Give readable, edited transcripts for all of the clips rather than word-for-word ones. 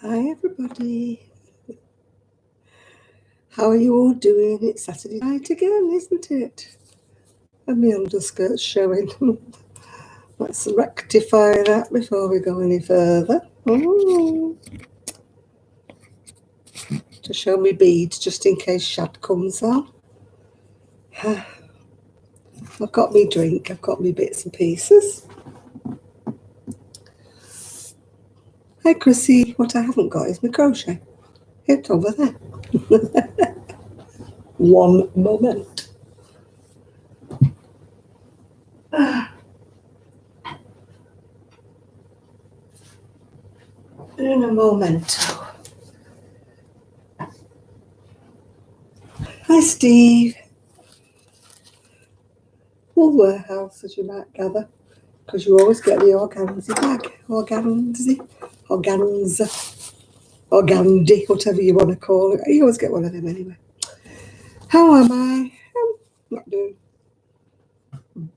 Hi everybody, how are you all doing? It's Saturday night again, isn't it? And my underskirt's showing. Let's rectify that before we go any further. To show me beads just in case Shad comes on. I've got me drink, I've got me bits and pieces. Hi Chrissy, what I haven't got is my crochet. It's over there. One moment. In a moment. Hi Steve. Full warehouse, as you might gather, because you always get the organza bag. Organza, organdy, whatever you want to call it. You always get one of them anyway. How am I? I'm not doing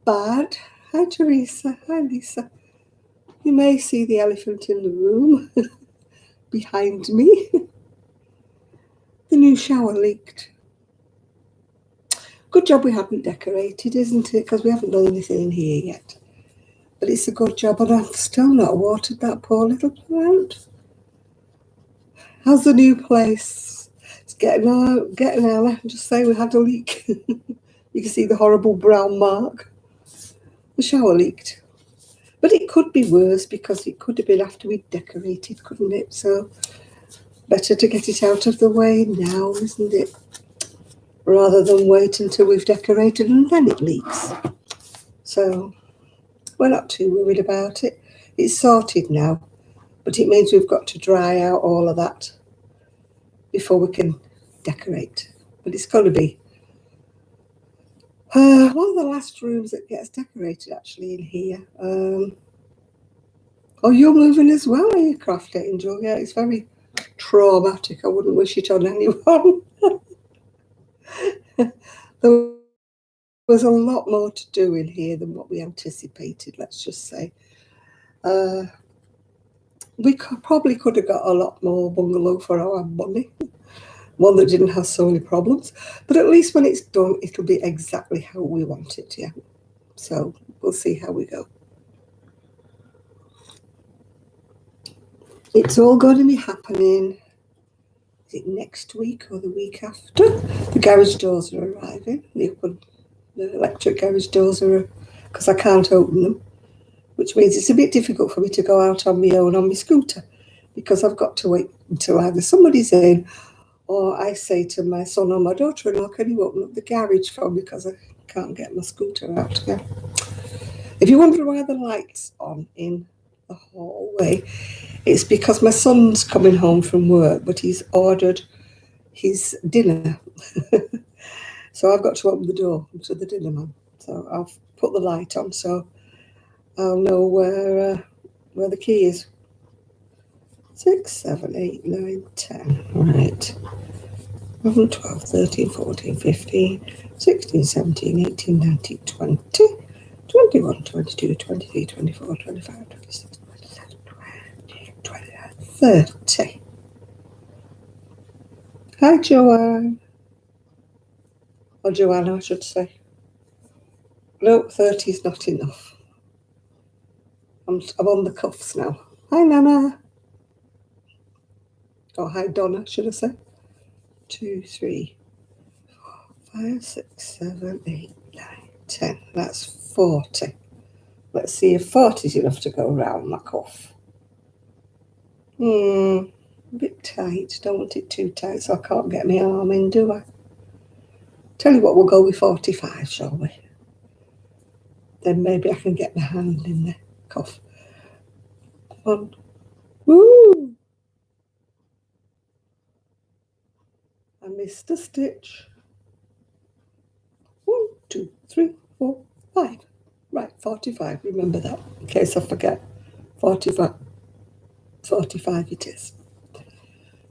bad. Hi Teresa. Hi Lisa. You may see the elephant in the room behind me. The new shower leaked. Good job we haven't decorated, isn't it? Because we haven't done anything in here yet. But it's a good job, and I've still not watered that poor little plant. How's the new place? It's getting on. Just say we had a leak. You can see the horrible brown mark. The shower leaked. But it could be worse because it could have been after we'd decorated, couldn't it? So better to get it out of the way now, isn't it? Rather than wait until we've decorated and then it leaks. So we're not too worried about it. It's sorted now, but it means we've got to dry out all of that before we can decorate. But it's got to be one of the last rooms that gets decorated actually in here. Oh, you're moving as well, are you, Craft Angel? Yeah, it's very traumatic. I wouldn't wish it on anyone. There was a lot more to do in here than what we anticipated, let's just say. We probably could have got a lot more bungalow for our money. One that didn't have so many problems. But at least when it's done, it'll be exactly how we want it, yeah. So we'll see how we go. It's all going to be happening, is it next week or the week after? The garage doors are arriving. The electric garage doors are, because I can't open them, which means it's a bit difficult for me to go out on my own on my scooter, because I've got to wait until either somebody's in or I say to my son or my daughter-in-law, can you open up the garage for me because I can't get my scooter out again. If you wonder why the light's on in the hallway, it's because my son's coming home from work, but he's ordered his dinner. So I've got to open the door to the dinner man. So I've put the light on so I'll know where the key is. 6, 7, 8, 9, 10. Right. 11, 12, 13, 14, 15, 16, 17, 18, 19, 20, 21, 22, 23, 24, 25, 26, 27, 28, 29, 30. Hi, Joanne. Or Joanna, I should say. No, 30 is not enough. I'm on the cuffs now. Hi, Nana. Or hi, Donna, should I say. 2, 3, 4, 5, 6, 7, 8, 9, 10. That's 40. Let's see if 40 is enough to go around my cuff. A bit tight. Don't want it too tight so I can't get my arm in, do I? Tell you what, we'll go with 45, shall we? Then maybe I can get my hand in the cuff. One. Woo! I missed a stitch. 1, 2, 3, 4, 5. Right, 45. Remember that in case I forget. 45. 45 it is.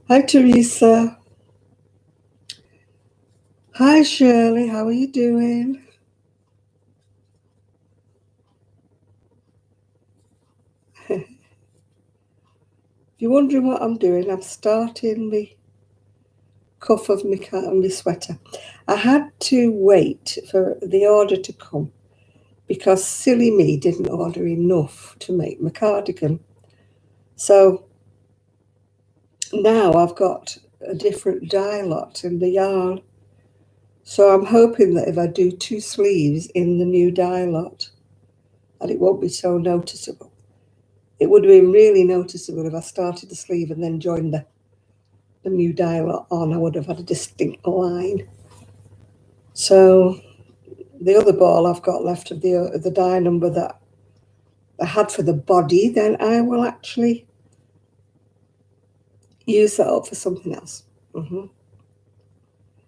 Hi, Teresa. Hi, Shirley. How are you doing? If you're wondering what I'm doing, I'm starting the cuff of my sweater. I had to wait for the order to come because silly me didn't order enough to make my cardigan. So now I've got a different dye lot in the yarn. So I'm hoping that if I do 2 sleeves in the new dye lot, that it won't be so noticeable. It would have been really noticeable if I started the sleeve and then joined the new dye lot on. I would have had a distinct line. So the other ball I've got left of the dye number that I had for the body, then I will actually use that up for something else. And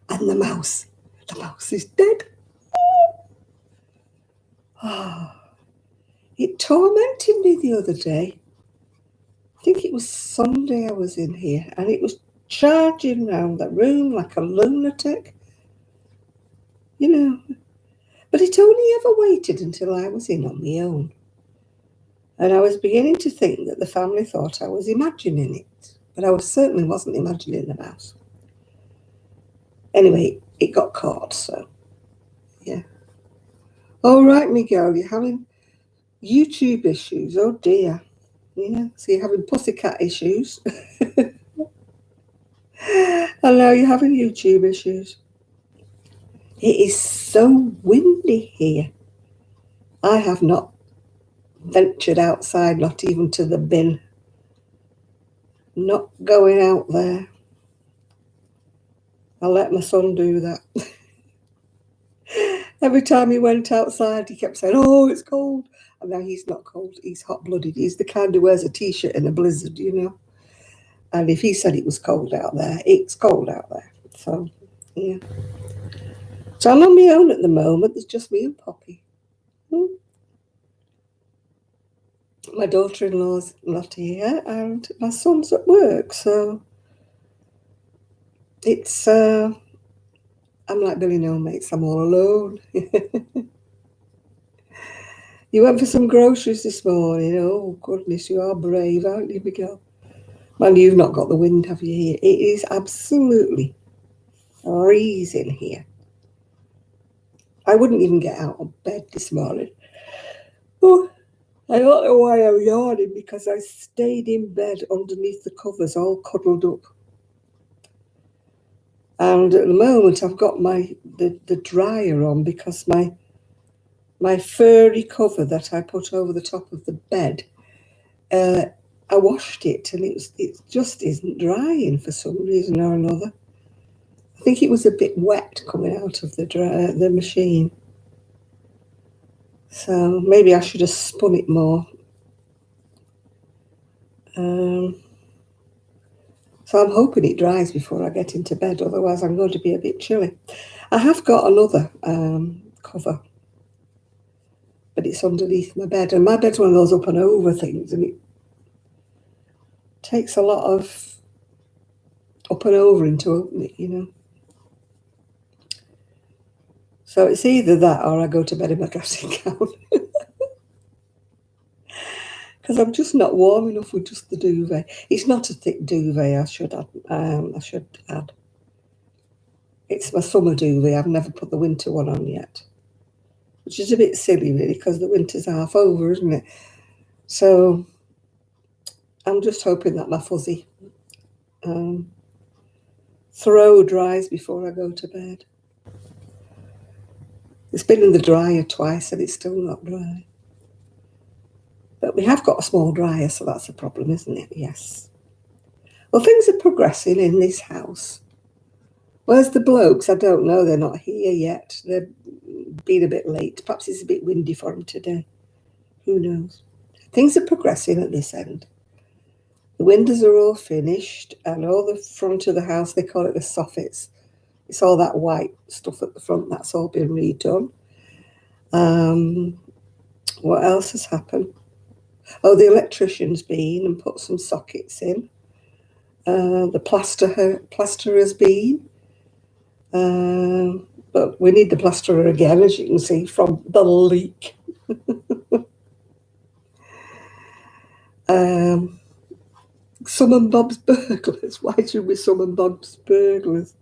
the mouse is dead. It tormented me the other day. I think it was Sunday I was in here, and it was charging round the room like a lunatic, But it only ever waited until I was in on my own. And I was beginning to think that the family thought I was imagining it, but I certainly wasn't imagining the mouse. Anyway, it got caught, so yeah. All right, Miguel, you're having YouTube issues. Oh dear. Yeah, so you're having pussycat issues. And now you're having YouTube issues. It is so windy here. I have not ventured outside, not even to the bin. Not going out there. I'll let my son do that. Every time he went outside, he kept saying, oh, it's cold. And now he's not cold. He's hot-blooded. He's the kind who wears a T-shirt in a blizzard, And if he said it was cold out there, it's cold out there. So, yeah. So I'm on my own at the moment. There's just me and Poppy. My daughter-in-law's not here, and my son's at work. So it's, I'm like Billy No Mates. I'm all alone. You went for some groceries this morning. Oh, goodness, you are brave, aren't you, Miguel? Man, you've not got the wind, have you, here? It is absolutely freezing here. I wouldn't even get out of bed this morning. Oh, I don't know why I'm yawning, because I stayed in bed underneath the covers, all cuddled up. And at the moment, I've got the dryer on because my furry cover that I put over the top of the bed, I washed it and it just isn't drying for some reason or another. I think it was a bit wet coming out of the machine. So maybe I should have spun it more. So I'm hoping it dries before I get into bed, otherwise I'm going to be a bit chilly. I have got another cover, but it's underneath my bed. And my bed's one of those up and over things, and it takes a lot of up and overing to open it, So it's either that or I go to bed in my dressing gown. Because I'm just not warm enough with just the duvet. It's not a thick duvet, I should add. It's my summer duvet. I've never put the winter one on yet, which is a bit silly, really, because the winter's half over, isn't it? So I'm just hoping that my fuzzy throw dries before I go to bed. It's been in the dryer twice and it's still not dry. But we have got a small dryer, so that's a problem, isn't it? Yes. Well, things are progressing in this house. Where's the blokes? I don't know. They're not here yet. They've been a bit late. Perhaps it's a bit windy for them today. Who knows? Things are progressing at this end. The windows are all finished, and all the front of the house, they call it the soffits. It's all that white stuff at the front. That's all been redone. What else has happened? Oh, the electrician's been and put some sockets in. The plasterer's been. But we need the plasterer again, as you can see, from the leak. Summon Bob's burglars. Why should we summon Bob's burglars?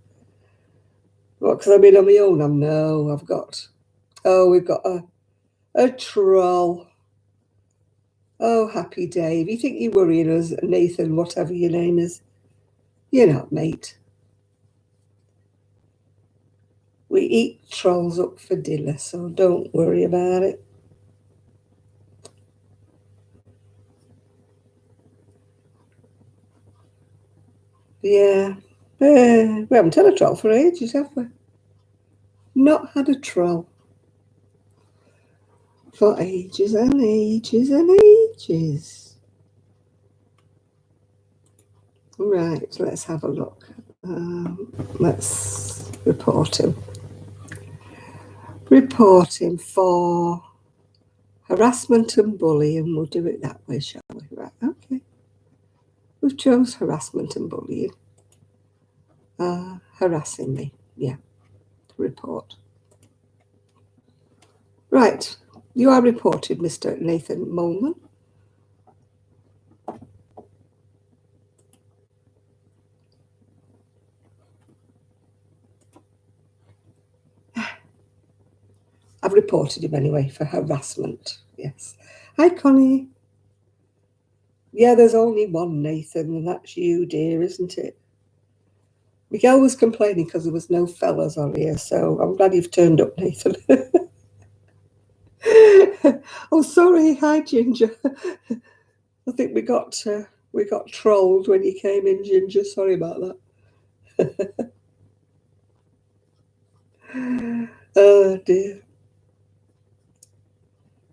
What, because I've been on my own? No, I've got... Oh, we've got a troll. Oh, happy Dave. You think you're worrying us, Nathan, whatever your name is? You're not, mate. We eat trolls up for dinner, so don't worry about it. Yeah. We haven't had a troll for ages, have we? Not had a troll for ages and ages and ages. Right, let's have a look. Let's report him. Report him for harassment and bullying. We'll do it that way, shall we? Right, okay. We've chose harassment and bullying. Harassing me, yeah. Report. Right, you are reported, Mr. Nathan Molman. I've reported him anyway for harassment, yes. Hi, Connie. Yeah, there's only one Nathan, and that's you, dear, isn't it? Miguel was complaining because there was no fellas on here, so I'm glad you've turned up, Nathan. Oh, sorry. Hi, Ginger. I think we got trolled when you came in, Ginger. Sorry about that. Oh, dear.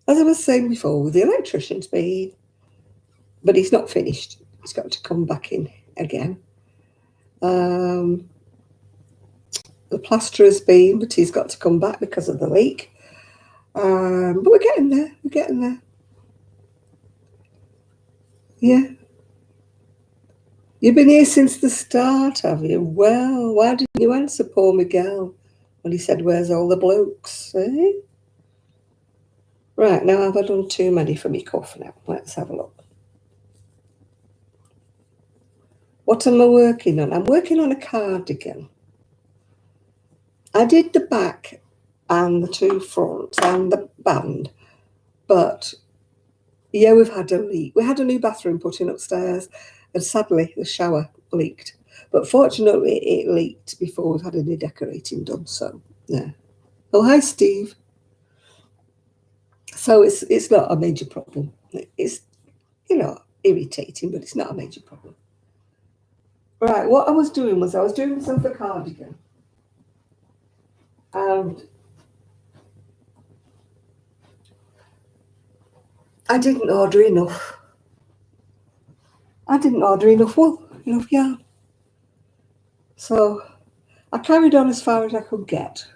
As I was saying before, the electrician's been, but he's not finished. He's got to come back in again. The plasterer's been, but he's got to come back because of the leak. But we're getting there. We're getting there. Yeah. You've been here since the start, have you? Well, why didn't you answer poor Miguel when he said, "Where's all the blokes?" Eh? Right, now have I done too many for me cough now? Let's have a look. What am I working on? I'm working on a cardigan. I did the back and the two fronts and the band, but yeah, we've had a leak. We had a new bathroom put in upstairs, and sadly the shower leaked. But fortunately, it leaked before we've had any decorating done. So yeah. Oh, hi, Steve. So it's not a major problem. It's irritating, but it's not a major problem. Right, what I was doing was I was doing myself a cardigan, and I didn't order enough. I didn't order enough wool, enough yarn. So I carried on as far as I could get,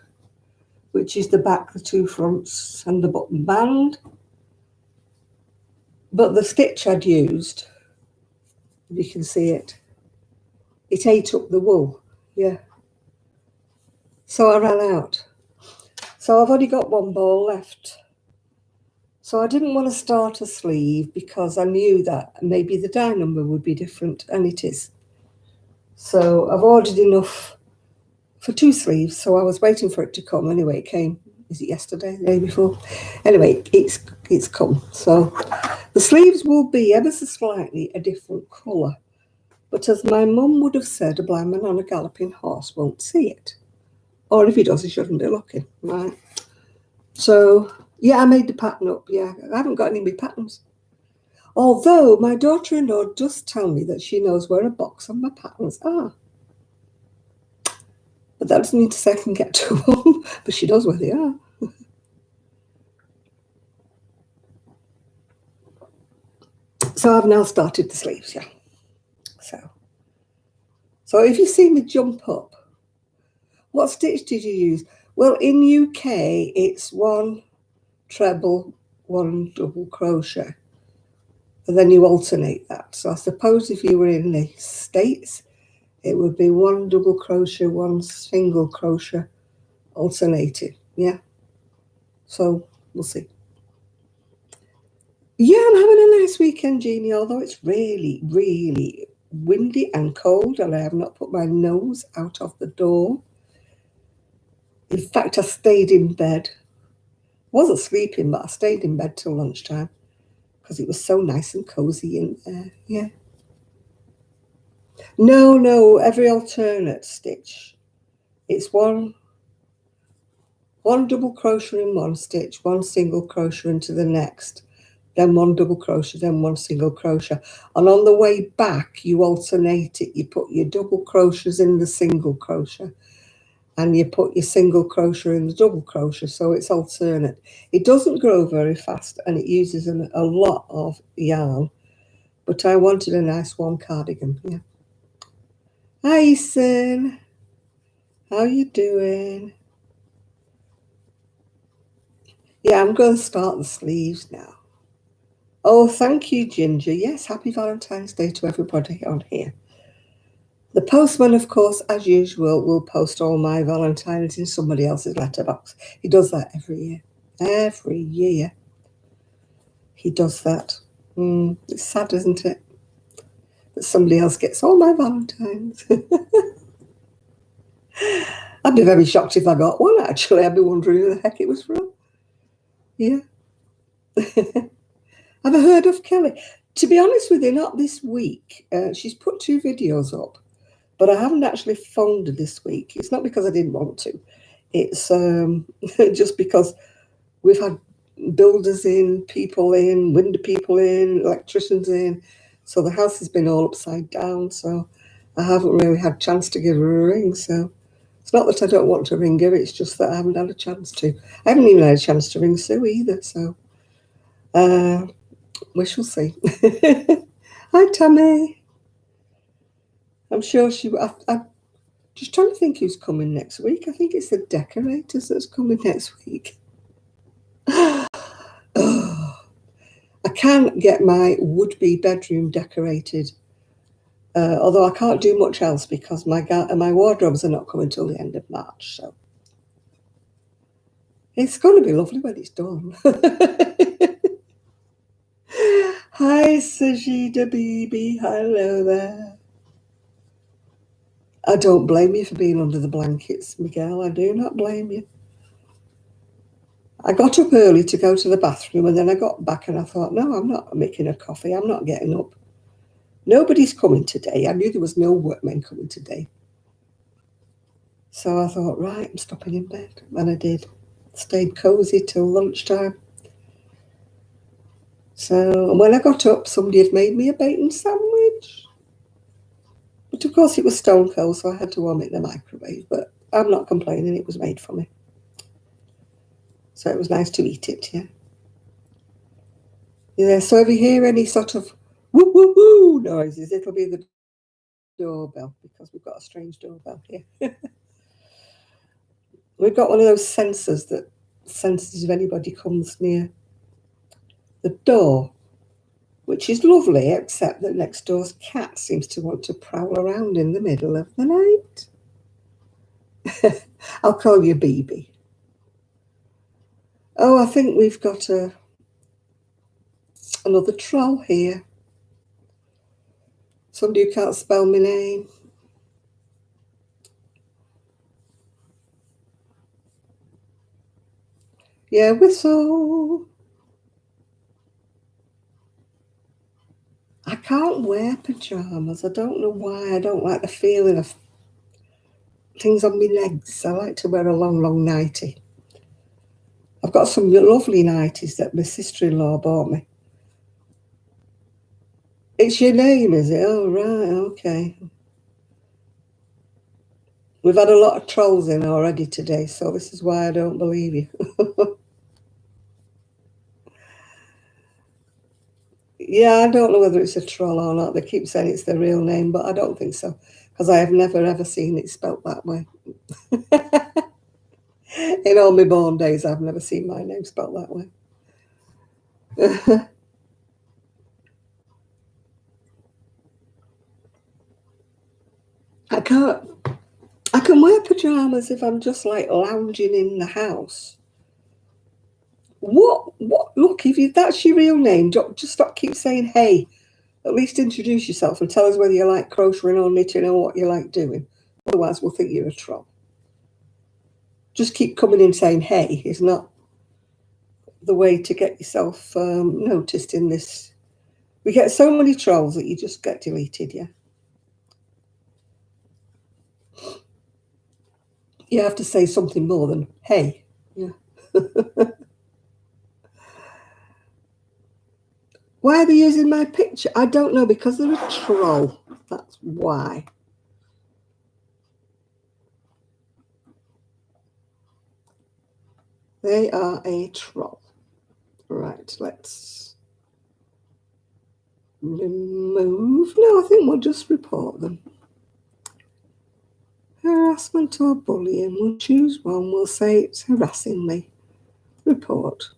which is the back, the two fronts, and the bottom band. But the stitch I'd used, if you can see it, it ate up the wool, yeah. So I ran out. So I've only got one ball left. So I didn't want to start a sleeve because I knew that maybe the die number would be different, and it is. So I've ordered enough for 2 sleeves, so I was waiting for it to come. Anyway, it came, is it yesterday, the day before? Anyway, it's come. So the sleeves will be ever so slightly a different colour. But as my mum would have said, a blind man on a galloping horse won't see it. Or if he does, he shouldn't be looking, right? So, yeah, I made the pattern up, yeah. I haven't got any of my patterns. Although my daughter-in-law does tell me that she knows where a box of my patterns are. But that doesn't mean to say I can get to them, but she knows where they are. So I've now started the sleeves, yeah. So if you see me jump up, what stitch did you use? Well, in UK, it's 1 treble, 1 double crochet. And then you alternate that. So I suppose if you were in the States, it would be 1 double crochet, 1 single crochet, alternating, yeah? So we'll see. Yeah, I'm having a nice weekend, Jeannie, although it's really, really windy and cold, and I have not put my nose out of the door. In fact, I stayed in bed. Wasn't sleeping, but I stayed in bed till lunchtime because it was so nice and cozy in there. Yeah. No, every alternate stitch. It's one double crochet in one stitch, one single crochet into the next, then one double crochet, then one single crochet. And on the way back, you alternate it. You put your double crochets in the single crochet, and you put your single crochet in the double crochet, so it's alternate. It doesn't grow very fast, and it uses a lot of yarn, but I wanted a nice warm cardigan. Yeah. Hi, Ethan. How you doing? Yeah, I'm going to start the sleeves now. Oh, thank you, Ginger. Yes, happy Valentine's Day to everybody on here. The postman, of course, as usual, will post all my Valentines in somebody else's letterbox. He does that every year. Every year he does that. It's sad, isn't it? That somebody else gets all my Valentines. I'd be very shocked if I got one, actually. I'd be wondering who the heck it was from. Yeah. Have I heard of Kelly? To be honest with you, not this week. She's put 2 videos up, but I haven't actually phoned her this week. It's not because I didn't want to. It's just because we've had builders in, people in, window people in, electricians in. So the house has been all upside down. So I haven't really had a chance to give her a ring. So it's not that I don't want to ring her. It's just that I haven't had a chance to. I haven't even had a chance to ring Sue either. So we shall see. Hi, Tammy. I'm sure I'm just trying to think who's coming next week. I think it's the decorators that's coming next week. Oh, I can get my would-be bedroom decorated, although I can't do much else because my wardrobes are not coming till the end of March. So it's going to be lovely when it's done. Hi, Sajida Bibi. Hello there. I don't blame you for being under the blankets, Miguel. I do not blame you. I got up early to go to the bathroom, and then I got back and I thought, no, I'm not making a coffee. I'm not getting up. Nobody's coming today. I knew there was no workmen coming today. So I thought, right, I'm stopping in bed. And I did. Stayed cozy till lunchtime. So when I got up, somebody had made me a bacon sandwich. But of course it was stone cold, so I had to warm it in the microwave. But I'm not complaining. It was made for me. So it was nice to eat it, yeah. Yeah, so if you hear any sort of woo woo woo noises, it'll be the doorbell because we've got a strange doorbell here. We've got one of those sensors that senses if anybody comes near the door, which is lovely, except that next door's cat seems to want to prowl around in the middle of the night. I'll call you BB. Oh, I think we've got another troll here. Somebody who can't spell my name. Yeah, whistle. I can't wear pyjamas. I don't know why. I don't like the feeling of things on my legs. I like to wear a long, long nightie. I've got some lovely nighties that my sister-in-law bought me. It's your name, is it? Oh, right, okay. We've had a lot of trolls in already today, so this is why I don't believe you. Yeah, I don't know whether it's a troll or not. They keep saying it's their real name, but I don't think so, because I have never, ever seen it spelt that way. In all my born days, I've never seen my name spelt that way. I can wear pyjamas if I'm just like lounging in the house. What? Look, if that's your real name, just stop keep saying hey. At least introduce yourself and tell us whether you like crocheting or knitting or what you like doing. Otherwise, we'll think you're a troll. Just keep coming in saying hey is not the way to get yourself noticed in this. We get so many trolls that you just get deleted, yeah. You have to say something more than hey. Yeah. Why are they using my picture? I don't know, because they're a troll. That's why. They are a troll. Right, let's remove. No, I think we'll just report them. Harassment or bullying. We'll choose one. We'll say it's harassing me. Report.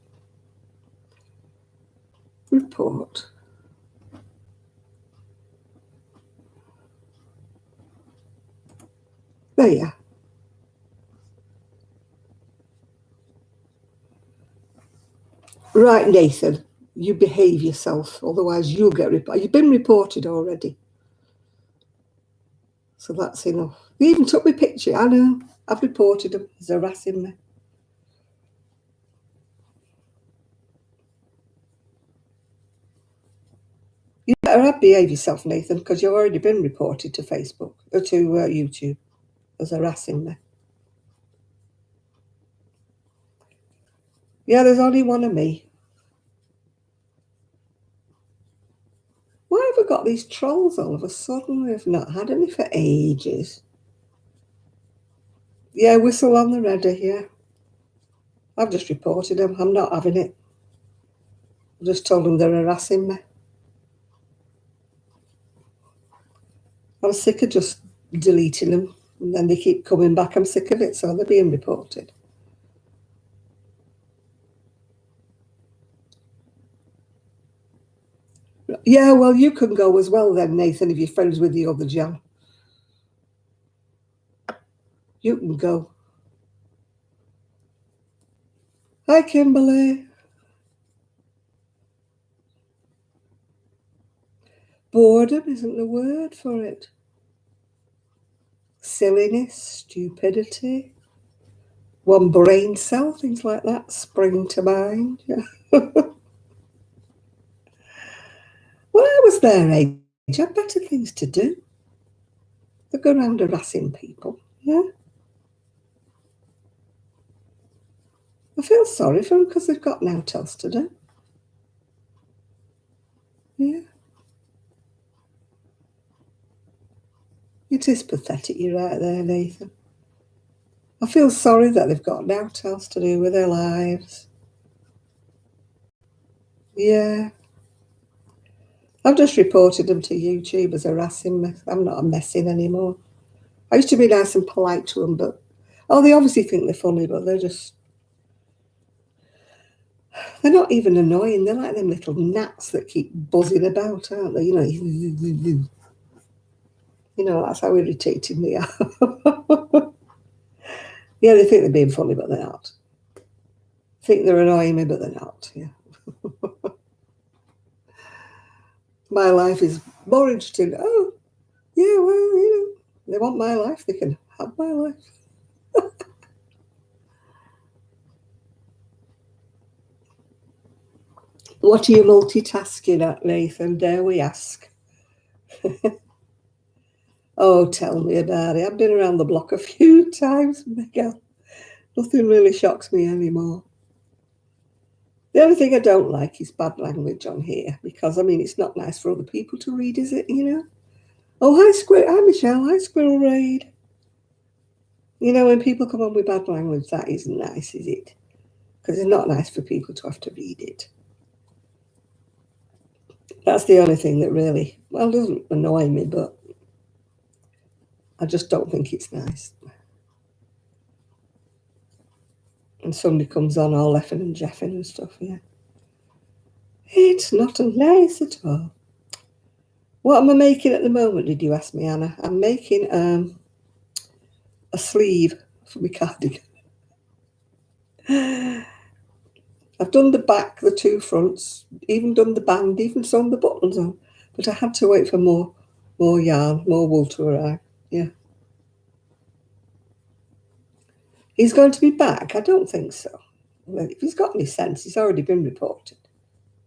Report. There you are. Right, Nathan, you behave yourself, otherwise you'll get reported. You've been reported already. So that's enough. They even took my picture. I know. I've reported them. He's harassing me. You better behave yourself, Nathan, because you've already been reported to Facebook or to YouTube as harassing me. Yeah, there's only one of me. Why have we got these trolls all of a sudden? We've not had any for ages. Yeah, whistle on the ready, yeah. I've just reported them. I'm not having it. I just told them they're harassing me. I'm sick of just deleting them and then they keep coming back. I'm sick of it, so they're being reported. Yeah, well, you can go as well then, Nathan, if you're friends with the other Jan. You can go. Hi, Kimberly. Boredom isn't the word for it. Silliness, stupidity, one brain cell, things like that spring to mind. Yeah. When I was their age, I had better things to do. They go around harassing people. Yeah. I feel sorry for them because they've got nothing else to do. Yeah. It is pathetic, you're right there, Nathan. I feel sorry that they've got nothing else to do with their lives. Yeah. I've just reported them to YouTube as harassing me. I'm not messing anymore. I used to be nice and polite to them, but they obviously think they're funny, but they're not even annoying. They're like them little gnats that keep buzzing about, aren't they? You know, that's how irritating they are. Yeah, they think they're being funny, but they're not. Think they're annoying me, but they're not. Yeah. My life is more interesting. Oh, yeah, well, they want my life, they can have my life. What are you multitasking at, Nathan? Dare we ask? Oh, tell me about it. I've been around the block a few times, Miguel. Nothing really shocks me anymore. The only thing I don't like is bad language on here because, I mean, it's not nice for other people to read, is it? Oh, hi, Hi, Michelle. Hi, Squirrel Raid. When people come on with bad language, that isn't nice, is it? Because it's not nice for people to have to read it. That's the only thing that really, doesn't annoy me, but I just don't think it's nice. And somebody comes on all effing and jeffing and stuff, yeah. It's not nice at all. What am I making at the moment, did you ask me, Anna? I'm making a sleeve for my cardigan. I've done the back, the two fronts, even done the band, even sewn the buttons on. But I had to wait for more yarn, more wool to arrive. Yeah. He's going to be back? I don't think so. Well, if he's got any sense, he's already been reported.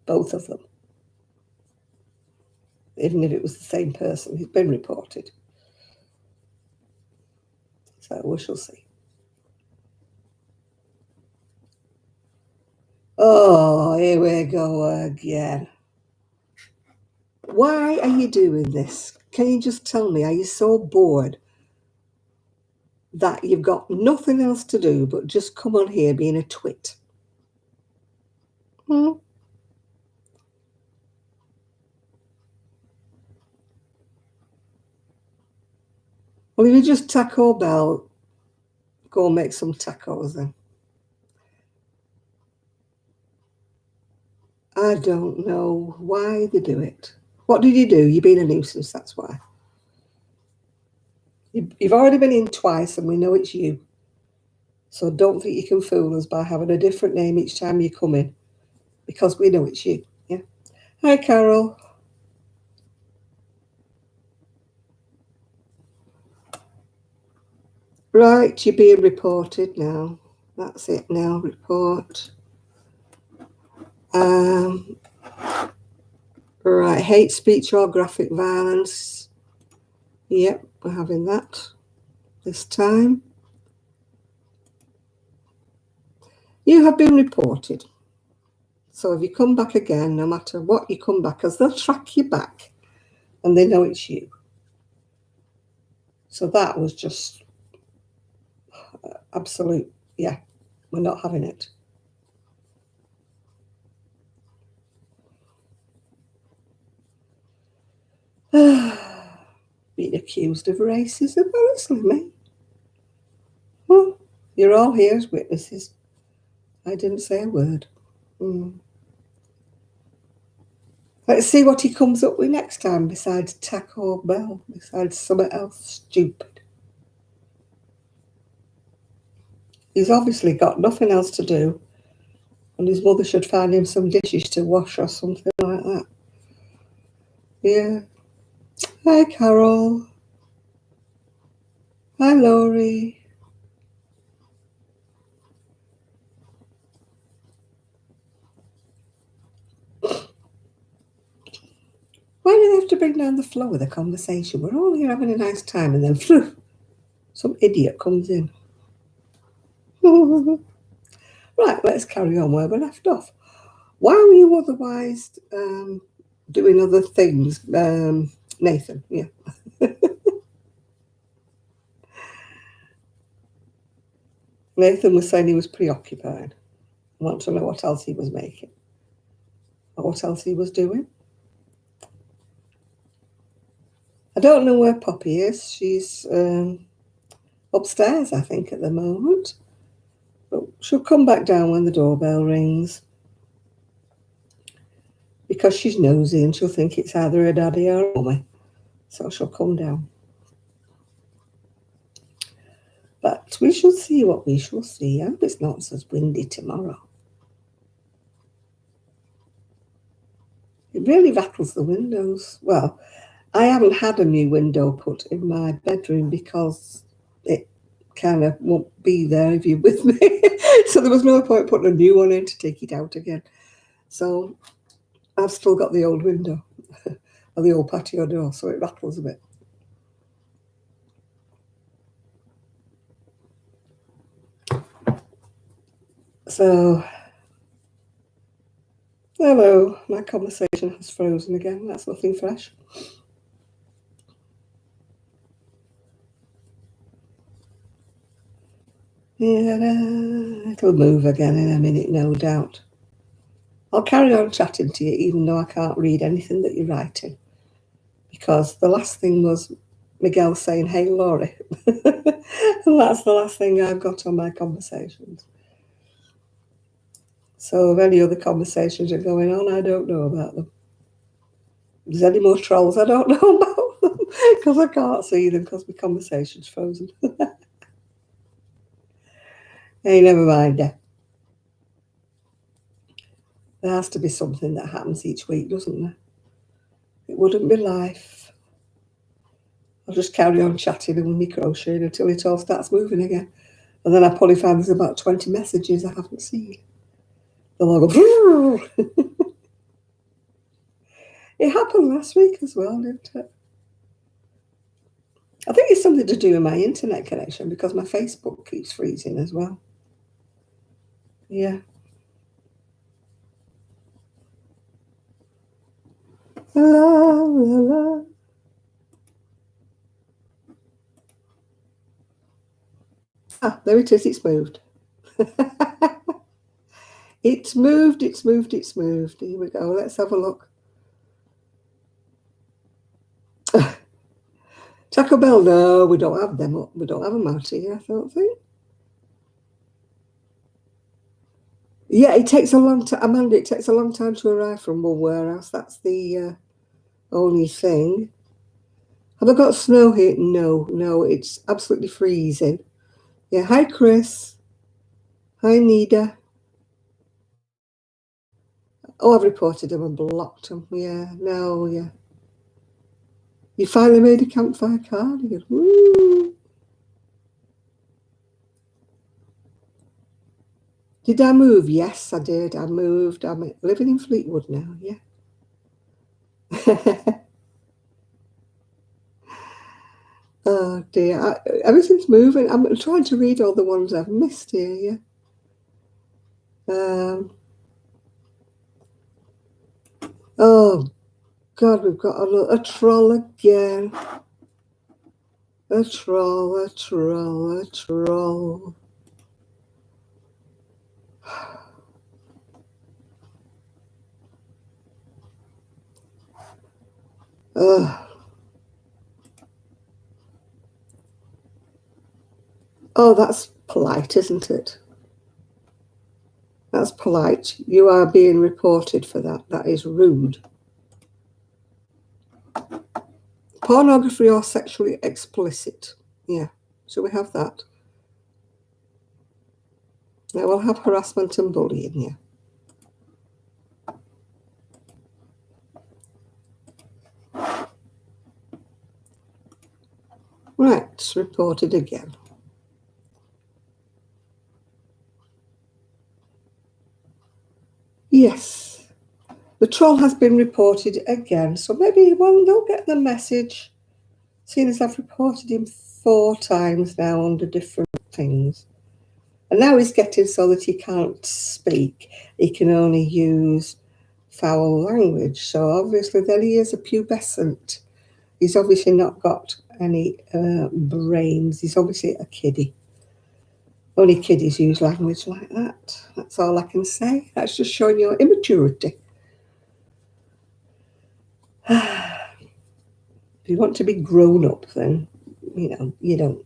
Both of them. Even if it was the same person, he's been reported. So we shall see. Oh, here we go again. Why are you doing this? Can you just tell me, are you so bored that you've got nothing else to do but just come on here being a twit? Hmm? Well, if you just Taco Bell, go make some tacos then. I don't know why they do it. What did you do? You've been a nuisance, that's why. You've already been in twice and we know it's you. So don't think you can fool us by having a different name each time you come in, because we know it's you. Yeah. Hi, Carol. Right, you're being reported now. That's it now, report. Right, hate speech or graphic violence. Yep, we're having that this time. You have been reported. So if you come back again, no matter what you come back, because they'll track you back and they know it's you. So that was just absolute, yeah, we're not having it. Being accused of racism, honestly, mate. Well, you're all here as witnesses. I didn't say a word. Let's see what he comes up with next time besides Taco Bell, besides something else stupid. He's obviously got nothing else to do, and his mother should find him some dishes to wash or something like that. Yeah. Hi, Carol. Hi, Laurie. Why do they have to bring down the flow of the conversation? We're all here having a nice time, and then phew, some idiot comes in. Right, let's carry on where we left off. Why were you otherwise doing other things, Nathan? Yeah. Nathan was saying he was preoccupied. I want to know what else he was making, or what else he was doing. I don't know where Poppy is. She's upstairs, I think, at the moment. But she'll come back down when the doorbell rings, because she's nosy and she'll think it's either her daddy or her mummy. So she'll come down. But we shall see what we shall see. I hope it's not so windy tomorrow. It really rattles the windows. Well, I haven't had a new window put in my bedroom because it kind of won't be there if you're with me. So there was no point putting a new one in to take it out again. So I've still got the old window or the old patio door, so it rattles a bit. So, hello, my conversation has frozen again. That's nothing fresh. Yeah, it'll move again in a minute, no doubt. I'll carry on chatting to you, even though I can't read anything that you're writing, because the last thing was Miguel saying, "Hey, Laurie," and that's the last thing I've got on my conversations. So if any other conversations are going on, I don't know about them. If there's any more trolls, I don't know about them, because I can't see them because my conversation's frozen. Hey, never mind. There has to be something that happens each week, doesn't there? wouldn't be life. I'll just carry on chatting and me crocheting until it all starts moving again. And then I probably find there's about 20 messages I haven't seen. They'll all go, It happened last week as well, didn't it? I think it's something to do with my internet connection because my Facebook keeps freezing as well. Yeah. La, la, la. Ah, there it is. It's moved. It's moved. It's moved. It's moved. Here we go. Let's have a look. Taco Bell, no, we don't have them. We don't have them out here, I don't think. Yeah, it takes a long time, Amanda, it takes a long time to arrive from one warehouse. That's the only thing. Have I got snow here? No, it's absolutely freezing. Yeah, hi, Chris. Hi, Nida. Oh, I've reported them and blocked them. Yeah, no, yeah. You finally made a campfire cardigan. Woo! Did I move? Yes, I did. I moved. I'm living in Fleetwood now, yeah. Oh dear, everything's moving. I'm trying to read all the ones I've missed here, yeah. Oh God, we've got a troll again. A troll. Oh, that's polite, isn't it? That's polite. You are being reported for that. That is rude. Pornography or sexually explicit. Yeah. Shall we have that? Yeah, we'll have harassment and bullying, yeah. Right, reported again. Yes. The troll has been reported again, so maybe they'll get the message, seeing as I've reported him 4 times now under different things. And now he's getting so that he can't speak. He can only use foul language. So obviously then he is a pubescent. He's obviously not got any brains. He's obviously a kiddie. Only kiddies use language like that. That's all I can say. That's just showing your immaturity. If you want to be grown up, then, you don't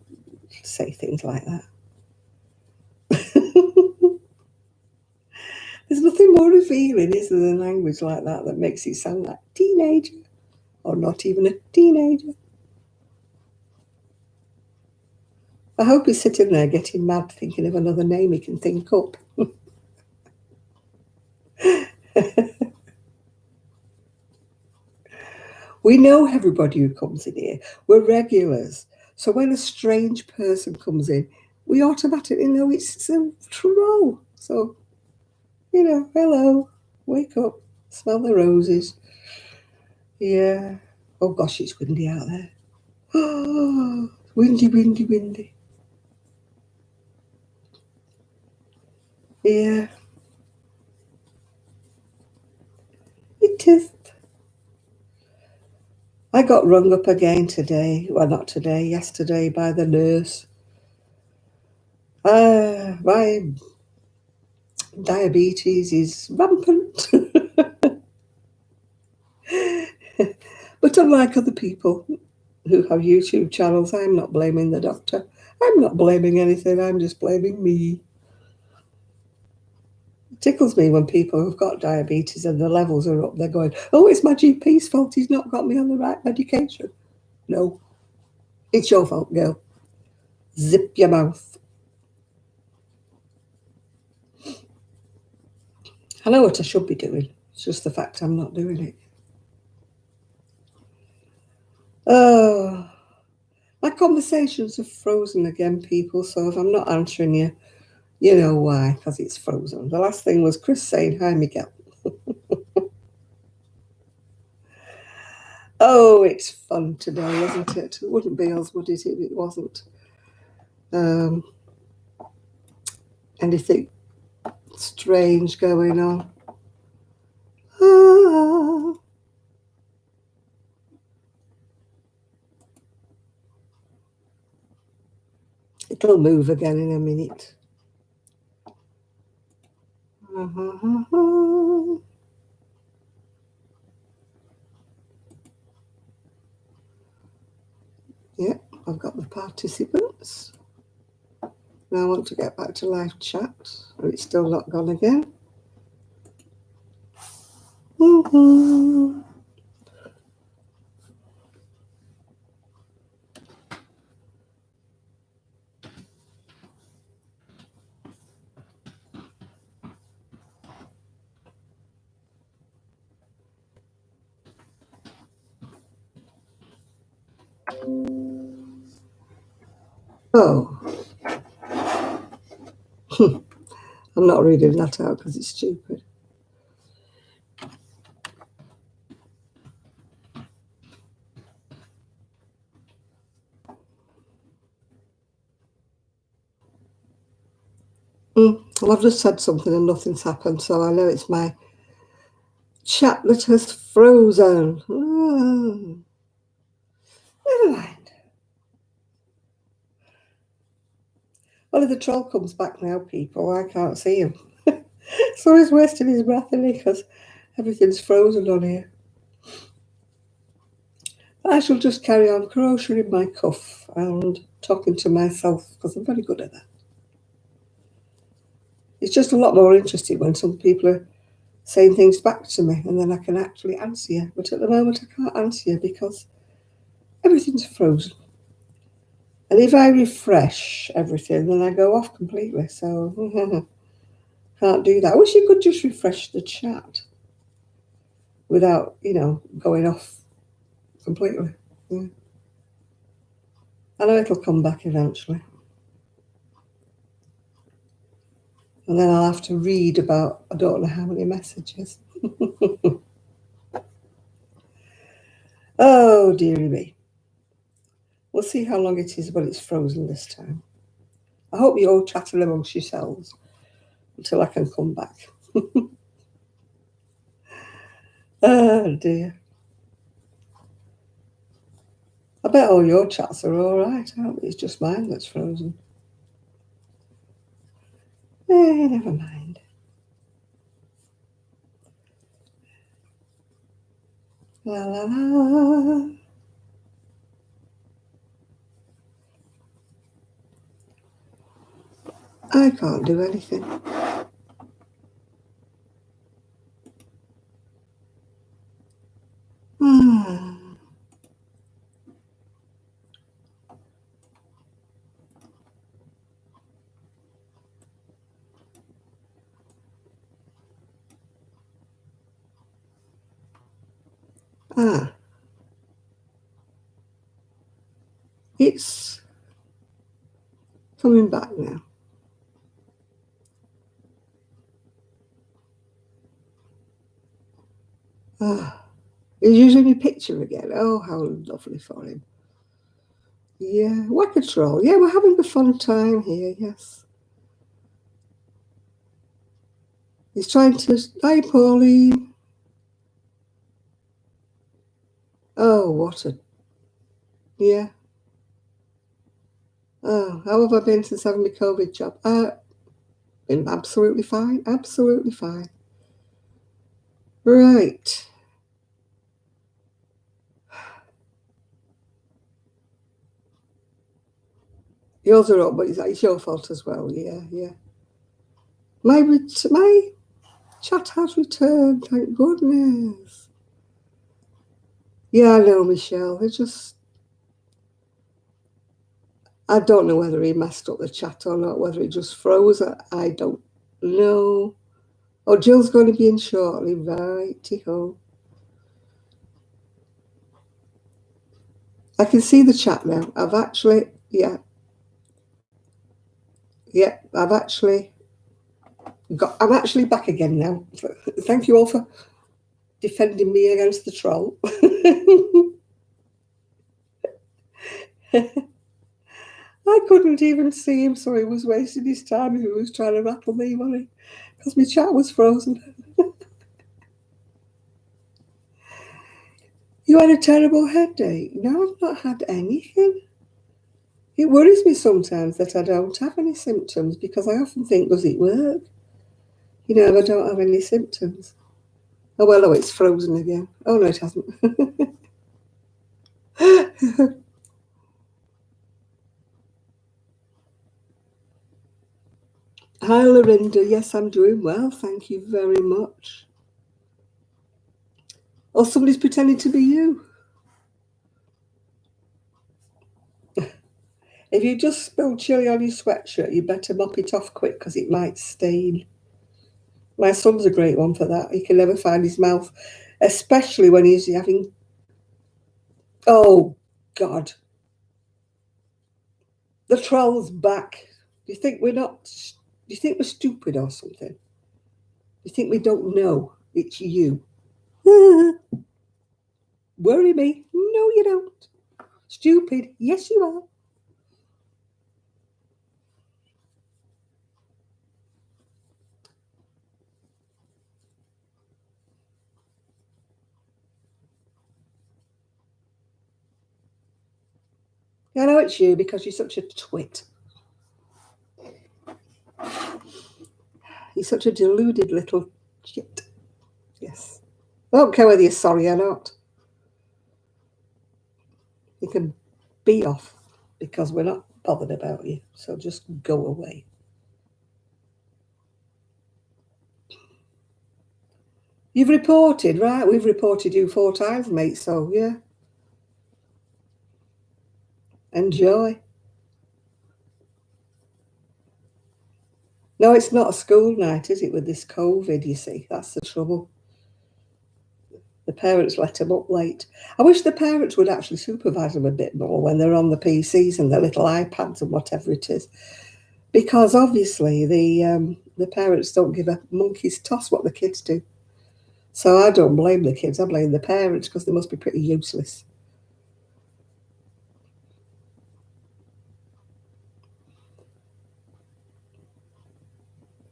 say things like that. There's nothing more revealing, is there, than language like that makes it sound like a teenager or not even a teenager. I hope he's sitting there getting mad thinking of another name he can think up. We know everybody who comes in here. We're regulars. So when a strange person comes in, we automatically know it's a troll. So, hello, wake up, smell the roses. Yeah. Oh gosh, it's windy out there. Oh, windy. Yeah, it is. I got rung up again today. Well, not today, yesterday by the nurse. My diabetes is rampant. But unlike other people who have YouTube channels, I'm not blaming the doctor. I'm not blaming anything. I'm just blaming me. It tickles me when people who've got diabetes and the levels are up, they're going, oh, it's my GP's fault. He's not got me on the right medication. No, it's your fault, girl. Zip your mouth. I know what I should be doing. It's just the fact I'm not doing it. Oh, my conversations are frozen again, people. So if I'm not answering you, you know why, because it's frozen. The last thing was Chris saying, "Hi, Miguel." Oh, it's fun today, isn't it? It wouldn't be us, would it, if it wasn't um, anything strange going on. Ah, it'll move again in a minute. Yeah, I've got the participants. Now I want to get back to live chat. Oh, it's still not gone again. Oh, I'm not reading that out because it's stupid. Well, I've just said something and nothing's happened, so I know it's my chat that has frozen. Never mind. Well, if the troll comes back now, people, I can't see him. So he's wasting his breath, isn't he? Because everything's frozen on here. I shall just carry on crocheting my cuff and talking to myself because I'm very good at that. It's just a lot more interesting when some people are saying things back to me and then I can actually answer you. But at the moment, I can't answer you because everything's frozen. And if I refresh everything, then I go off completely. So can't do that. I wish you could just refresh the chat without, going off completely. Yeah. I know it'll come back eventually. And then I'll have to read about I don't know how many messages. Oh, dearie me. We'll see how long it is when it's frozen this time. I hope you all chatting amongst yourselves until I can come back. Oh, dear. I bet all your chats are all right, aren't they? It's just mine that's frozen. Never mind. La la la. I can't do anything. It's coming back now. He's using my picture again. Oh, how lovely for him. Yeah, whack a troll. Yeah, we're having a fun time here, yes. He's trying to... Hi, Pauline. Oh, what a... Yeah. Oh, how have I been since having my COVID job? Been absolutely fine. Absolutely fine. Right. Yours are up, but it's your fault as well. Yeah, yeah. My chat has returned, thank goodness. Yeah, I know, Michelle. I don't know whether he messed up the chat or not, whether it just froze. I don't know. Oh, Jill's going to be in shortly. Righty-ho. I can see the chat now. I've actually, yeah, I'm actually back again now. Thank you all for defending me against the troll. I couldn't even see him, so he was wasting his time if he was trying to rattle me, wasn't he? Because my chat was frozen. You had a terrible headache? No, I've not had anything. It worries me sometimes that I don't have any symptoms because I often think, does it work? You know, if I don't have any symptoms. Oh, well, oh, it's frozen again. Oh, no, it hasn't. Hi, Lorinda. Yes, I'm doing well. Thank you very much. Oh, somebody's pretending to be you. If you just spill chili on your sweatshirt, you better mop it off quick because it might stain. My son's a great one for that. He can never find his mouth, especially when he's having... Oh, God. The troll's back. Do you think we're not... Do you think we're stupid or something? Do you think we don't know it's you? Worry me. No, you don't. Stupid. Yes, you are. I know it's you because you're such a twit. You're such a deluded little shit. Yes. I don't care whether you're sorry or not. You can be off because we're not bothered about you. So just go away. You've reported, right? We've reported you 4 times, mate. So, yeah. Enjoy. No, it's not a school night, is it, with this COVID, you see? That's the trouble. The parents let them up late. I wish the parents would actually supervise them a bit more when they're on the PCs and their little iPads and whatever it is. Because obviously the parents don't give a monkey's toss what the kids do. So I don't blame the kids, I blame the parents because they must be pretty useless.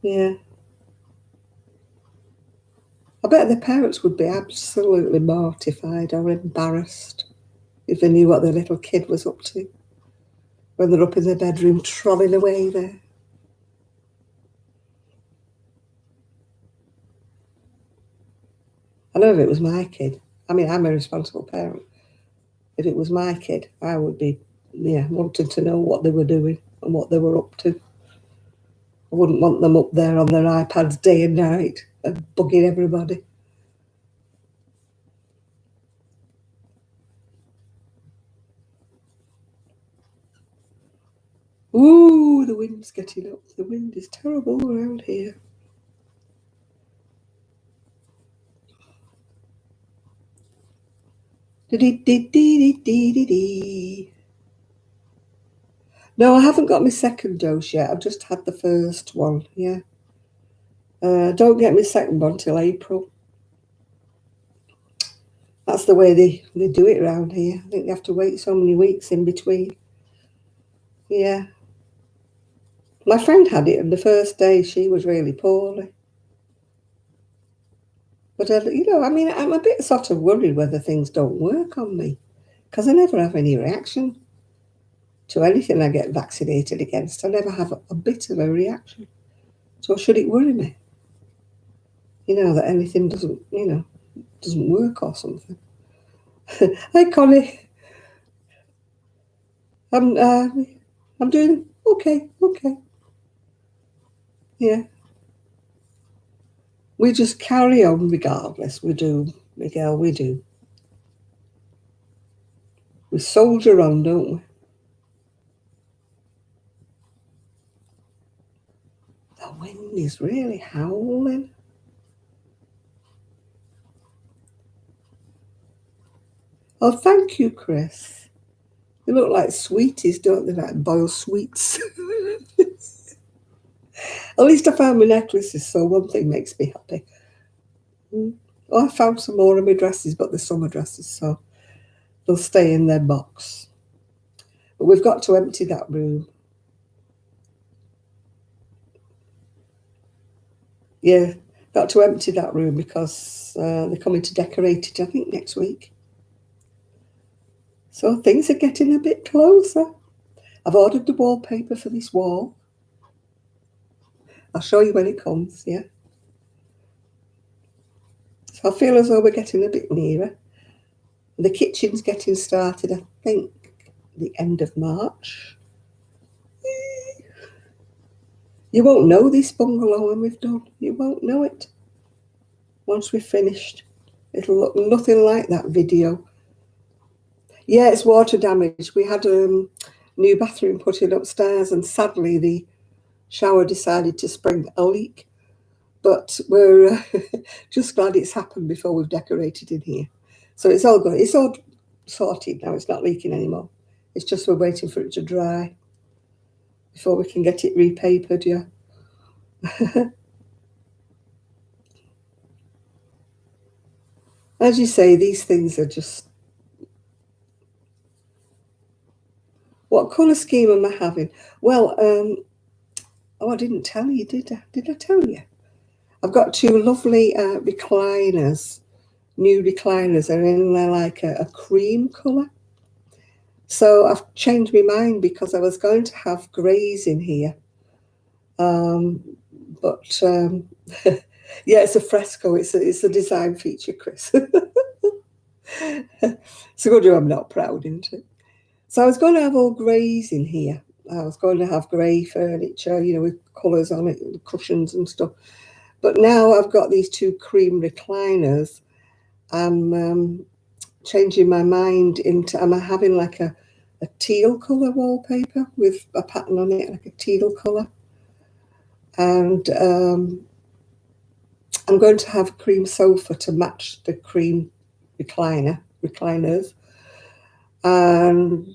Yeah. I bet the parents would be absolutely mortified or embarrassed if they knew what their little kid was up to when they're up in their bedroom trolling away there. I know if it was my kid, I mean, I'm a responsible parent. If it was my kid, I would be, wanting to know what they were doing and what they were up to. I wouldn't want them up there on their iPads day and night and bugging everybody. Ooh, the wind's getting up. The wind is terrible around here. No, I haven't got my second dose yet. I've just had the first one, yeah. Don't get my second one till April. That's the way they do it around here. I think they have to wait so many weeks in between. Yeah. My friend had it, and the first day she was really poorly. But, I mean, I'm a bit sort of worried whether things don't work on me because I never have any reaction to anything I get vaccinated against. I never have a bit of a reaction. So should it worry me? That anything doesn't work or something. Hi, Connie. I'm doing okay. Yeah. We just carry on regardless. We do, Miguel, we do. We soldier on, don't we? The wind is really howling. Oh, thank you, Chris. They look like sweeties, don't they? Like boiled sweets. At least I found my necklaces, so one thing makes me happy. Well, I found some more of my dresses, but they're summer dresses, so they'll stay in their box. But we've got to empty that room. Yeah, got to empty that room because they're coming to decorate it, I think, next week. So things are getting a bit closer. I've ordered the wallpaper for this wall. I'll show you when it comes, yeah. So I feel as though we're getting a bit nearer. The kitchen's getting started, I think, the end of March. You won't know this bungalow when we've done. You won't know it. Once we've finished, it'll look nothing like that video. Yeah, it's water damage. We had a new bathroom put in upstairs, and sadly the shower decided to spring a leak. But we're just glad it's happened before we've decorated in here. So it's all good. It's all sorted now. It's not leaking anymore. It's just we're waiting for it to dry before we can get it repapered, yeah. As you say, these things are just... What colour scheme am I having? Well, I didn't tell you, did I? Did I tell you? I've got two lovely recliners, new recliners. They're in there like a cream colour. So I've changed my mind because I was going to have greys in here. But yeah, it's a fresco. It's a design feature, Chris. It's a good job I'm not proud, isn't it? So I was going to have all greys in here. I was going to have grey furniture, with colours on it, and cushions and stuff. But now I've got these two cream recliners. I'm changing my mind into, am I having like a teal colour wallpaper with a pattern on it, like a teal colour. And I'm going to have a cream sofa to match the cream recliners. And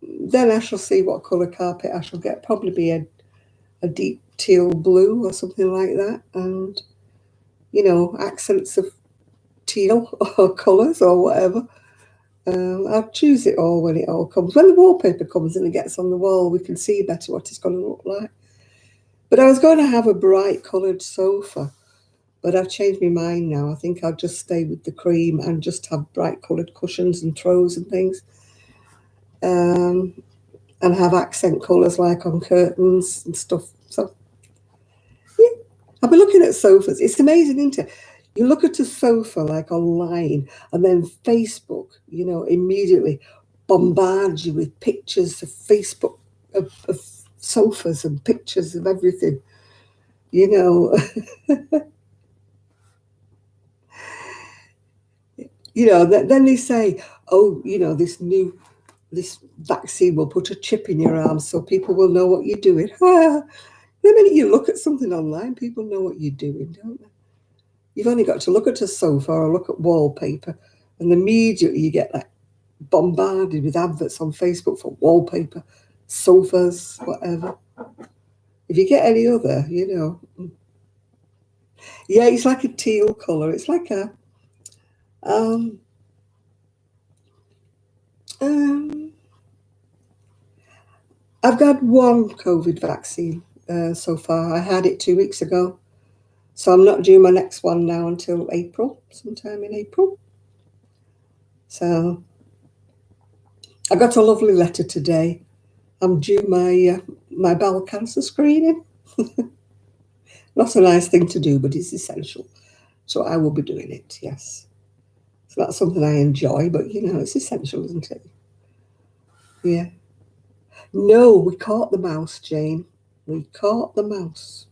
then I shall see what colour carpet I shall get. Probably be a deep teal blue or something like that. And, accents of teal or colours or whatever. I'll choose it all when it all comes. When the wallpaper comes and it gets on the wall, we can see better what it's going to look like. But I was going to have a bright coloured sofa, but I've changed my mind now. I think I'll just stay with the cream and just have bright coloured cushions and throws and things. And have accent colours like on curtains and stuff. So, yeah, I've been looking at sofas. It's amazing, isn't it? You look at a sofa like online, and then Facebook, immediately bombards you with pictures of Facebook, of sofas and pictures of everything, Then they say, oh, this vaccine will put a chip in your arm so people will know what you're doing. The minute you look at something online, people know what you're doing, don't they? You've only got to look at a sofa or look at wallpaper, and immediately you get like bombarded with adverts on Facebook for wallpaper, sofas, whatever. If you get any other, yeah, it's like a teal colour. It's like a I've got one COVID vaccine so far. I had it 2 weeks ago. So I'm not due my next one now until April, sometime in April. So I got a lovely letter today. I'm due my bowel cancer screening. Not a nice thing to do, but it's essential. So I will be doing it, yes. It's not something I enjoy, but it's essential, isn't it? Yeah. No, we caught the mouse, Jane. We caught the mouse.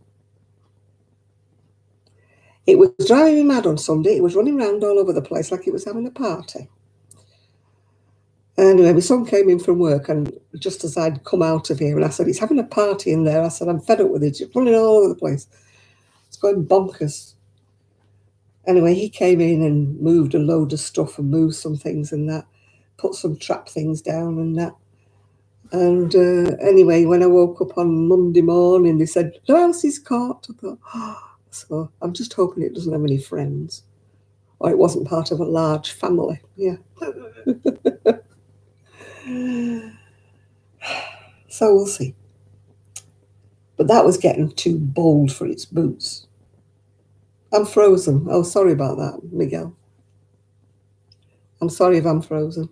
It was driving me mad on Sunday. It was running around all over the place like it was having a party. Anyway, my son came in from work, and just as I'd come out of here, and I said, it's having a party in there. I said, I'm fed up with it. It's running all over the place. It's going bonkers. Anyway, he came in and moved a load of stuff and moved some things and that. put some trap things down and that. And anyway, when I woke up on Monday morning, they said, "The house is caught." I thought, oh. So I'm just hoping it doesn't have any friends, or it wasn't part of a large family. Yeah. So we'll see. But that was getting too bold for its boots. I'm frozen. Oh, sorry about that, Miguel. I'm sorry if I'm frozen.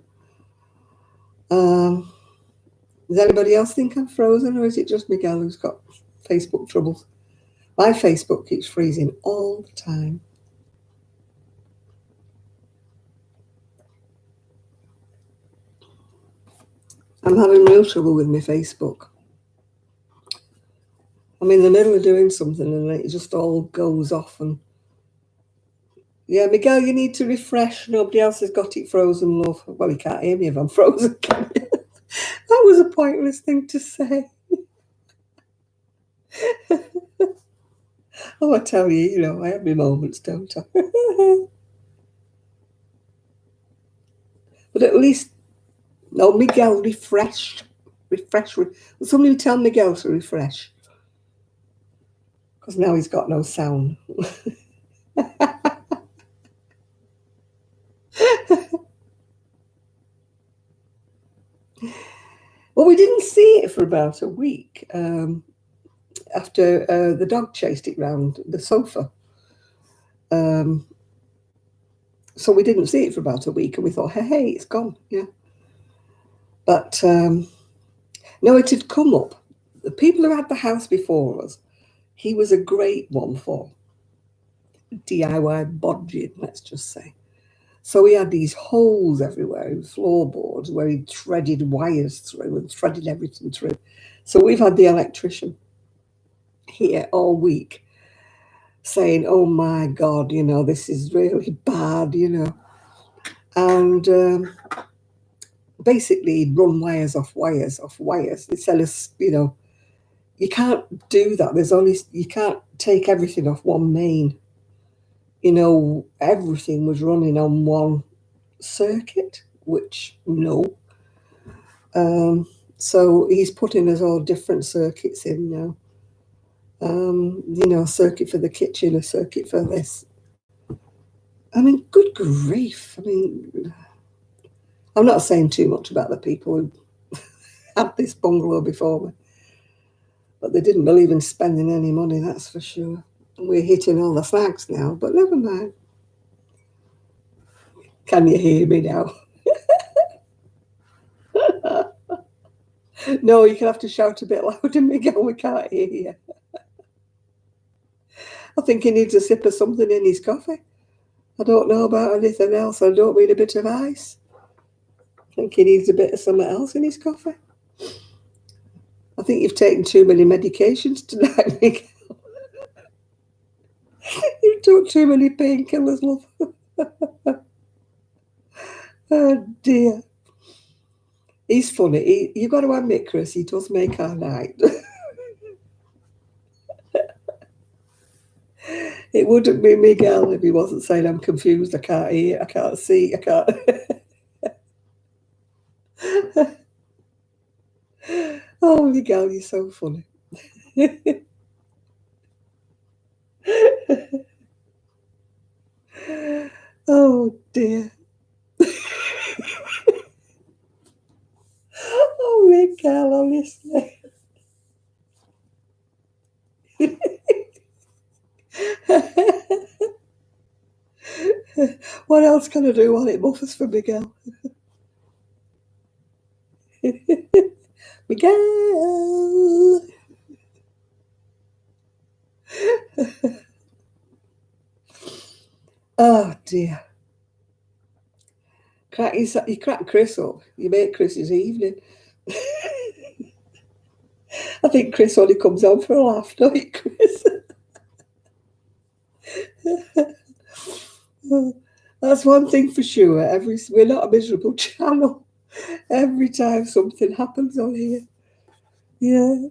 Does anybody else think I'm frozen, or is it just Miguel who's got Facebook troubles? My Facebook keeps freezing all the time. I'm having real trouble with my Facebook. I'm in the middle of doing something and it just all goes off. And yeah, Miguel, you need to refresh. Nobody else has got it frozen, love. Well, he can't hear me if I'm frozen, can you? That was a pointless thing to say. Oh, I tell you, you know, I have my moments, don't I? But at least, no, Miguel, refresh. Refresh. Somebody tell Miguel to refresh. Because now he's got no sound. Well, we didn't see it for about a week after the dog chased it round the sofa. So we didn't see it for about a week, and we thought, hey, it's gone. Yeah. But no, it had come up. The people who had the house before us, he was a great one for DIY bodging, let's just say. So he had these holes everywhere in floorboards where he threaded wires through and threaded everything through. So we've had the electrician here all week saying, oh my God, you know, this is really bad, you know. And basically he'd run wires off wires off wires. They tell us, you know, you can't do that. You can't take everything off one main. You know, everything was running on one circuit, which no. So he's putting us all different circuits in now. You know, a circuit for the kitchen, a circuit for this. I mean, good grief. I mean, I'm not saying too much about the people who had this bungalow before me, but they didn't believe in spending any money, that's for sure. We're hitting all the snags now, but never mind. Can you hear me now? No, you can have to shout a bit louder, Miguel. We can't hear you. I think he needs a sip of something in his coffee. I don't know about anything else. I don't mean a bit of ice. I think he needs a bit of something else in his coffee. I think you've taken too many medications tonight, Miguel. You took too many painkillers, love. Oh dear. He's funny. You've got to admit, Chris, he does make our night. It wouldn't be Miguel if he wasn't saying, I'm confused, I can't hear, I can't see, I can't. Oh, Miguel, you're so funny. Oh, dear. Oh, Miguel, honestly. What else can I do while it buffers for Miguel? Miguel. Oh, dear. You crack Chris up. You make Chris's evening. I think Chris only comes on for a laugh, don't you, Chris? That's one thing for sure. We're not a miserable channel. Every time something happens on here. Yeah.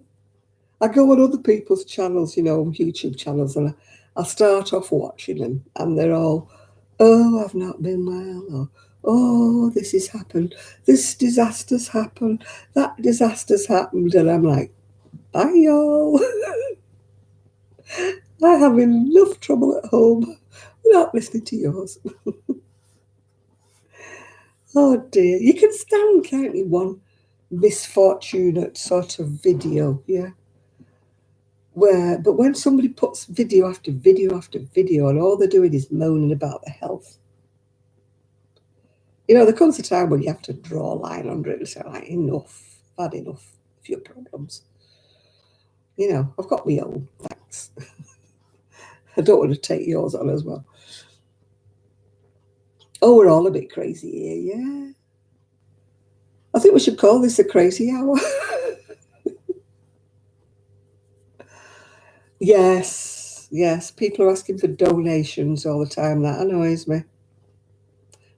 I go on other people's channels, you know, YouTube channels, and I start off watching them, and they're all, oh, I've not been well, or oh, this has happened, this disaster's happened, that disaster's happened, and I'm like, bye y'all. I have enough trouble at home without listening to yours. Oh dear, you can stand, can't you, one misfortunate sort of video, yeah? But when somebody puts video after video after video and all they're doing is moaning about the health, there comes a time when you have to draw a line under it and say, like, enough, I've had enough of your problems. I've got my own, thanks. I don't want to take yours on as well. Oh, we're all a bit crazy here, yeah. I think we should call this a crazy hour. Yes, people are asking for donations all the time. That annoys me.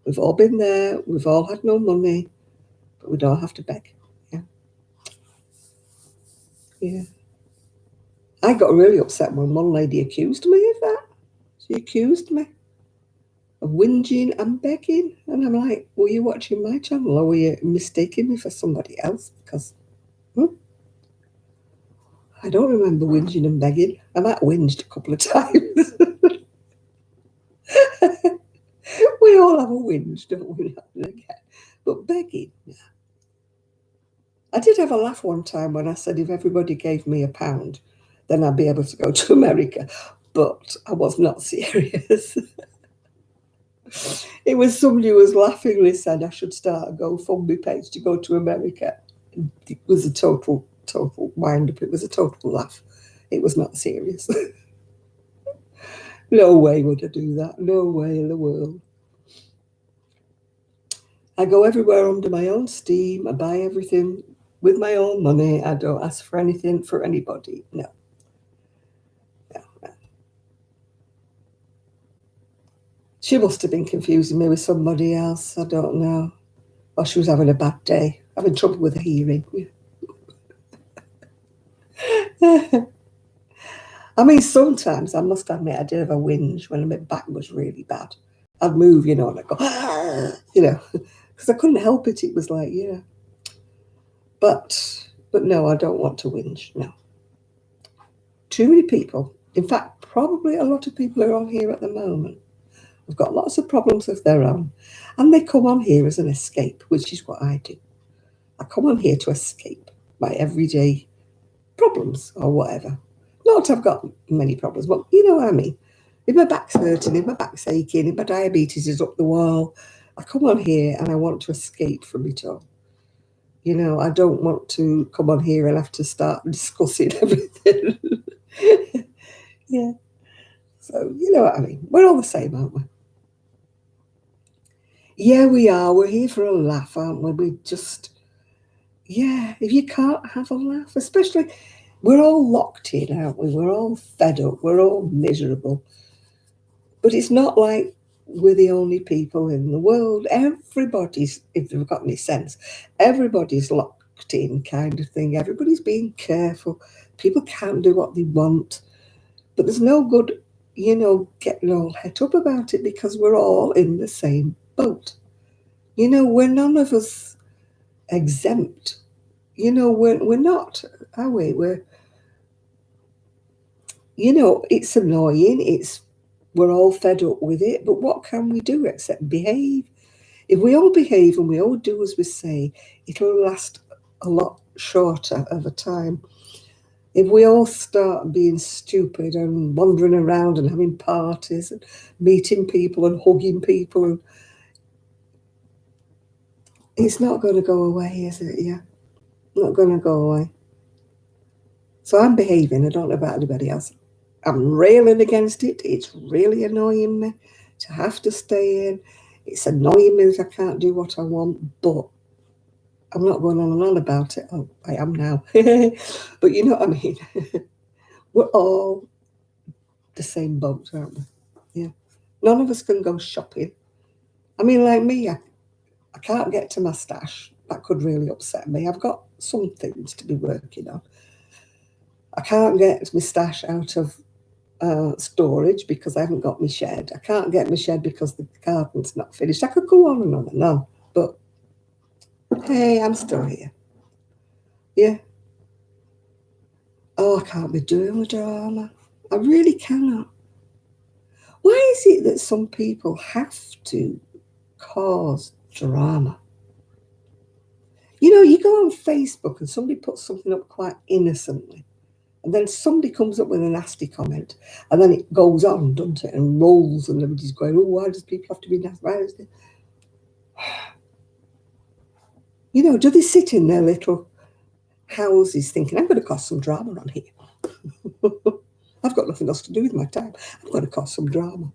We've all been there. We've all had no money, but we don't have to beg. Yeah. I got really upset when one lady accused me of that. She accused me of whinging and begging. And I'm like, were you watching my channel or were you mistaking me for somebody else? Because I don't remember whinging and begging. I might have whinged a couple of times. We all have a whinge, don't we? But begging, yeah. I did have a laugh one time when I said if everybody gave me £1, then I'd be able to go to America. But I was not serious. It was somebody who was laughingly said I should start a GoFundMe page to go to America. It was a total wind-up. It was a total laugh. It was not serious. No way would I do that. No way in the world. I go everywhere under my own steam. I buy everything with my own money. I don't ask for anything for anybody. No. She must have been confusing me with somebody else. I don't know. Or she was having a bad day, having trouble with her hearing. I mean, sometimes I must admit I did have a whinge when my back was really bad. I'd move, and I'd go, because I couldn't help it. It was like, yeah. But no, I don't want to whinge, no. Too many people, in fact, probably a lot of people are on here at the moment. Have got lots of problems of their own. And they come on here as an escape, which is what I do. I come on here to escape my everyday problems or whatever. Not I've got many problems, but you know what I mean. If my back's hurting, if my back's aching, if my diabetes is up the wall, I come on here and I want to escape from it all. I don't want to come on here and have to start discussing everything. Yeah. So, you know what I mean. We're all the same, aren't we? Yeah, we are. We're here for a laugh, aren't we? We just, yeah, if you can't have a laugh, especially, we're all locked in, aren't we? We're all fed up. We're all miserable. But it's not like we're the only people in the world. Everybody's, if they've got any sense, everybody's locked in kind of thing. Everybody's being careful. People can't do what they want. But there's no good, getting all het up about it because we're all in the same boat. We're none of us exempt. We're not, are we? It's annoying. We're all fed up with it, but what can we do except behave? If we all behave and we all do as we say, it'll last a lot shorter of a time. If we all start being stupid and wandering around and having parties and meeting people and hugging people, it's not going to go away, is it? Yeah, not going to go away. So I'm behaving. I don't know about anybody else. I'm railing against it. It's really annoying me to have to stay in. It's annoying me that I can't do what I want, but I'm not going on and on about it. Oh, I am now. But you know what I mean? We're all the same boat, aren't we? Yeah. None of us can go shopping. I mean, like me, I can't get to my stash. That could really upset me. I've got some things to be working on. I can't get my stash out of storage because I haven't got my shed. I can't get my shed because the garden's not finished. I could go on and on and on, but hey, I'm still here. Yeah. Oh, I can't be doing the drama. I really cannot. Why is it that some people have to cause drama? You know, you go on Facebook and somebody puts something up quite innocently, and then somebody comes up with a nasty comment, and then it goes on, doesn't it, and rolls, and everybody's going, oh, why does people have to be nasty? Why is it? You know, do they sit in their little houses thinking, I'm going to cause some drama on here? I've got nothing else to do with my time. I'm going to cause some drama.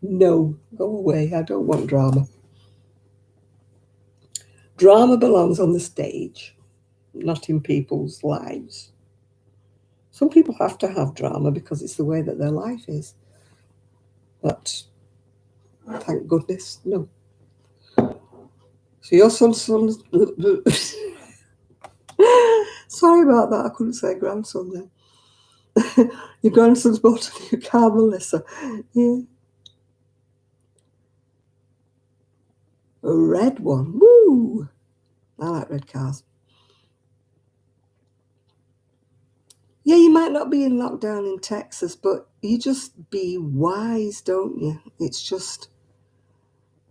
No, go away. I don't want drama. Drama belongs on the stage, not in people's lives. Some people have to have drama because it's the way that their life is. But thank goodness, no. So your son's sorry about that, I couldn't say grandson then. Your grandson's bought a new car, Melissa. Yeah. A red one. Woo! I like red cars. Yeah, you might not be in lockdown in Texas, but you just be wise, don't you? It's just,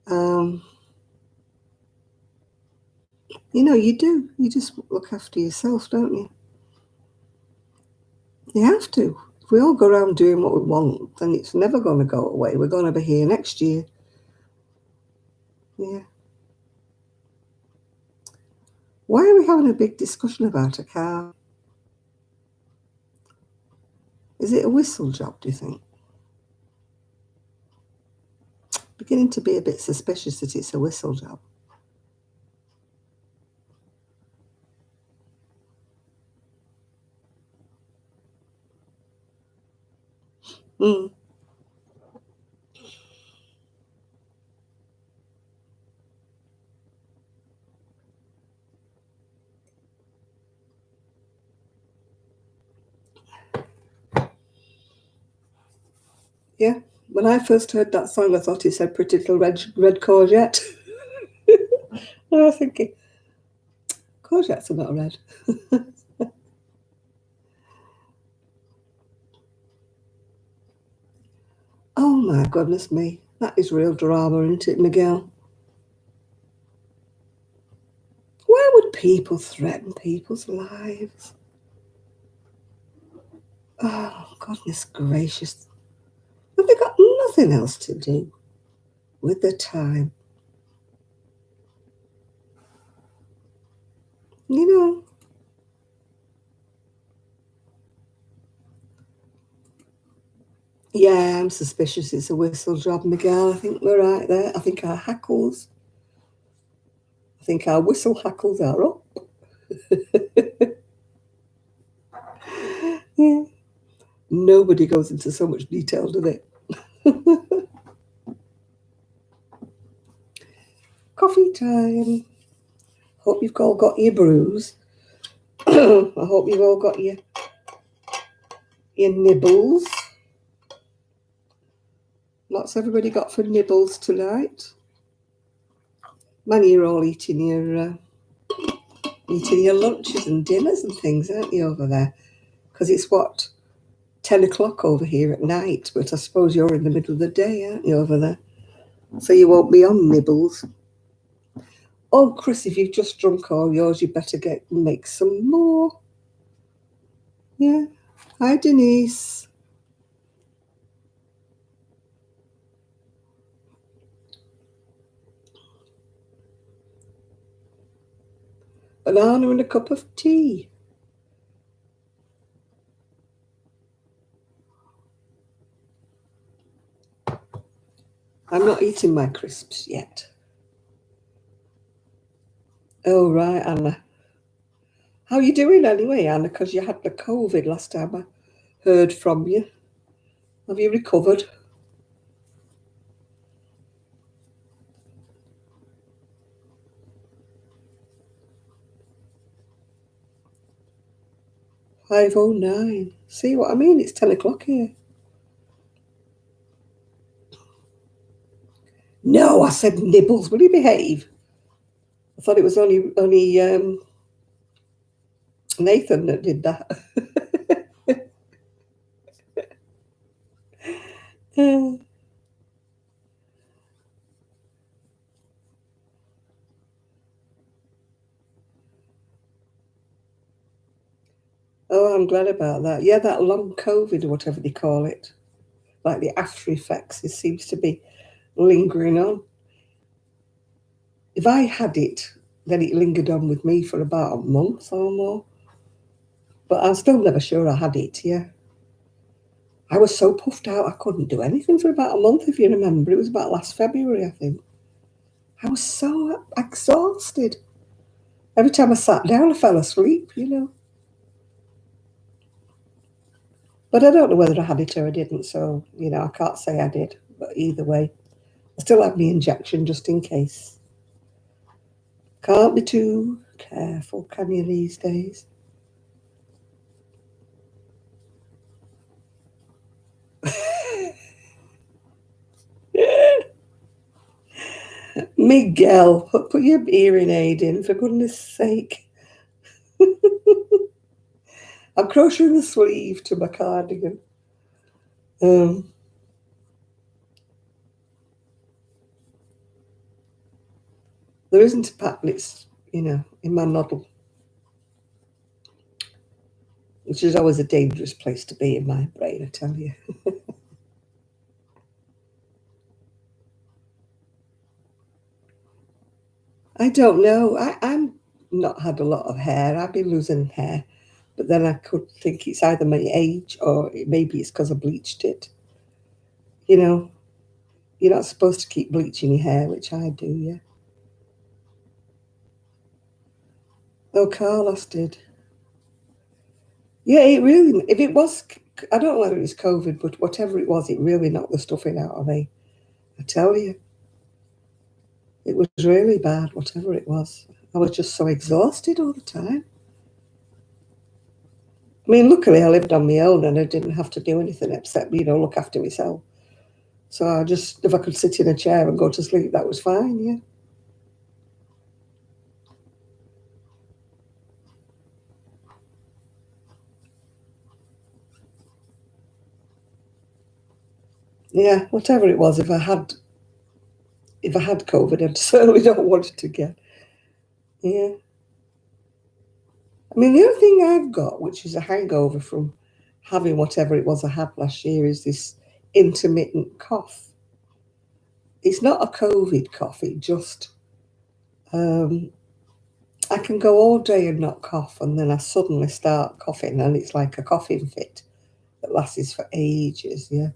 you know, you do. You just look after yourself, don't you? You have to. If we all go around doing what we want, then it's never going to go away. We're going to be here next year. Yeah. Why are we having a big discussion about a car? Is it a whistle job, do you think? Beginning to be a bit suspicious that it's a whistle job. Mm. Yeah. When I first heard that song, I thought it said Pretty Little Red Courgette. And I was thinking, courgettes are not red. Oh my goodness me. That is real drama, isn't it, Miguel? Why would people threaten people's lives? Oh, goodness gracious. Have they got nothing else to do with their time? You know, yeah, I'm suspicious it's a whistle job, Miguel. I think we're right there. I think our hackles, I think our whistle hackles are up. Yeah. Nobody goes into so much detail, do they? Coffee time. Hope you've all got your brews. I hope you've all got your nibbles. What's everybody got for nibbles tonight? Man, you're all eating your lunches and dinners and things, aren't you, over there? Because it's what, 10 o'clock over here at night, but I suppose you're in the middle of the day, aren't you, over there? So you won't be on nibbles. Oh, Chris, if you've just drunk all yours, you better make some more. Yeah. Hi, Denise. Banana and a cup of tea. I'm not eating my crisps yet. Oh, right, Anna. How are you doing anyway, Anna? Because you had the COVID last time I heard from you. Have you recovered? 5:09. See what I mean? It's 10 o'clock here. No, I said nibbles. Will you behave? I thought it was only Nathan that did that. Oh, I'm glad about that. Yeah, that long COVID or whatever they call it, like the after effects, it seems to be lingering on. If I had it, then it lingered on with me for about a month or more. But I'm still never sure I had it, yeah. I was so puffed out, I couldn't do anything for about a month, if you remember. It was about last February, I think. I was so exhausted. Every time I sat down, I fell asleep, you know. But I don't know whether I had it or I didn't, so, you know, I can't say I did. But either way, I still had my injection just in case. Can't be too careful, can you, these days? Miguel, put your hearing aid in, for goodness sake. I'm crocheting a sleeve to my cardigan. There isn't a pattern, it's, you know, in my model, which is always a dangerous place to be in my brain, I tell you. I don't know. I'm not had a lot of hair. I've been losing hair. But then I could think it's either my age or maybe it's because I bleached it. You know, you're not supposed to keep bleaching your hair, which I do, yeah. Oh, Carlos did. Yeah, it really, if it was, I don't know whether it was COVID, but whatever it was, it really knocked the stuffing out of me. I tell you, it was really bad, whatever it was. I was just so exhausted all the time. I mean, luckily I lived on my own and I didn't have to do anything except, you know, look after myself. So I just, if I could sit in a chair and go to sleep, that was fine, yeah. Yeah, whatever it was, if I had COVID, I certainly don't want it again. Yeah. I mean, the other thing I've got, which is a hangover from having whatever it was I had last year, is this intermittent cough. It's not a COVID cough, it just, I can go all day and not cough, and then I suddenly start coughing, and it's like a coughing fit that lasts for ages, yeah.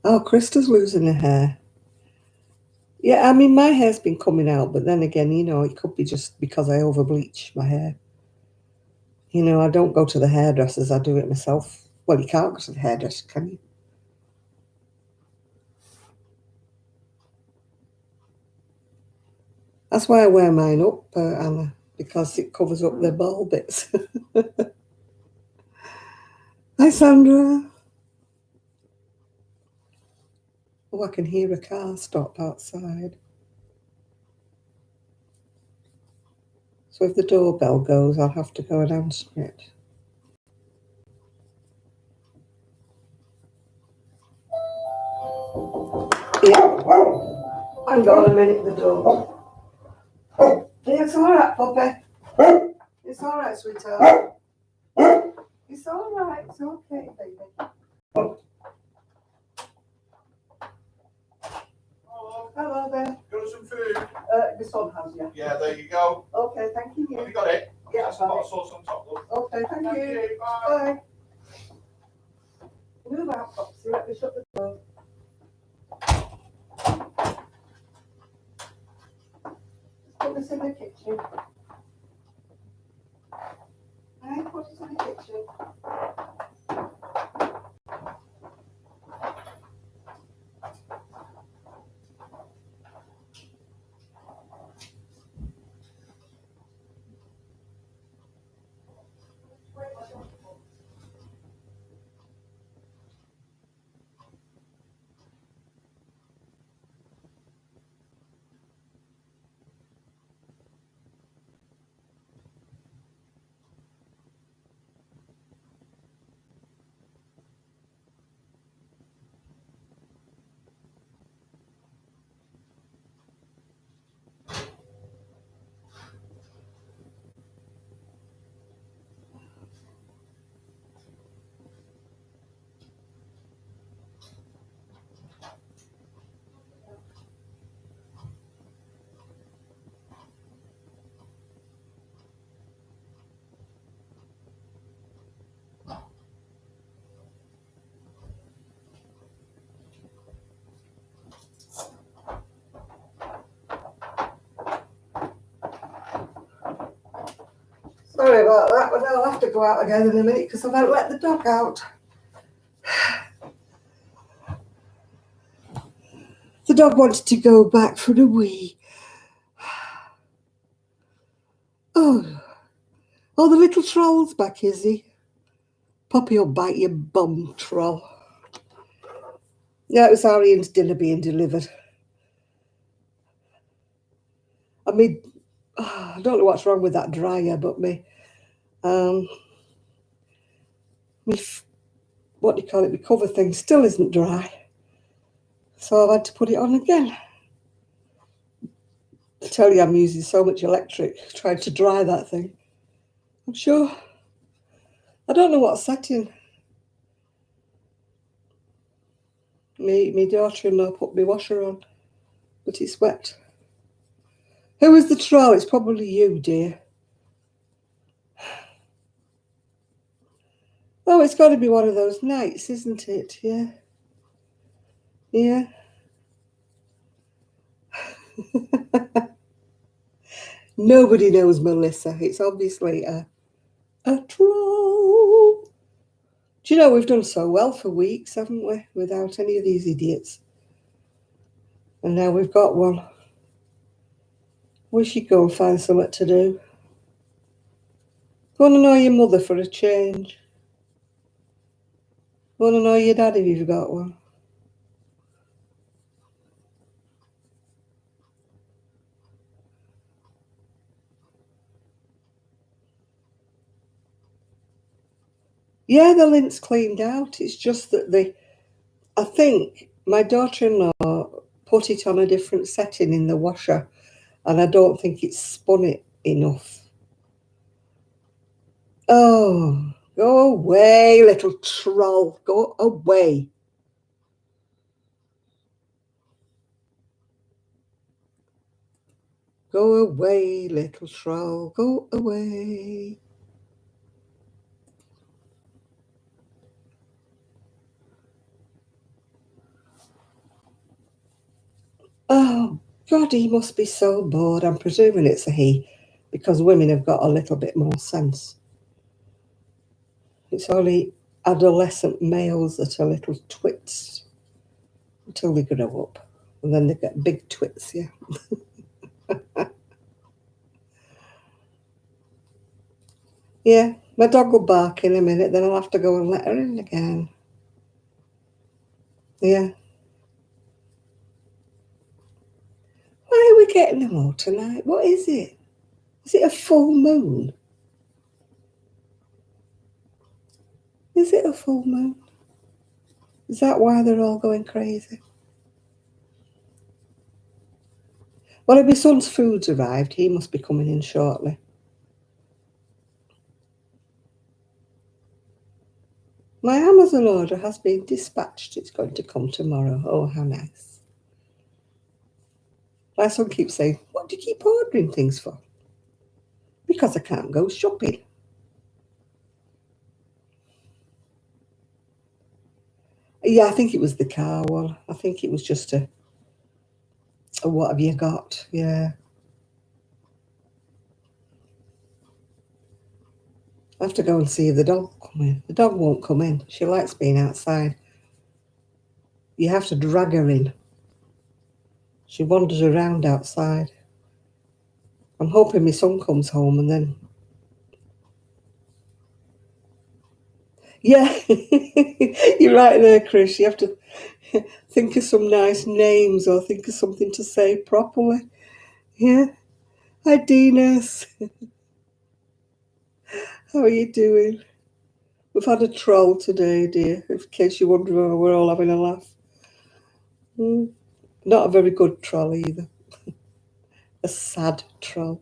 Oh, Krista's losing her hair. Yeah, I mean, my hair's been coming out, but then again, you know, it could be just because I over-bleach my hair. You know, I don't go to the hairdressers, I do it myself. Well, you can't go to the hairdresser, can you? That's why I wear mine up, Anna, because it covers up the bald bits. Hi, Sandra. Oh, I can hear a car stop outside. So if the doorbell goes, I'll have to go and answer it. Yeah. Hang on a minute, the door. Yeah, it's all right, Poppy. It's all right, sweetheart. It's all right. It's okay, baby. Hello there. Got some food? This one has, yeah. Yeah, there you go. Okay, thank you. Have you got it? Yeah, That's I've got hot it. sauce on top, love. Okay, thank you. Bye. Bye. Move out, Popsy. Let me shut the door. Put this in the kitchen. Hey, put it in the kitchen. Sorry about that, but I'll have to go out again in a minute because I won't let the dog out. The dog wanted to go back for a wee. Oh, the little troll's back, is he? Poppy will bite your bum, troll. Yeah, it was Arian's dinner being delivered. I mean, I don't know what's wrong with that dryer, but what do you call it? My cover thing still isn't dry. So I've had to put it on again. I tell you, I'm using so much electric trying to dry that thing. I'm sure. I don't know what setting. My daughter-in-law put my washer on, but it's wet. Who is the troll? It's probably you, dear. Oh, it's got to be one of those nights, isn't it? Yeah. Yeah. Nobody knows Melissa. It's obviously a troll. Do you know, we've done so well for weeks, haven't we? Without any of these idiots. And now we've got one. We should go and find something to do. Want to know your mother for a change? Want to know your dad if you've got one? Yeah, the lint's cleaned out. It's just that I think my daughter-in-law put it on a different setting in the washer, and I don't think it's spun it enough. Oh, go away, little troll. Go away. Go away, little troll. Go away. Oh, God, he must be so bored. I'm presuming it's a he, because women have got a little bit more sense. It's only adolescent males that are little twits until they grow up. And then they get big twits, yeah. Yeah, my dog will bark in a minute, then I'll have to go and let her in again. Yeah. Why are we getting them all tonight? What is it? Is it a full moon? Is it a full moon? Is that why they're all going crazy? Well, if my son's food's arrived, he must be coming in shortly. My Amazon order has been dispatched. It's going to come tomorrow. Oh, how nice. My son keeps saying, what do you keep ordering things for? Because I can't go shopping. Yeah, I think it was the car one. I think it was just a what have you got? Yeah. I have to go and see if the dog will come in. The dog won't come in. She likes being outside. You have to drag her in. She wanders around outside. I'm hoping my son comes home and then... Yeah, you're right there, Chris. You have to think of some nice names or think of something to say properly. Yeah. Hi, Dinas. How are you doing? We've had a troll today, dear, in case you're wondering, we're all having a laugh. Not a very good troll either. A sad troll.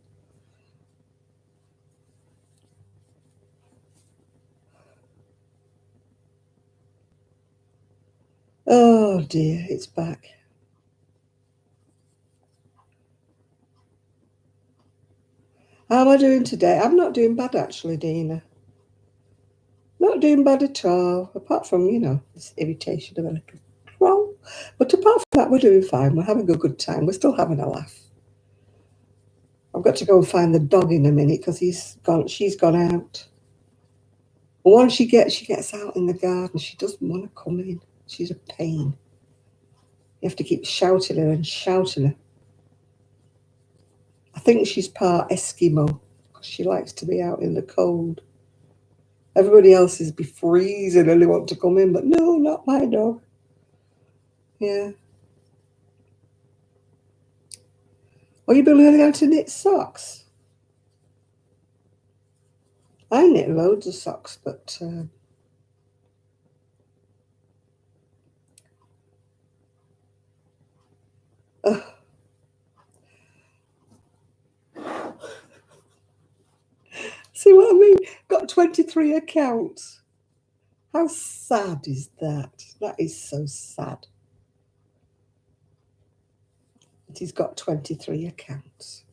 Oh dear, it's back. How am I doing today? I'm not doing bad actually, Dina. Not doing bad at all, apart from, this irritation of a little troll. But apart from that, we're doing fine. We're having a good time. We're still having a laugh. I've got to go and find the dog in a minute because she's gone out. And once she gets out in the garden, she doesn't want to come in. She's a pain. You have to keep shouting her and shouting her. I think she's part Eskimo because she likes to be out in the cold. Everybody else is be freezing and they want to come in, but no, not my dog. Yeah. Oh, you've been learning how to knit socks? I knit loads of socks, but see what I mean? Got 23 accounts. How sad is that? That is so sad. That he's got 23 accounts.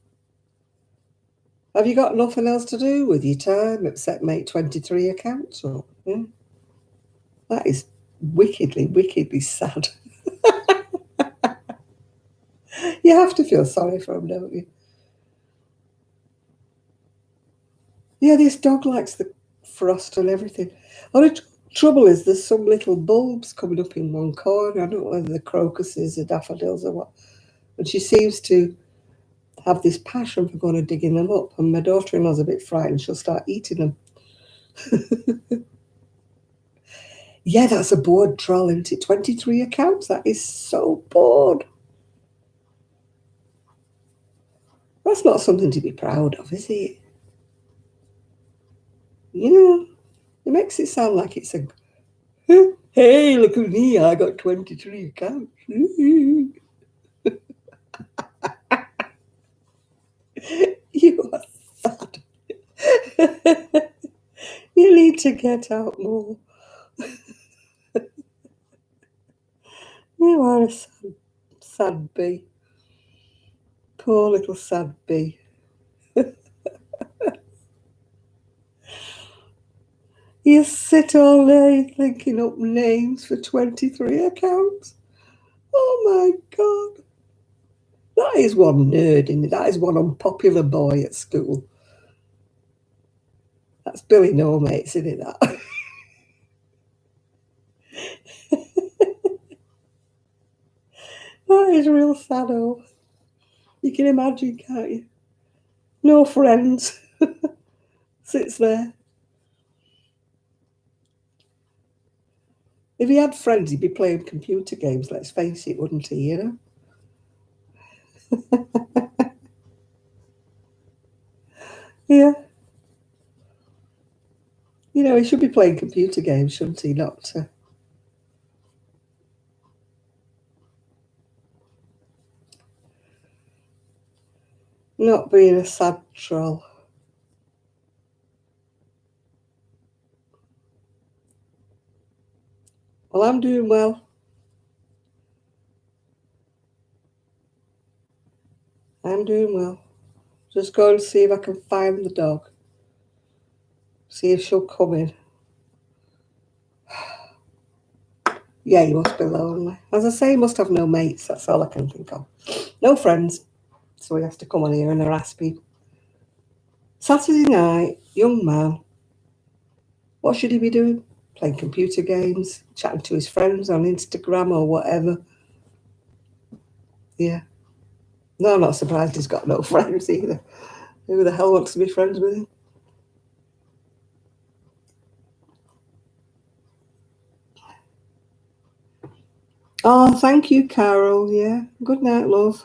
Have you got nothing else to do with your time except make 23 accounts? Or, yeah? That is wickedly, wickedly sad. You have to feel sorry for him, don't you? Yeah, this dog likes the frost and everything. Only trouble is there's some little bulbs coming up in one corner. I don't know whether the crocuses or daffodils or what. And she seems to have this passion for going and digging them up. And my daughter-in-law's a bit frightened. She'll start eating them. Yeah, that's a bored troll, isn't it? 23 accounts. That is so bored. That's not something to be proud of, is it? You know, it makes it sound like it's a, hey, look at me, I got 23 accounts. You are sad. You need to get out more. You are a sad, sad bee. Poor little sad bee. You sit all day thinking up names for 23 accounts. Oh my God. That is one nerd in it. That is one unpopular boy at school. That's Billy No Mates, isn't it? That. That is real sad. Oh, you can imagine, can't you? No friends. Sits there. If he had friends, he'd be playing computer games, let's face it, wouldn't he, you know? Yeah. You know, he should be playing computer games, shouldn't he? Not being a sad troll. Well, I'm doing well. I'm doing well. Just go and see if I can find the dog. See if she'll come in. Yeah, he must be lonely. As I say, he must have no mates. That's all I can think of. No friends. So he has to come on here and harass people. Saturday night, young man. What should he be doing? Playing computer games, chatting to his friends on Instagram or whatever. Yeah. No, I'm not surprised he's got no friends either. Who the hell wants to be friends with him? Oh, thank you, Carol. Yeah. Good night, love.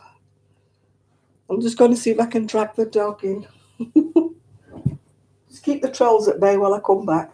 I'm just going to see if I can drag the dog in. Just keep the trolls at bay while I come back.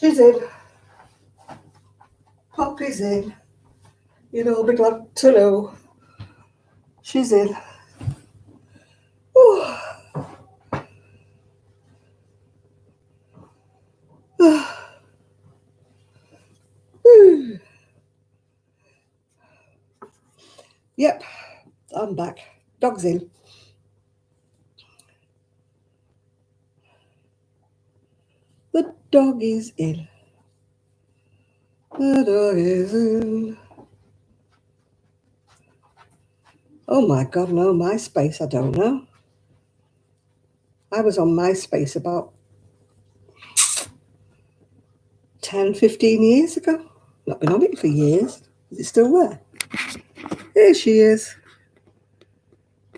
She's in. Poppy's in. You'd all be glad to know. She's in. Yep, I'm back. Dog's in. The dog is in. The dog is in. Oh my God, no, MySpace, I don't know. I was on MySpace about 10, 15 years ago. Not been on it for years. Is it still there? Here she is.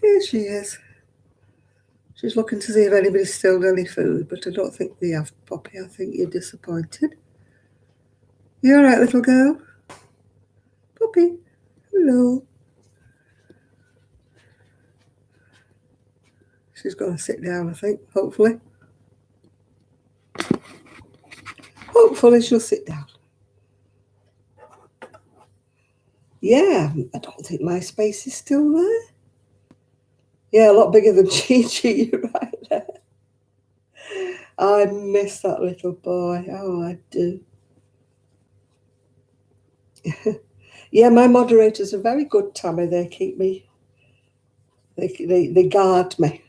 Here she is. She's looking to see if anybody's stole any food, but I don't think they have, Poppy. I think you're disappointed. You all right, little girl? Poppy, hello. She's going to sit down, I think, hopefully. Hopefully she'll sit down. Yeah, I don't think MySpace is still there. Yeah, a lot bigger than Gigi, you're right there. I miss that little boy. Oh, I do. Yeah, my moderators are very good, Tammy. They keep me, they guard me.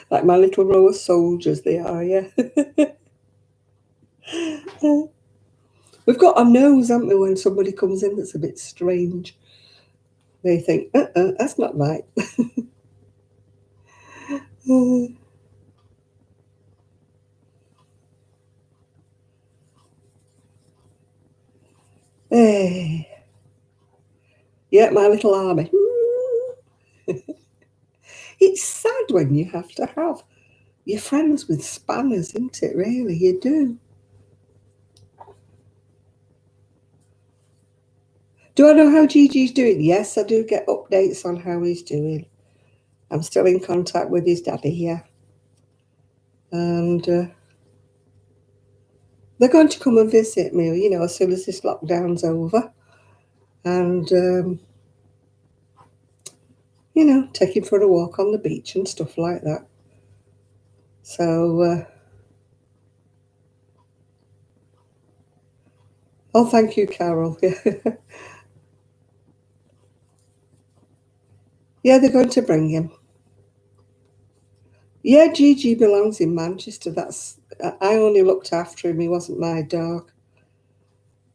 Like my little row of soldiers they are, yeah. We've got a nose, haven't we, when somebody comes in that's a bit strange. They think, that's not right. Hey. Yeah, my little army. It's sad when you have to have your friends with spanners, isn't it, really? You do. Do I know how Gigi's doing? Yes, I do get updates on how he's doing. I'm still in contact with his daddy here. And they're going to come and visit me, you know, as soon as this lockdown's over. And, you know, take him for a walk on the beach and stuff like that. So, oh, thank you, Carol. Yeah, they're going to bring him. Yeah, Gigi belongs in Manchester. I only looked after him. He wasn't my dog.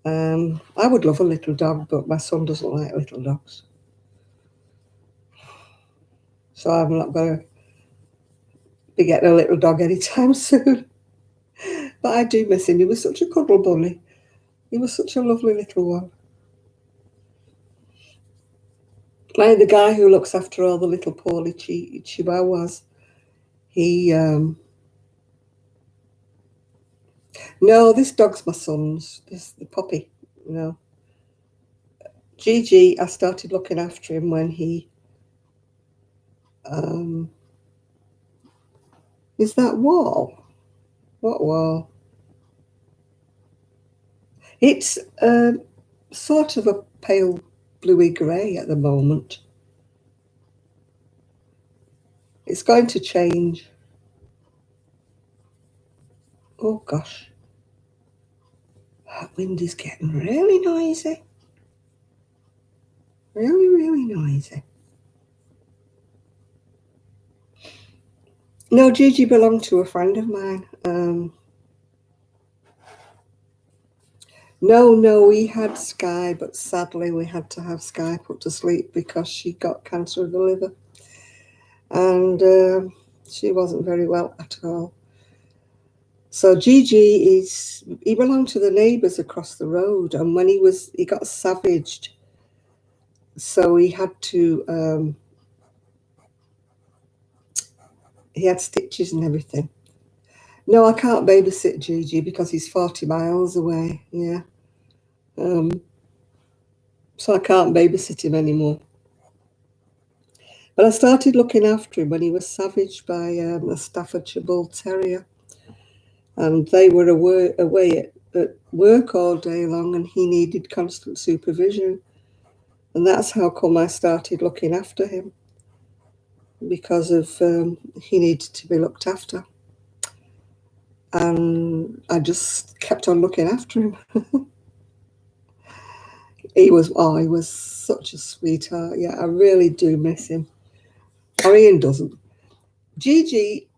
I would love a little dog, but my son doesn't like little dogs. So I'm not going to be getting a little dog anytime soon. But I do miss him. He was such a cuddle bunny. He was such a lovely little one. Like the guy who looks after all the little poorly chihuahuas, he... No, this dog's my son's. This the puppy, you know. Gigi, I started looking after him when he... Is that wall? What wall? It's sort of a pale bluey grey at the moment. It's going to change. Oh gosh. That wind is getting really noisy. Really, really noisy. No, Gigi belonged to a friend of mine. No, we had Sky, but sadly we had to have Sky put to sleep because she got cancer of the liver. And she wasn't very well at all. So Gigi he belonged to the neighbours across the road, and when he got savaged, so he had to, he had stitches and everything. No, I can't babysit Gigi because he's 40 miles away, yeah. So I can't babysit him anymore. But I started looking after him when he was savaged by a Staffordshire Bull Terrier. And they were away at at work all day long, and he needed constant supervision. And that's how come I started looking after him, because of he needed to be looked after. And I just kept on looking after him. He was such a sweetheart. Yeah, I really do miss him. Orion doesn't. Gigi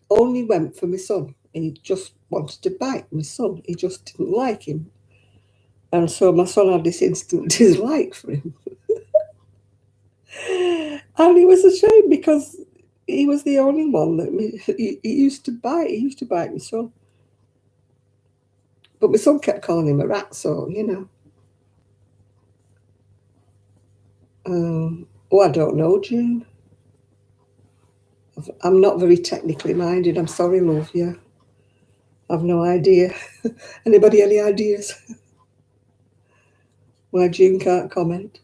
only went for my son. He just wanted to bite my son. He just didn't like him. And so my son had this instant dislike for him. And it was a shame because he was the only one that he used to bite. He used to bite my son. But my son kept calling him a rat, so, you know. I don't know, June. I'm not very technically minded. I'm sorry, love. Yeah. I've no idea. Anybody any ideas? Why June can't comment?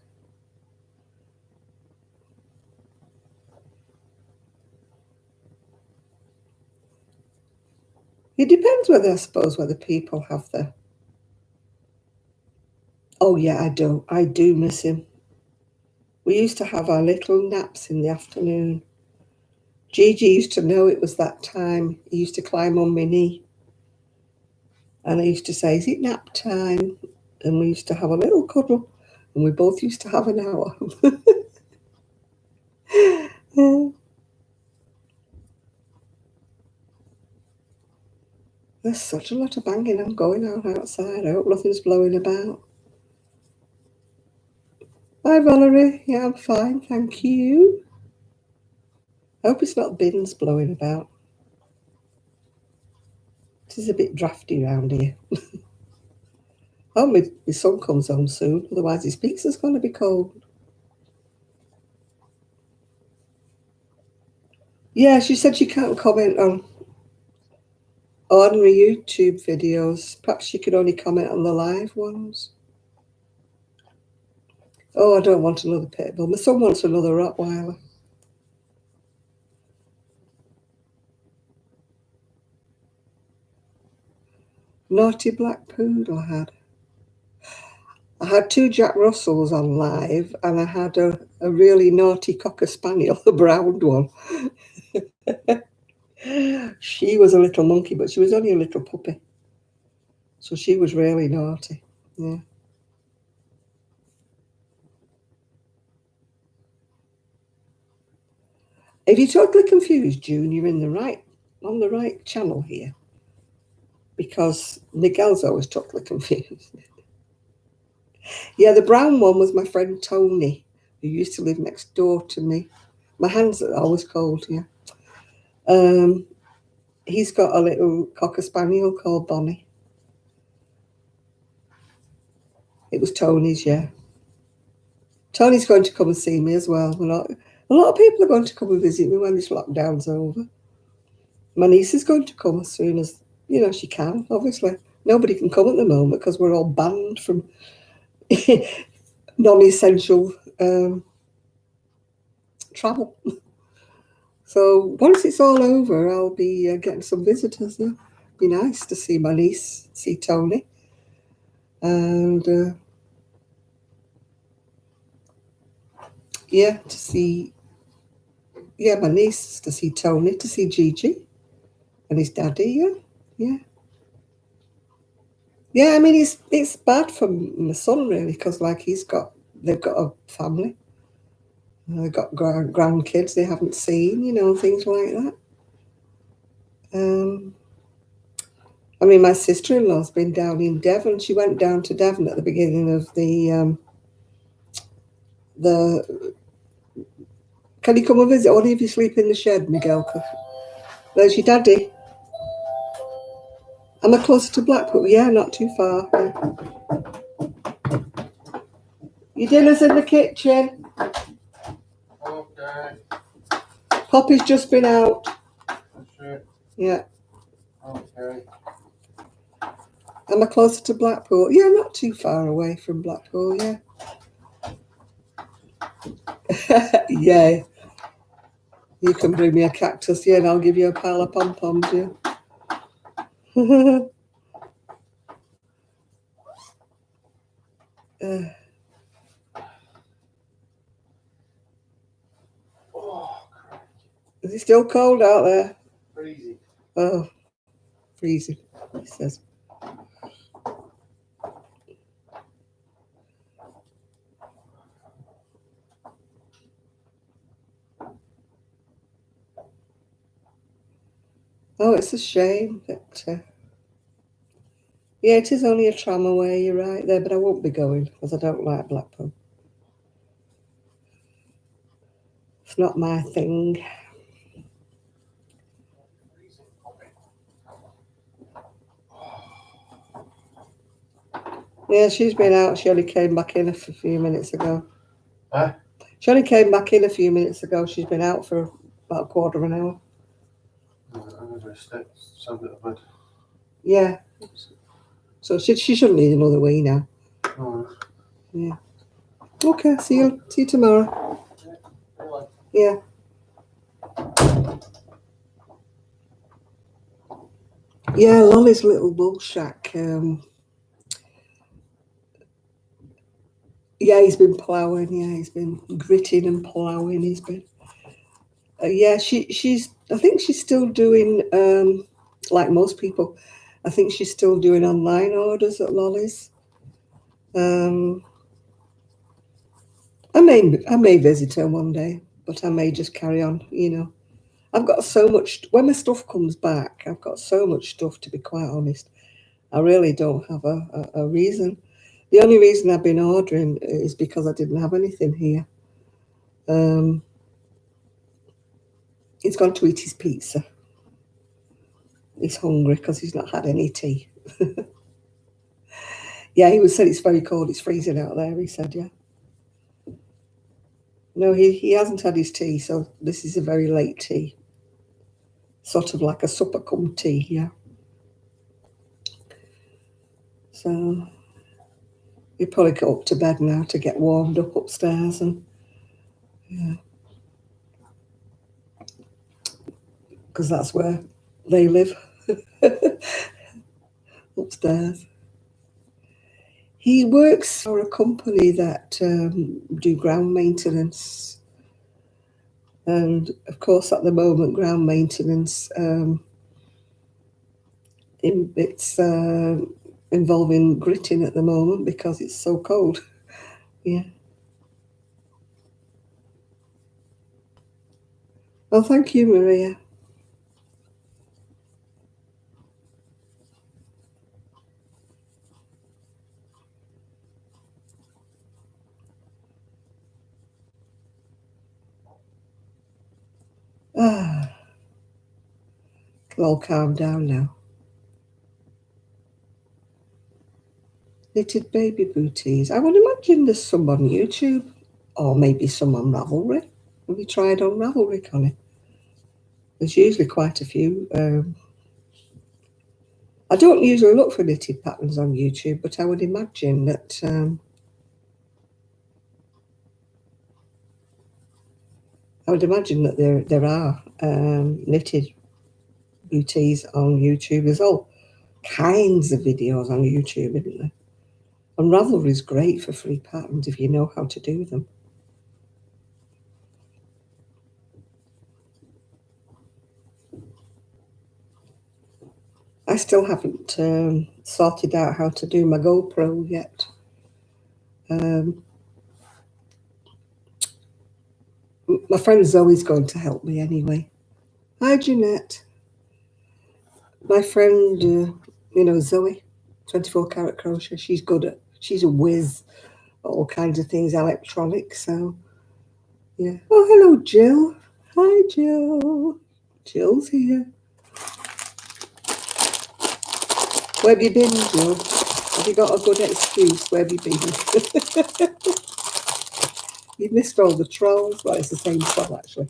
It depends I suppose, whether people have the... Oh, yeah, I do miss him. We used to have our little naps in the afternoon. Gigi used to know it was that time. He used to climb on my knee. And I used to say, is it nap time? And we used to have a little cuddle. And we both used to have an hour. There's such a lot of banging on going on outside. I hope nothing's blowing about. Hi, Valerie. Yeah, I'm fine, thank you. I hope it's not bins blowing about. It is a bit drafty round here. Oh, my son comes home soon. Otherwise, his pizza's going to be cold. Yeah, she said she can't comment on ordinary YouTube videos. Perhaps she could only comment on the live ones. Oh, I don't want another pit bull. My son wants another Rottweiler. Naughty black poodle I had 2 Jack Russells on live, and I had a really naughty Cocker Spaniel, the brown one. She was a little monkey, but she was only a little puppy. So she was really naughty. Yeah. If you're totally confused, June, you're on the right channel here. Because Miguel's always totally confused. Yeah, the brown one was my friend Tony, who used to live next door to me. My hands are always cold, yeah. He's got a little Cocker Spaniel called Bonnie. It was Tony's, yeah. Tony's going to come and see me as well. A lot of people are going to come and visit me when this lockdown's over. My niece is going to come as soon as, she can, obviously. Nobody can come at the moment because we're all banned from non-essential travel. So once it's all over, I'll be getting some visitors. Yeah, be nice to see my niece, see Tony, and to see my niece, to see Tony, to see Gigi and his daddy. Yeah. I mean, it's bad for my son really because they've got a family. They've got grandkids they haven't seen, things like that. I mean, my sister-in-law's been down in Devon. She went down to Devon at the beginning of the. Can you come and visit? Or leave you sleep in the shed, Miguel? There's your daddy. Am I close to Blackpool? Yeah, not too far. Yeah. Your dinner's in the kitchen. Okay. Poppy's just been out. That's it. Yeah. Okay. Am I closer to Blackpool? Yeah, not too far away from Blackpool, yeah. Yeah. You can bring me a cactus, yeah, and I'll give you a pile of pom-poms, yeah. Oh, crap. Is it still cold out there? Freezing. Oh, freezing, he says. Oh, it's a shame that. Yeah, it is only a tram away, you're right there, but I won't be going because I don't like Blackpool. It's not my thing. Freezing, puppy. Yeah, she's been out. She only came back in a few minutes ago. Huh? She only came back in a few minutes ago. She's been out for about a quarter of an hour. I'm going to send it to bed. Yeah. So she shouldn't need another wee now. Oh, Yeah. Okay, see you tomorrow. yeah. Yeah. Yeah, Lolly's little bug shack. Yeah, he's been ploughing. Yeah, he's been gritting and ploughing. He's been. Yeah, she's. I think she's still doing. Like most people, I think she's still doing online orders at Lolly's. I may visit her one day, but I may just carry on. I've got so much. When my stuff comes back, I've got so much stuff. To be quite honest, I really don't have a reason. The only reason I've been ordering is because I didn't have anything here. He's gone to eat his pizza. He's hungry because he's not had any tea. Yeah, he said it's very cold. It's freezing out there. He said, yeah. No, he hasn't had his tea, so this is a very late tea. Sort of like a supper cum tea, yeah. So he'll probably go up to bed now to get warmed up upstairs and yeah. Because that's where they live. Upstairs. He works for a company that do ground maintenance. And of course, at the moment, ground maintenance, it's involving gritting at the moment because it's so cold. Yeah. Well, thank you, Maria. Ah, it'll all calm down now. Knitted baby booties. I would imagine there's some on YouTube or maybe some on Ravelry. Have you tried on Ravelry, Connie? There's usually quite a few. I don't usually look for knitted patterns on YouTube, but I would imagine that there are knitted booties on YouTube. There's all kinds of videos on YouTube, isn't there? And Ravelry is great for free patterns if you know how to do them. I still haven't sorted out how to do my GoPro yet. My friend Zoe's going to help me anyway. Hi, Jeanette. My friend, Zoe, 24 Karat Crochet, she's a whiz at all kinds of things, electronics, so, yeah. Oh, hello, Jill. Hi, Jill. Jill's here. Where have you been, Jill? Have you got a good excuse? Where have you been? You've missed all the trolls. Well, it's the same troll, actually.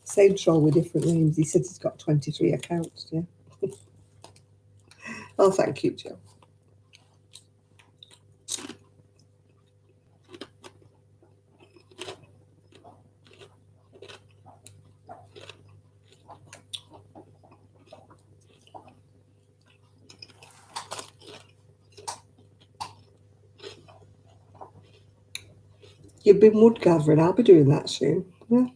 Same troll with different names. He said he's got 23 accounts, yeah. Oh, thank you, Jill. You've been wood gathering. I'll be doing that soon. Yeah.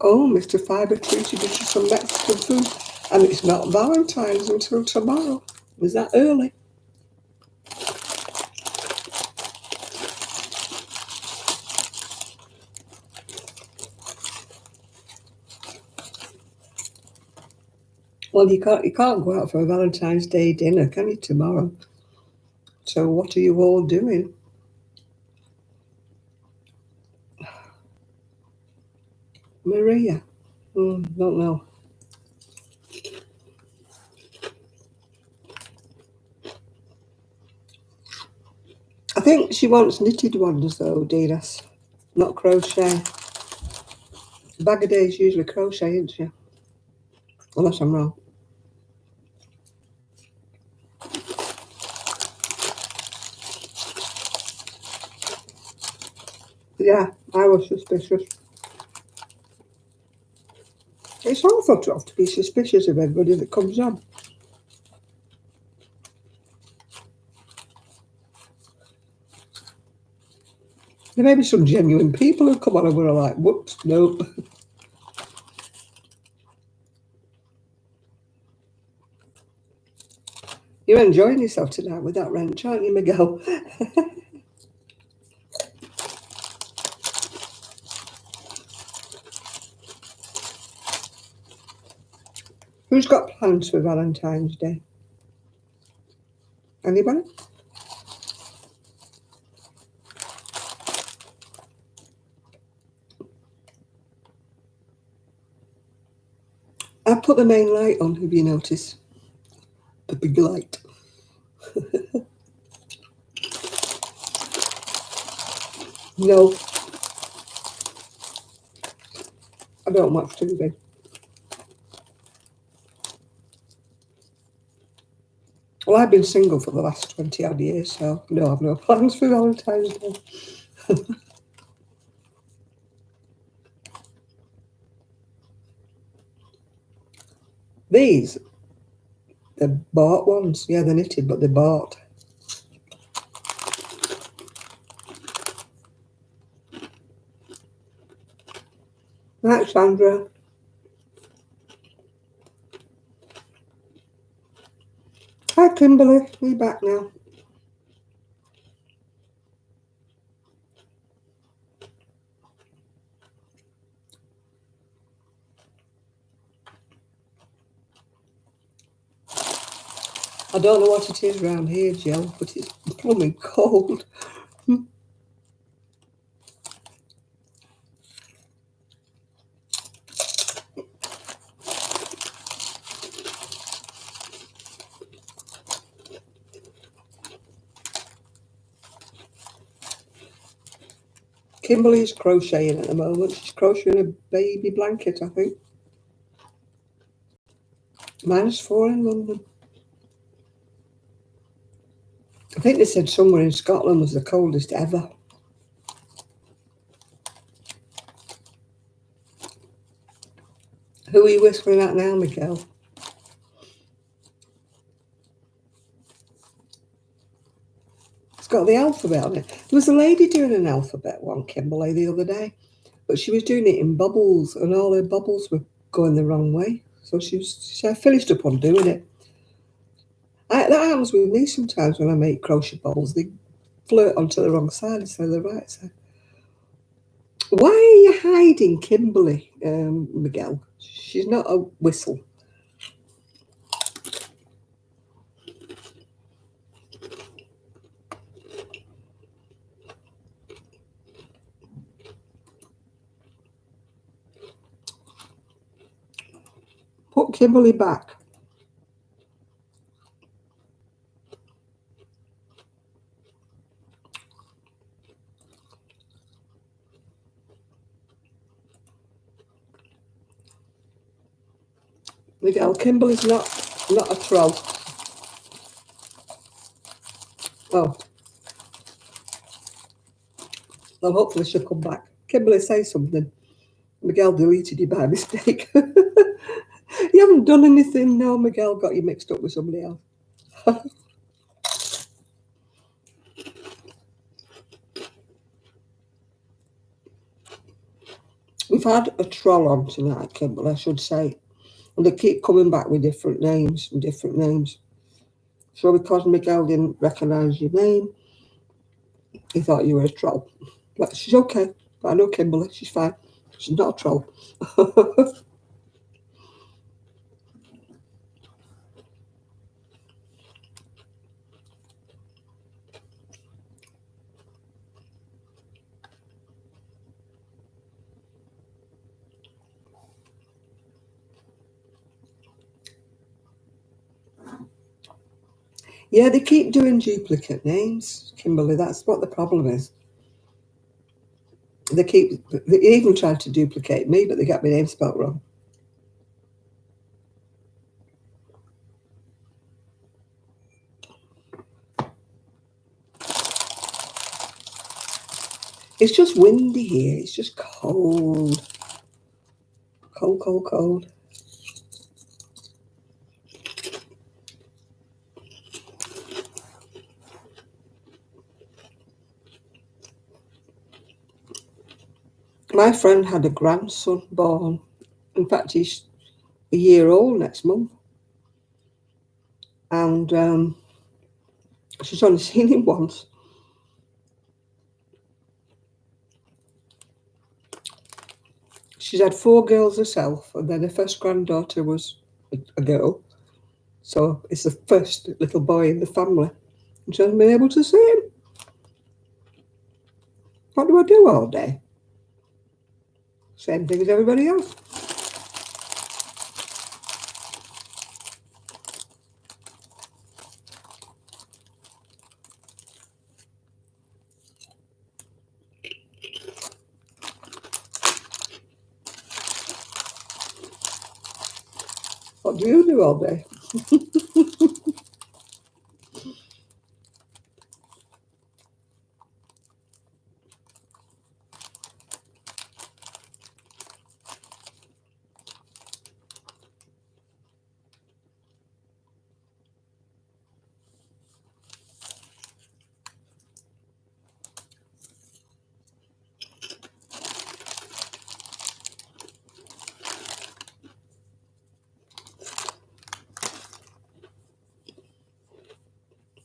Oh, Mr. Fiber treated you to some Mexican food, and it's not Valentine's until tomorrow. Was that early? Well, you can't go out for a Valentine's Day dinner, can you, tomorrow? So what are you all doing? Maria? Don't know. I think she wants knitted ones though, Dinas. Not crochet. Bag a day is usually crochet, isn't she? Unless I'm wrong. Yeah, I was suspicious. It's awful to have to be suspicious of everybody that comes on. There may be some genuine people who come on and we're like, whoops, nope. You're enjoying yourself tonight with that wrench, aren't you, Miguel? Who's got plans for Valentine's Day? Anybody? I put the main light on, have you noticed? The big light. No, I don't watch TV. Well, I've been single for the last 20 odd years, so no, I've no plans for Valentine's Day. These, they're bought ones. Yeah, they're knitted, but they're bought. Right, Sandra. Hi, Kimberly. Are back now? I don't know what it is round here, Jill, but it's blooming cold. Kimberly's crocheting at the moment. She's crocheting a baby blanket, I think. -4 in London. I think they said somewhere in Scotland was the coldest ever. Who are you whistling at now, Miguel? It's got the alphabet on it. There was a lady doing an alphabet one, Kimberly, the other day, but she was doing it in bubbles, and all her bubbles were going the wrong way. So she finished up on doing it. That happens with me sometimes when I make crochet bubbles. They flirt onto the wrong side instead of the right side. Why are you hiding Kimberly, Miguel? She's not a whistle. Put Kimberly back. Miguel, Kimberly's not a troll. Oh, well, hopefully she'll come back. Kimberly, say something. Miguel deleted you by mistake. You haven't done anything. No, Miguel got you mixed up with somebody else. We've had a troll on tonight, Kimberly, I should say. And they keep coming back with different names and different names. So because Miguel didn't recognise your name, he thought you were a troll. But she's okay. I know Kimberly, she's fine. She's not a troll. Yeah, they keep doing duplicate names, Kimberly. That's what the problem is. They even tried to duplicate me, but they got my name spelled wrong. It's just windy here. It's just cold. Cold, cold, cold. My friend had a grandson born. In fact, he's a year old next month. And she's only seen him once. She's had 4 girls herself, and then her first granddaughter was a girl. So it's the first little boy in the family. And she hasn't been able to see him. What do I do all day? Same thing as everybody else. What do you do all day?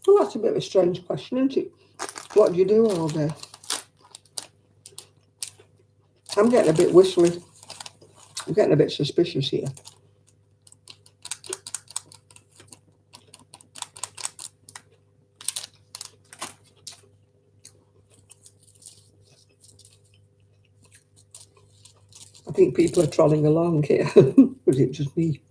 Well, that's a bit of a strange question, isn't it? What do you do all day? I'm getting a bit whistly. I'm getting a bit suspicious here. I think people are trolling along here. Or is it just me?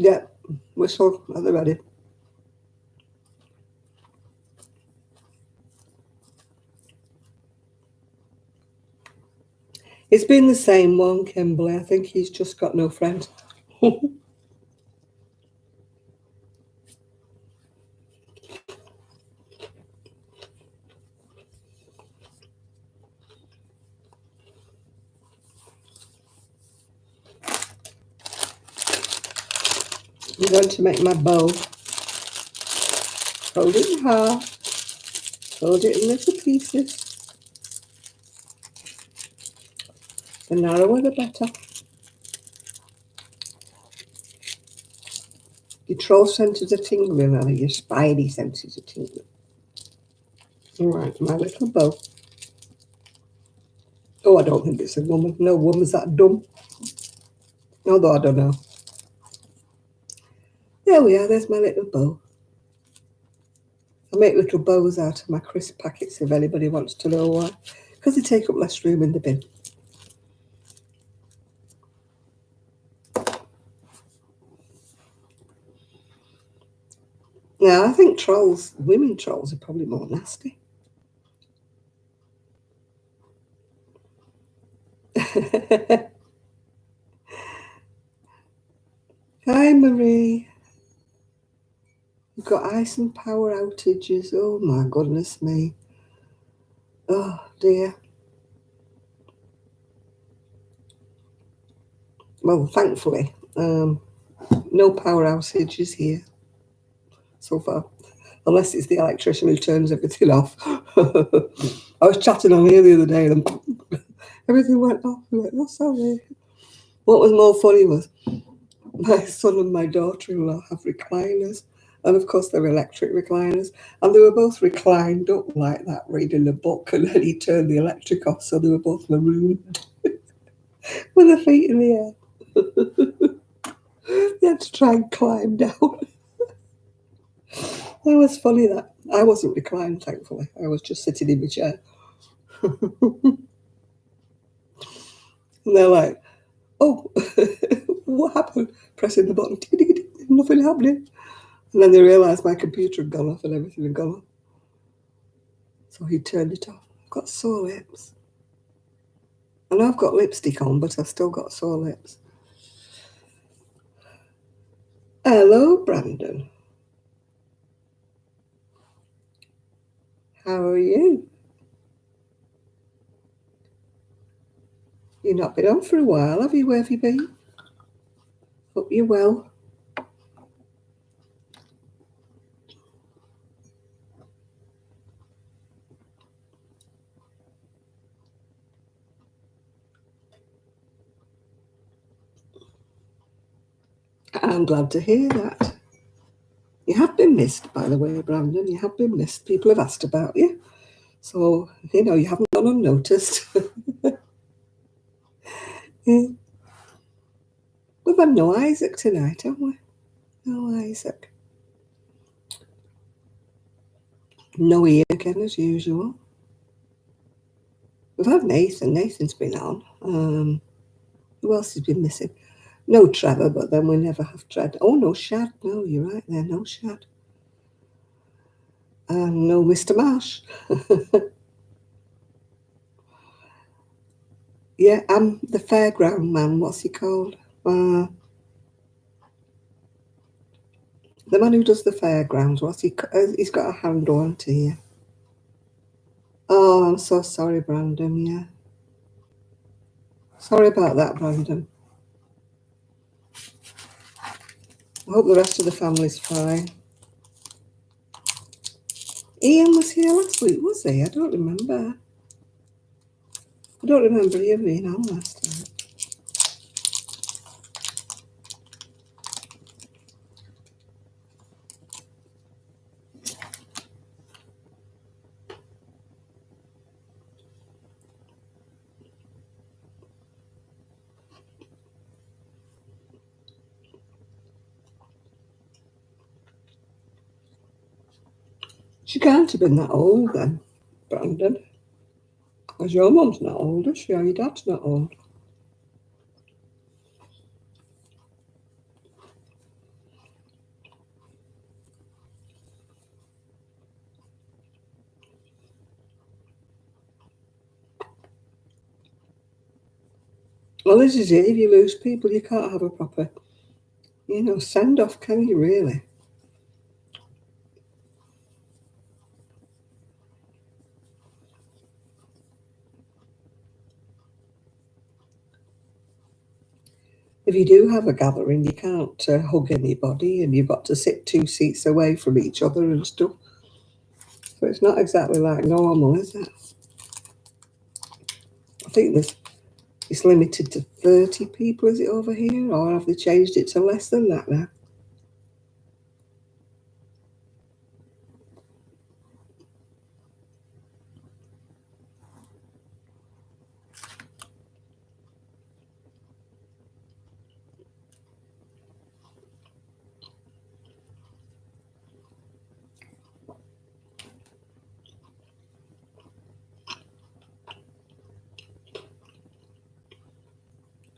Yeah, whistle at the ready. It's been the same one, Kimberly. I think he's just got no friends. I'm going to make my bow. Fold it in half. Fold it in little pieces. The narrower the better. Your troll senses are tingling, or your spidey senses are tingling. All right, my little bow. Oh, I don't think it's a woman. No woman's that dumb. Although I don't know. There we are, there's my little bow. I make little bows out of my crisp packets if anybody wants to know why. Because they take up less room in the bin. Now, I think trolls, women trolls, are probably more nasty. Marie. We've got ice and power outages. Oh my goodness me. Oh dear. Well, thankfully, no power outages here so far. Unless it's the electrician who turns everything off. I was chatting on here the other day and everything went off. I went, oh, sorry. What was more funny was my son and my daughter-in-law have recliners. And of course, they're electric recliners. And they were both reclined up like that, reading a book. And then he turned the electric off, so they were both marooned with their feet in the air. They had to try and climb down. It was funny that I wasn't reclined, thankfully. I was just sitting in my chair. And they're like, oh, what happened? Pressing the button, nothing happening. And then they realised my computer had gone off and everything had gone off. So he turned it off. I've got sore lips. I know I've got lipstick on, but I've still got sore lips. Hello, Brandon. How are you? You've not been on for a while, have you? Where have you been? Hope you're well. I'm glad to hear that. You have been missed, by the way, Brandon. You have been missed. People have asked about you. So, you haven't gone unnoticed. Yeah. We've had no Isaac tonight, haven't we? No Isaac. No Ian again, as usual. We've had Nathan. Nathan's been on. Who else has been missing? No Trevor, but then we never have Trevor. Oh, no Shad. No, you're right there. No Shad. And no Mr. Marsh. Yeah, I'm the fairground man. What's he called? The man who does the fairgrounds. What's he? He's got a handle on to you. Oh, I'm so sorry, Brandon. Yeah. Sorry about that, Brandon. I hope the rest of the family's fine. Ian was here last week, was he? I don't remember. I don't remember him being on last time. She can't have been that old then, Brandon. Because your mum's not old, is she? Or your dad's not old. Well, this is it. If you lose people, you can't have a proper, send off, can you really? If you do have a gathering, you can't hug anybody and you've got to sit 2 seats away from each other and stuff. So it's not exactly like normal, is it? I think it's limited to 30 people, is it over here? Or have they changed it to less than that now?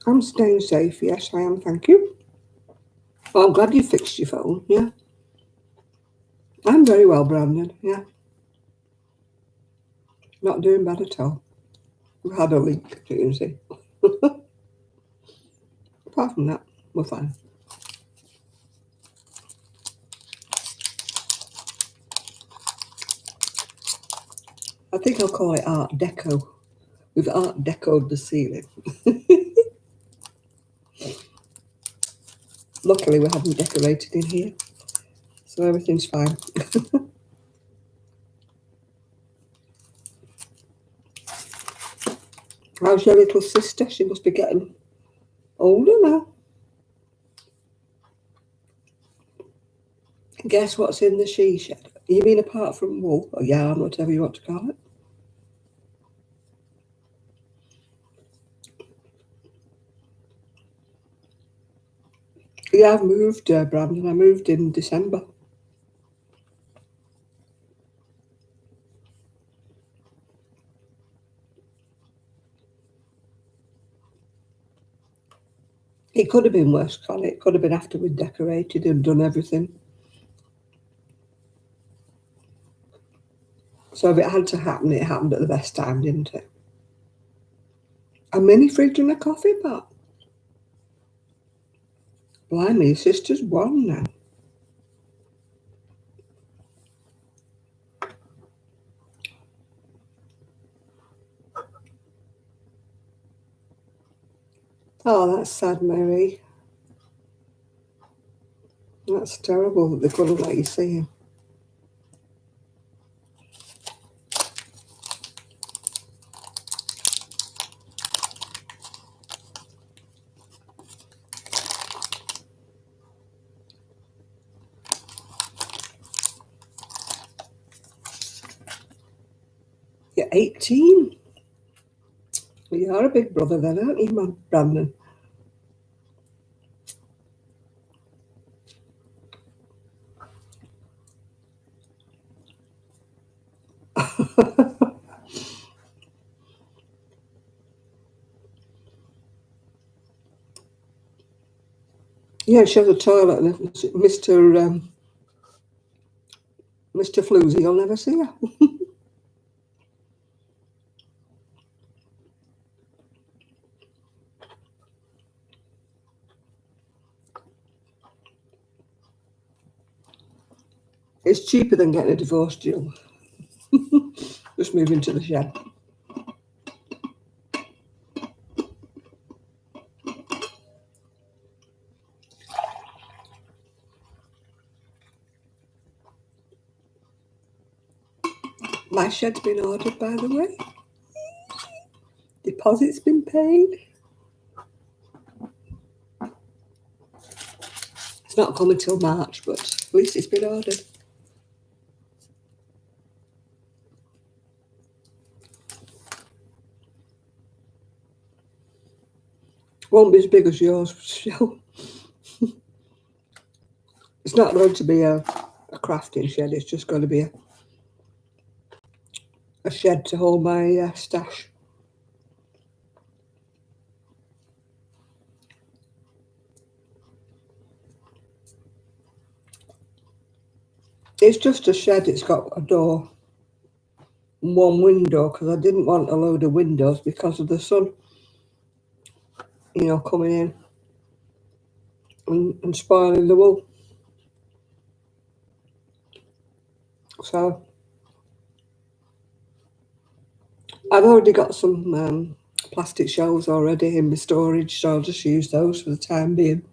I'm staying safe, yes I am, thank you. Well, I'm glad you fixed your phone, yeah. I'm very well, Brandon, yeah. Not doing bad at all. We've had a leak, you can see. Apart from that, we're fine. I think I'll call it Art Deco. We've Art Decoed the ceiling. Luckily, we haven't decorated in here, so everything's fine. How's your little sister? She must be getting older now. Guess what's in the she shed? You mean apart from wool or yarn, whatever you want to call it? Yeah, I've moved, Brandon. I moved in December. It could have been worse, Colin. It could have been after we'd decorated and done everything. So if it had to happen, it happened at the best time, didn't it? A mini fridge and a coffee pot. Blimey, your sister's one now. Oh, that's sad, Mary. That's terrible that they couldn't let you see him. You're 18. Well, you're a big brother then, aren't you, Brandon? Yeah, she has a toilet, and Mr. Floozy, you'll never see her. It's cheaper than getting a divorce, Jill. Just move into the shed. My shed's been ordered, by the way. Deposit's been paid. It's not coming till March, but at least it's been ordered. Won't be as big as yours, still. It's not going to be a crafting shed, it's just going to be a shed to hold my stash. It's just a shed, it's got a door and one window, because I didn't want a load of windows because of the sun, coming in and spoiling the wool. So I've already got some plastic shelves already in my storage, so I'll just use those for the time being.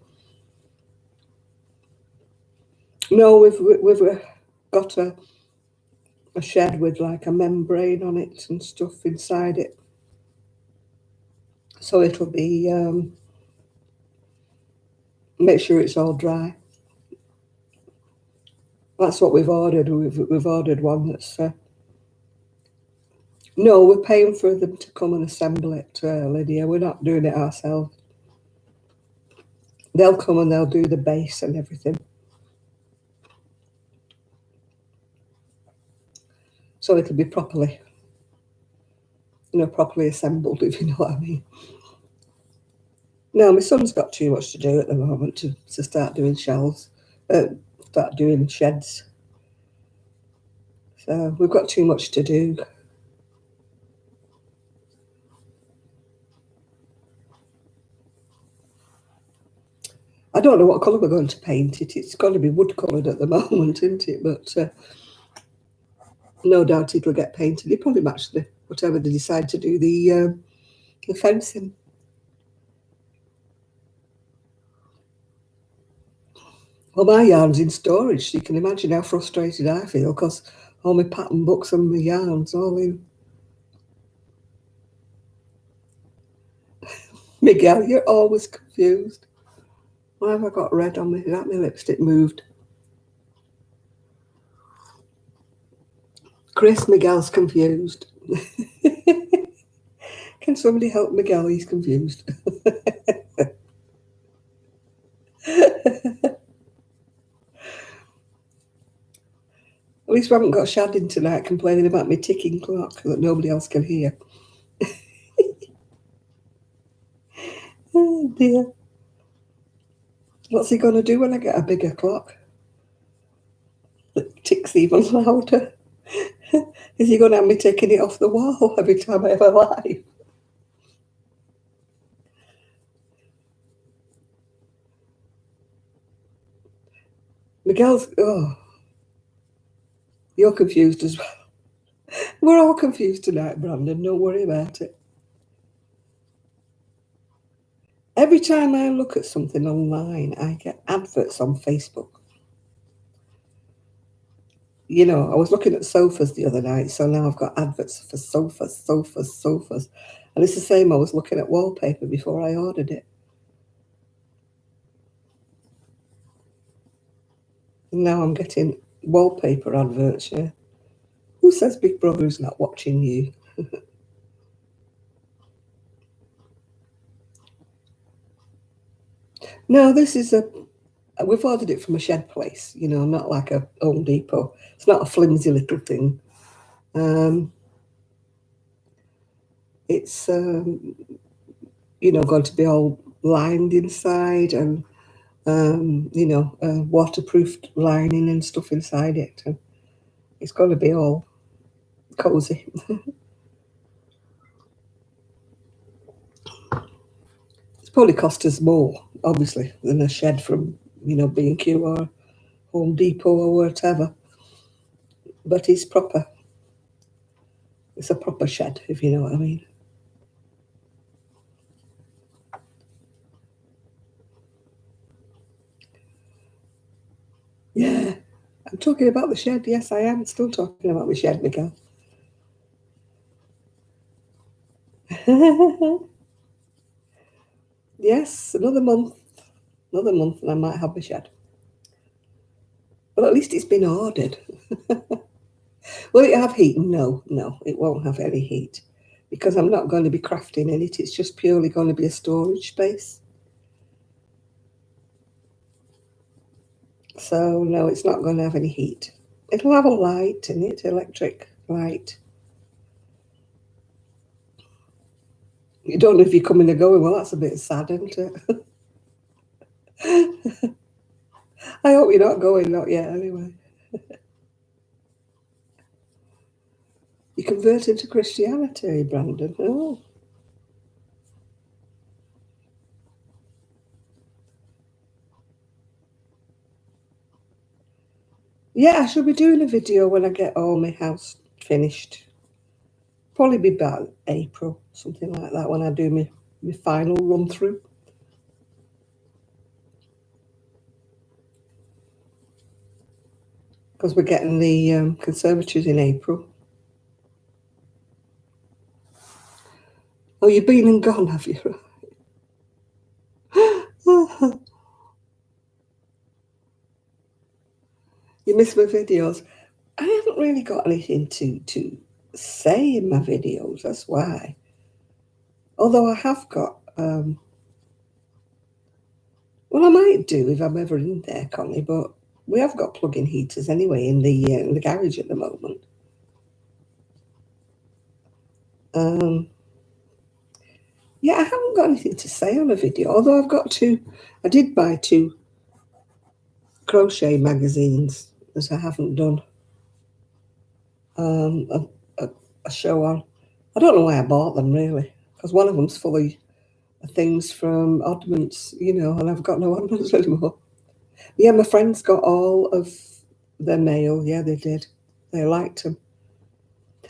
No, we've got a shed with like a membrane on it and stuff inside it, so it'll be make sure it's all dry. That's what we've ordered. We've ordered one that's. No, we're paying for them to come and assemble it, Lydia. We're not doing it ourselves. They'll come and they'll do the base and everything. So it'll be properly assembled, if you know what I mean. No, my son's got too much to do at the moment to start doing shelves, start doing sheds. So we've got too much to do. I don't know what colour we're going to paint it. It's got to be wood coloured at the moment, isn't it? But No doubt it'll get painted. It probably match the whatever they decide to do the fencing. Well, my yarn's in storage, so you can imagine how frustrated I feel because all my pattern books and my yarns all in. Miguel, you're always confused. Why have I got red on me? That my lipstick moved. Chris, Miguel's confused. Can somebody help Miguel? He's confused. At least we haven't got Shadin tonight complaining about my ticking clock that nobody else can hear. Oh dear. What's he going to do when I get a bigger clock that ticks even louder? Is he going to have me taking it off the wall every time I have a live? Miguel's, oh, you're confused as well. We're all confused tonight, Brandon. Don't worry about it. Every time I look at something online, I get adverts on Facebook. You know, I was looking at sofas the other night, so now I've got adverts for sofas. And it's the same, I was looking at wallpaper before I ordered it. And now I'm getting wallpaper adverts, yeah. Who says Big Brother's not watching you? No, this is we've ordered it from a shed place, you know, not like a Home Depot. It's not a flimsy little thing. It's, you know, going to be all lined inside and, you know, waterproof lining and stuff inside it. And it's going to be all cozy. It's probably cost us more, obviously, than a shed from, you know, B&Q or Home Depot or whatever. But it's proper. It's a proper shed, if you know what I mean. Yeah, I'm talking about the shed. Yes, I am still talking about the shed, Miguel. Yes, another month, and I might have my shed. But at least it's been ordered. Will it have heat? No, it won't have any heat because I'm not going to be crafting in it. It's just purely going to be a storage space. So, no, it's not going to have any heat. It'll have a light in it, electric light. You don't know if you're coming or going. Well, that's a bit sad, isn't it? I hope you're not going, not yet, anyway. You converted to Christianity, Brandon. Oh. Yeah, I shall be doing a video when I get all my house finished. Probably be about April, something like that, when I do my final run through. Because we're getting the conservatories in April. Oh, you've been and gone, have you? You missed my videos. I haven't really got anything to say in my videos, that's why. Although I have got, well, I might do if I'm ever in there, Connie, but we have got plug-in heaters anyway in the garage at the moment. Yeah, I haven't got anything to say on a video, although I did buy 2 crochet magazines that I haven't done a show on. I don't know why I bought them, really, because one of them's full of things from oddments, you know, and I've got no oddments anymore. Yeah, my friends got all of their mail. Yeah, they did. They liked them.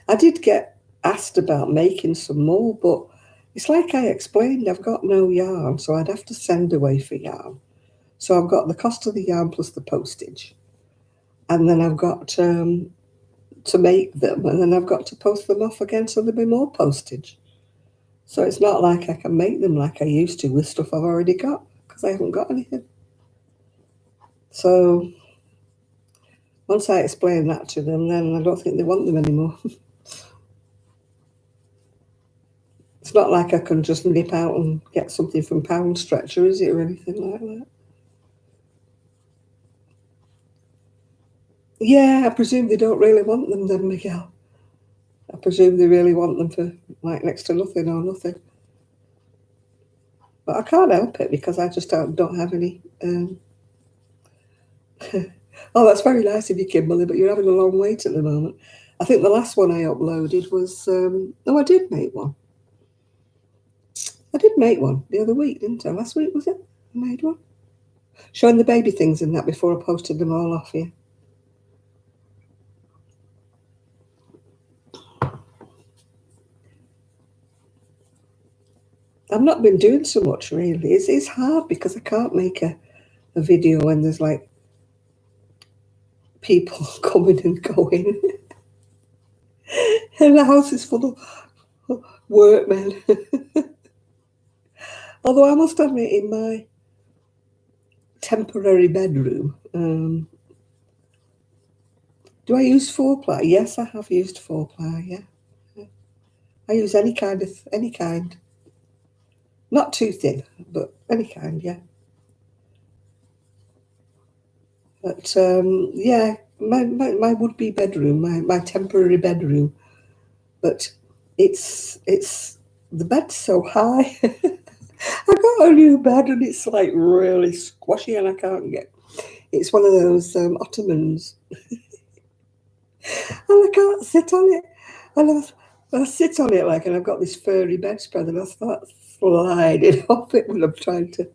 I did get asked about making some more, but it's like I explained, I've got no yarn, so I'd have to send away for yarn. So I've got the cost of the yarn plus the postage. And then I've got to make them, and then I've got to post them off again, so there'll be more postage. So it's not like I can make them like I used to with stuff I've already got, because I haven't got anything. So once I explain that to them, then I don't think they want them anymore. It's not like I can just nip out and get something from Pound Stretcher, is it, or anything like that? Yeah, I presume they don't really want them then, Miguel. I presume they really want them for like next to nothing or nothing. But I can't help it because I just don't have any. Oh, that's very nice of you, Kimberly, but you're having a long wait at the moment. I think the last one I uploaded was, I did make one. I did make one the other week, didn't I? Last week, was it? I made one. Showing the baby things in that before I posted them all off here. I've not been doing so much, really. It's hard because I can't make a video when there's like people coming and going. And the house is full of workmen. Although I must admit, in my temporary bedroom, do I use 4-ply? Yes, I have used 4-ply, yeah. I use any kind. Not too thin, but any kind, yeah. But yeah, my would-be bedroom, my temporary bedroom, but it's the bed's so high. I got a new bed and it's like really squashy and I can't get. It's one of those ottomans, and I can't sit on it. And I sit on it like, and I've got this furry bedspread, and I start sliding off it when I'm trying to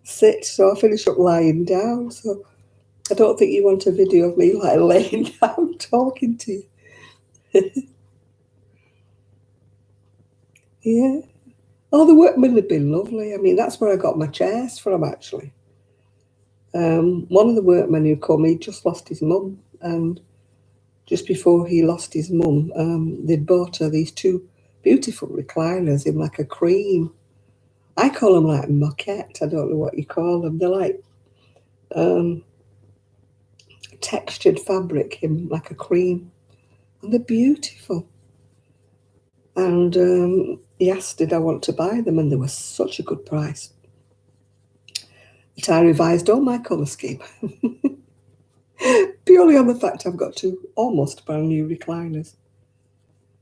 sit. So I finish up lying down. So I don't think you want a video of me like laying down talking to you. Yeah. Oh, the workmen have been lovely. I mean, that's where I got my chairs from, actually. One of the workmen who come, he just lost his mum, and just before he lost his mum, they'd bought her these two beautiful recliners in like a cream. I call them like moquette. I don't know what you call them. They're like textured fabric in like a cream, and they're beautiful. And he asked, did I want to buy them? And they were such a good price that I revised all my colour scheme. Purely on the fact I've got two almost brand new recliners.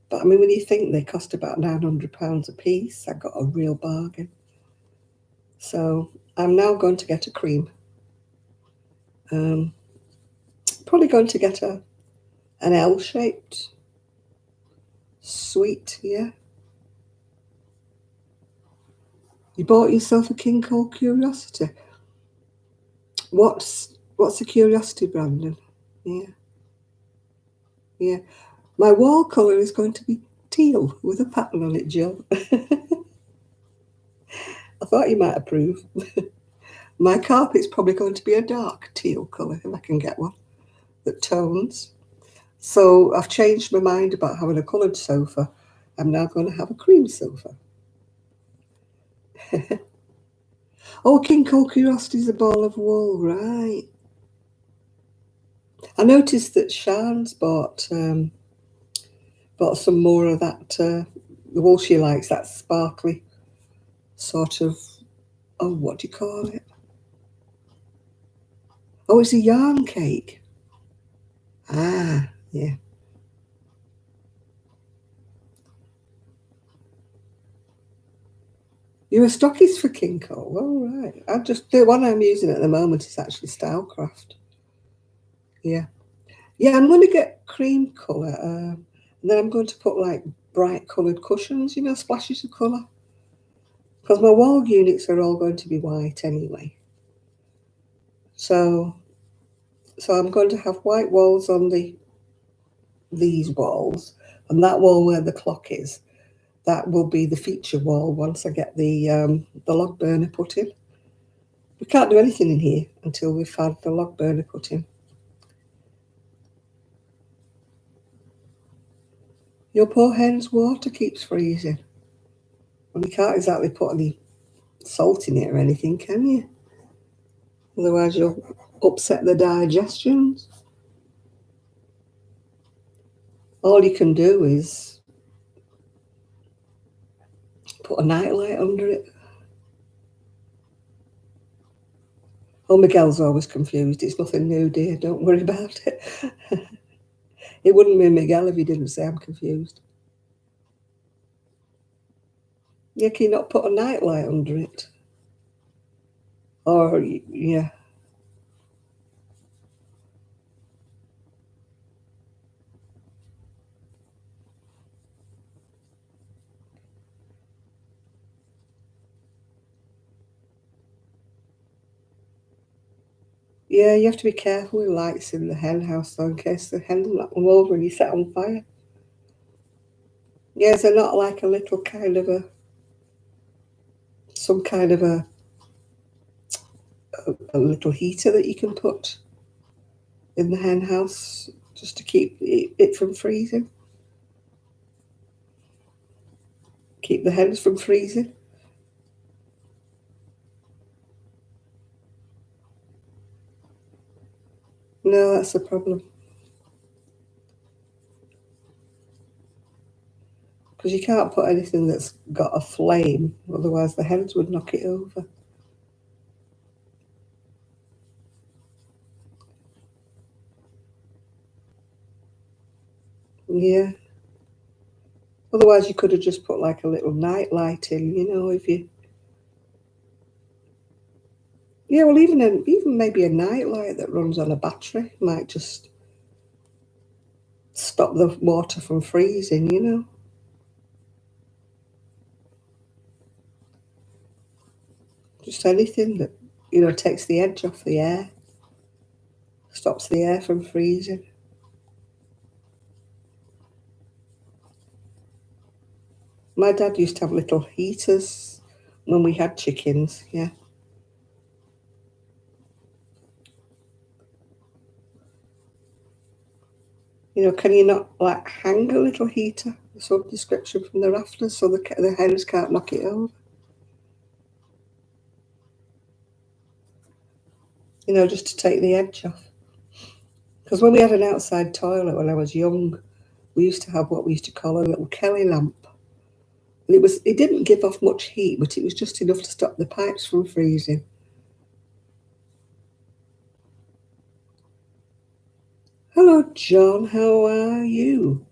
But I mean, when you think they cost about £900 a piece, I got a real bargain. So I'm now going to get a cream. Probably going to get an L-shaped suite, yeah. You bought yourself a King Cole Curiosity. What's the Curiosity, Brandon? Yeah. Yeah. My wall colour is going to be teal with a pattern on it, Jill. I thought you might approve. My carpet's probably going to be a dark teal colour, if I can get one that tones. So I've changed my mind about having a coloured sofa. I'm now going to have a cream sofa. Oh, King Cole Curiosity is a ball of wool, right. I noticed that Shan's bought some more of that, the wool she likes, that sparkly sort of, oh, what do you call it? Oh, it's a yarn cake. Ah, yeah. You're a stockist for King Cole. Oh, right. The one I'm using at the moment is actually Stylecraft. Yeah. Yeah, I'm going to get cream colour. And then I'm going to put like bright coloured cushions, splashes of colour. Because my wall units are all going to be white anyway. So I'm going to have white walls on these walls. And that wall where the clock is, that will be the feature wall once I get the log burner put in. We can't do anything in here until we've had the log burner put in. Your poor hen's water keeps freezing. Well, you can't exactly put any salt in it or anything, can you? Otherwise you'll upset the digestions. All you can do is put a nightlight under it. Oh, Miguel's always confused. It's nothing new, dear. Don't worry about it. It wouldn't be Miguel if he didn't say I'm confused. Yeah, can you not put a nightlight under it? Or, yeah. Yeah, you have to be careful with lights in the hen house, though, in case the hen will knock them over and you set on fire. Yeah, is there not like a little kind of some kind of a little heater that you can put in the hen house just to keep it from freezing? Keep the hens from freezing? No, that's the problem. Because you can't put anything that's got a flame, otherwise the hens would knock it over. Yeah. Otherwise you could have just put like a little night light in, if you... Yeah, well, even maybe a night light that runs on a battery might just stop the water from freezing. Just anything that, takes the edge off the air, stops the air from freezing. My dad used to have little heaters when we had chickens, yeah. Can you not like hang a little heater, some description from the rafters so the hens can't knock it over? Just to take the edge off. Because when we had an outside toilet when I was young, we used to have what we used to call a little Kelly lamp. And it didn't give off much heat, but it was just enough to stop the pipes from freezing. Hello, John, how are you?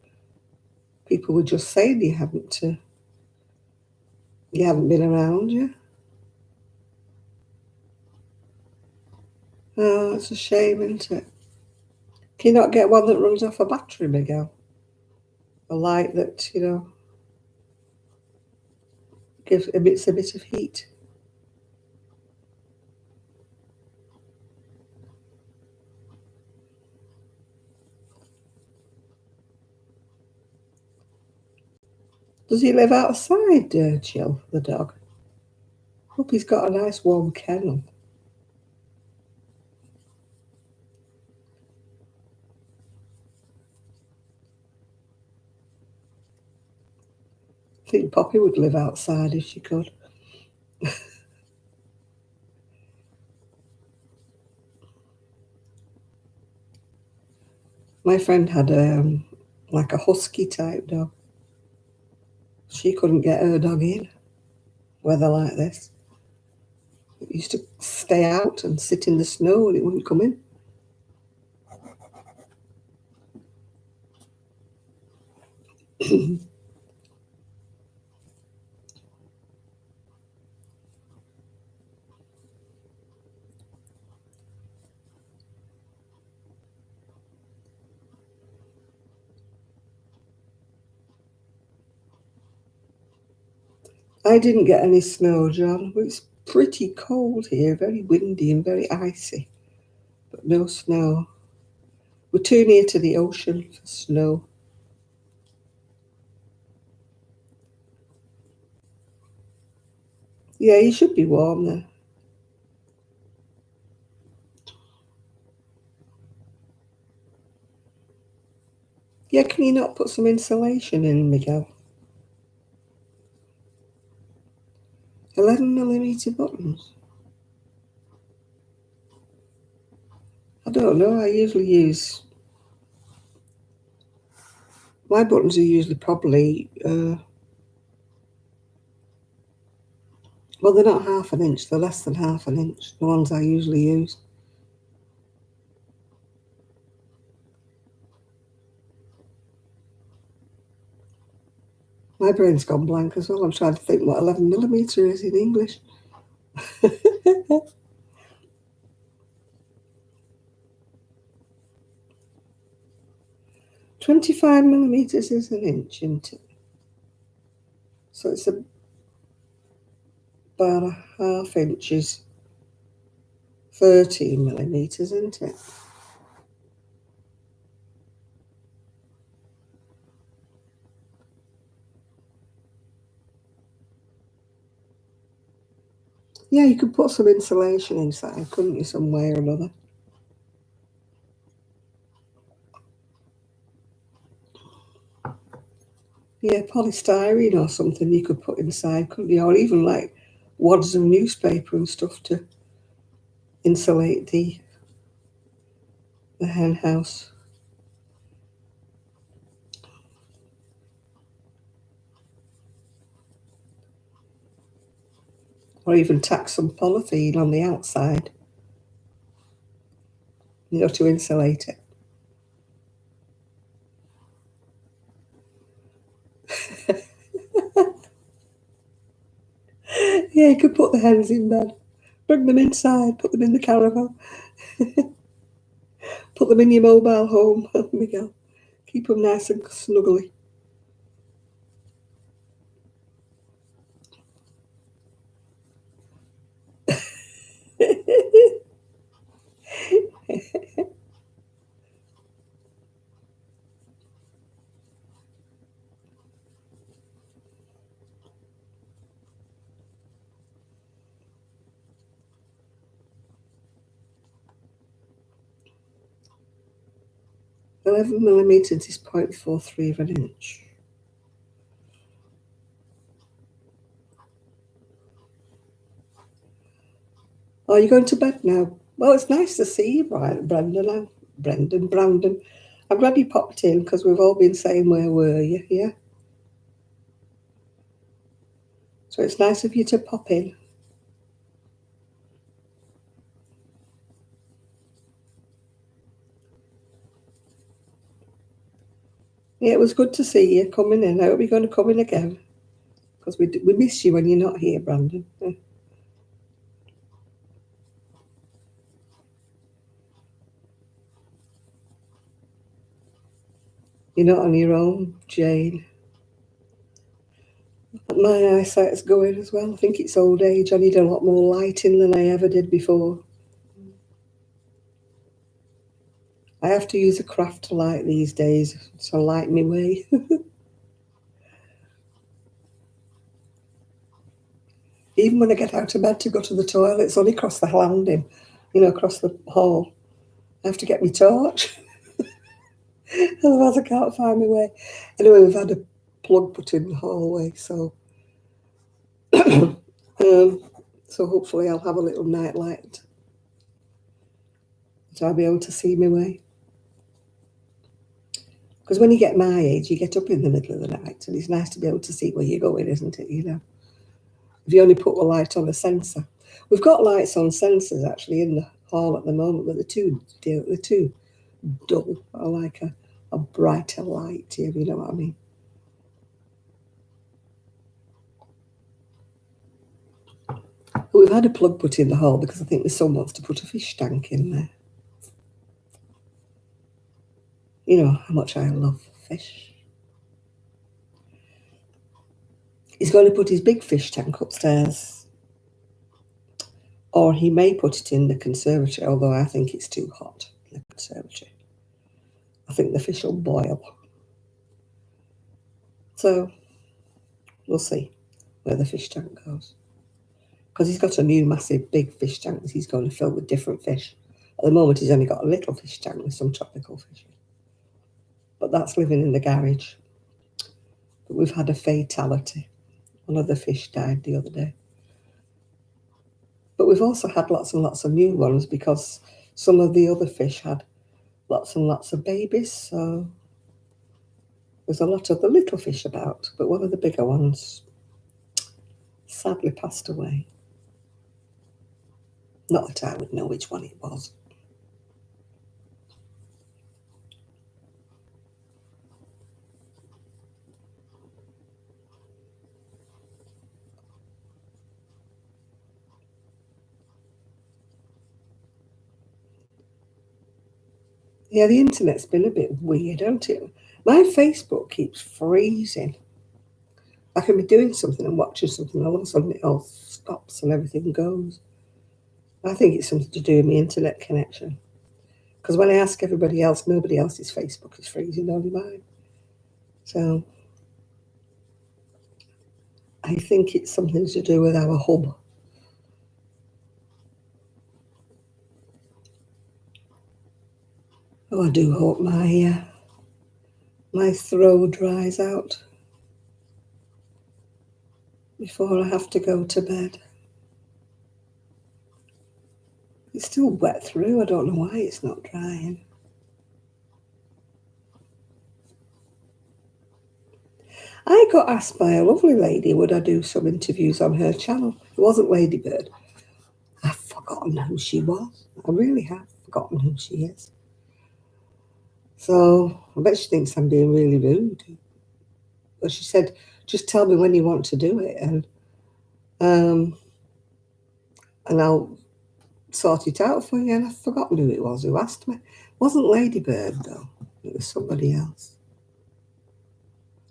People were just saying you haven't been around, yeah? Oh, it's a shame, isn't it? Can you not get one that runs off a battery, Miguel? A light that, emits a bit of heat. Does he live outside, Jill, the dog? Hope he's got a nice warm kennel. I think Poppy would live outside if she could. My friend had like a husky type dog. She couldn't get her dog in weather like this. It used to stay out and sit in the snow and it wouldn't come in. I didn't get any snow, John. It's pretty cold here, very windy and very icy, but no snow. We're too near to the ocean for snow. Yeah, you should be warm then. Yeah, can you not put some insulation in, Miguel? 11mm buttons. I don't know. I usually use my buttons are usually probably well, they're not half an inch. They're less than half an inch. The ones I usually use. My brain's gone blank as well. I'm trying to think what 11mm is in English. 25mm is an inch, isn't it? So it's about a half inch is 13mm, isn't it? Yeah, you could put some insulation inside, couldn't you, some way or another? Yeah, polystyrene or something you could put inside, couldn't you? Or even like wads of newspaper and stuff to insulate the hen house. Or even tack some polythene on the outside, to insulate it. Yeah, you could put the hens in bed, bring them inside, put them in the caravan, put them in your mobile home, Miguel. Keep them nice and snuggly. – 11mm is 0.43 of an inch. Are you going to bed now? Well, it's nice to see you, Brandon. Brandon. I'm glad you popped in because we've all been saying, where were you? Yeah. So it's nice of you to pop in. Yeah, it was good to see you coming in. I hope you're going to come in again because we miss you when you're not here, Brandon. You're not on your own, Jane. My eyesight's going as well. I think it's old age. I need a lot more lighting than I ever did before. I have to use a craft light these days to light me way. Even when I get out of bed to go to the toilet, it's only across the landing, across the hall. I have to get my torch. Otherwise I can't find my way. Anyway, we've had a plug put in the hallway, so so hopefully I'll have a little night light. So I'll be able to see my way. Because when you get my age, you get up in the middle of the night, and it's nice to be able to see where you're going, isn't it? If you only put a light on a sensor. We've got lights on sensors actually in the hall at the moment, but they're too dull. I like a brighter light, if you know what I mean. But we've had a plug put in the hall because I think the son wants to put a fish tank in there. You know how much I love fish. He's going to put his big fish tank upstairs, or he may put it in the conservatory, although I think it's too hot in the conservatory. I think the fish will boil. So we'll see where the fish tank goes. because he's got a new massive big fish tank that he's going to fill with different fish. At the moment, he's only got a little fish tank with some tropical fish. But that's living in the garage. But we've had a fatality. One of the fish died the other day. But we've also had lots and lots of new ones because some of the other fish had lots and lots of babies. So there's a lot of the little fish about. But one of the bigger ones sadly passed away. Not that I would know which one it was. Yeah, the internet's been a bit weird, hasn't it? My Facebook keeps freezing. I can be doing something and watching something, and all of a sudden it all stops and everything goes. I think it's something to do with my internet connection. Because when I ask everybody else, nobody else's Facebook is freezing, only mine. So I think it's something to do with our hub. Oh, I do hope my throw dries out before I have to go to bed. It's still wet through. I don't know why it's not drying. I got asked by a lovely lady, would I do some interviews on her channel? It wasn't Ladybird. I've forgotten who she was. I really have forgotten who she is. So I bet she thinks I'm being really rude. But she said, just tell me when you want to do it and I'll sort it out for you. And I've forgotten who it was who asked me. It wasn't Ladybird though. It was somebody else.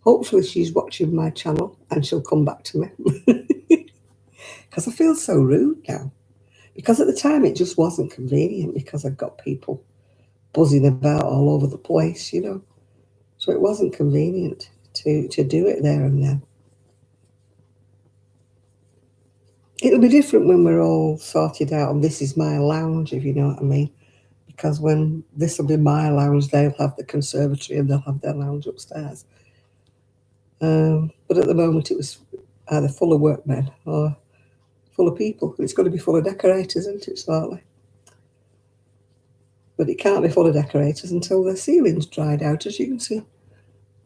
Hopefully she's watching my channel and she'll come back to me. Because I feel so rude now. Because at the time it just wasn't convenient because I've got people buzzing about all over the place, you know. So it wasn't convenient to do it there and then. It'll be different when we're all sorted out and this is my lounge, if you know what I mean. Because when this will be my lounge, they'll have the conservatory and they'll have their lounge upstairs. But at the moment it was either full of workmen or full of people. It's going to be full of decorators, isn't it, shortly? But it can't be full of decorators until the ceiling's dried out, as you can see.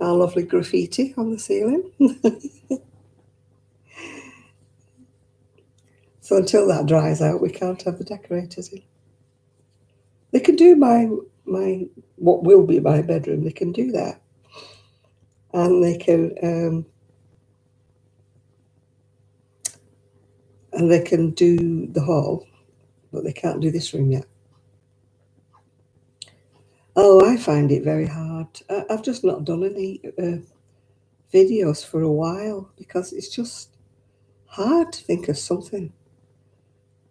Our lovely graffiti on the ceiling. So until that dries out, we can't have the decorators in. They can do my what will be my bedroom. They can do that, and they can do the hall, but they can't do this room yet. Oh, I find it very hard. I've just not done any videos for a while because it's just hard to think of something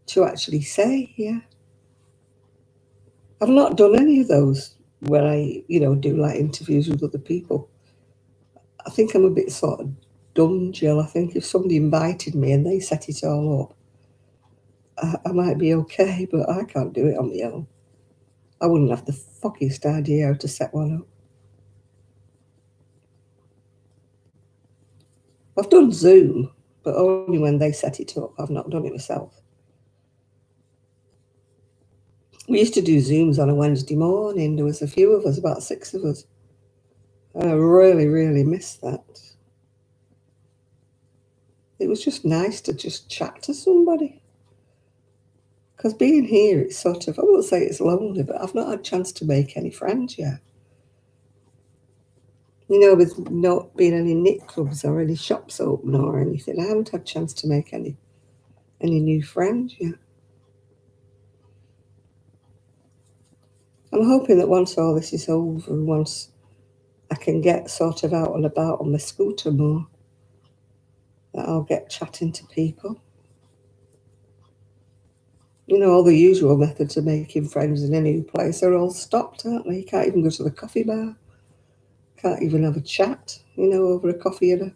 to actually say. Yeah, I've not done any of those where I, do like interviews with other people. I think I'm a bit sort of dumb, Jill. I think if somebody invited me and they set it all up, I might be okay, but I can't do it on my own. I wouldn't have the fuckiest idea how to set one up. I've done Zoom, but only when they set it up. I've not done it myself. We used to do Zooms on a Wednesday morning. There was a few of us, about 6 of us. I really, really miss that. It was just nice to just chat to somebody. Because being here, it's sort of, I won't say it's lonely, but I've not had a chance to make any friends yet. With not being any knit clubs or any shops open or anything, I haven't had a chance to make any new friends yet. I'm hoping that once all this is over and once I can get sort of out and about on my scooter more, that I'll get chatting to people. All the usual methods of making friends in any place are all stopped, aren't they? You can't even go to the coffee bar. Can't even have a chat, over a coffee and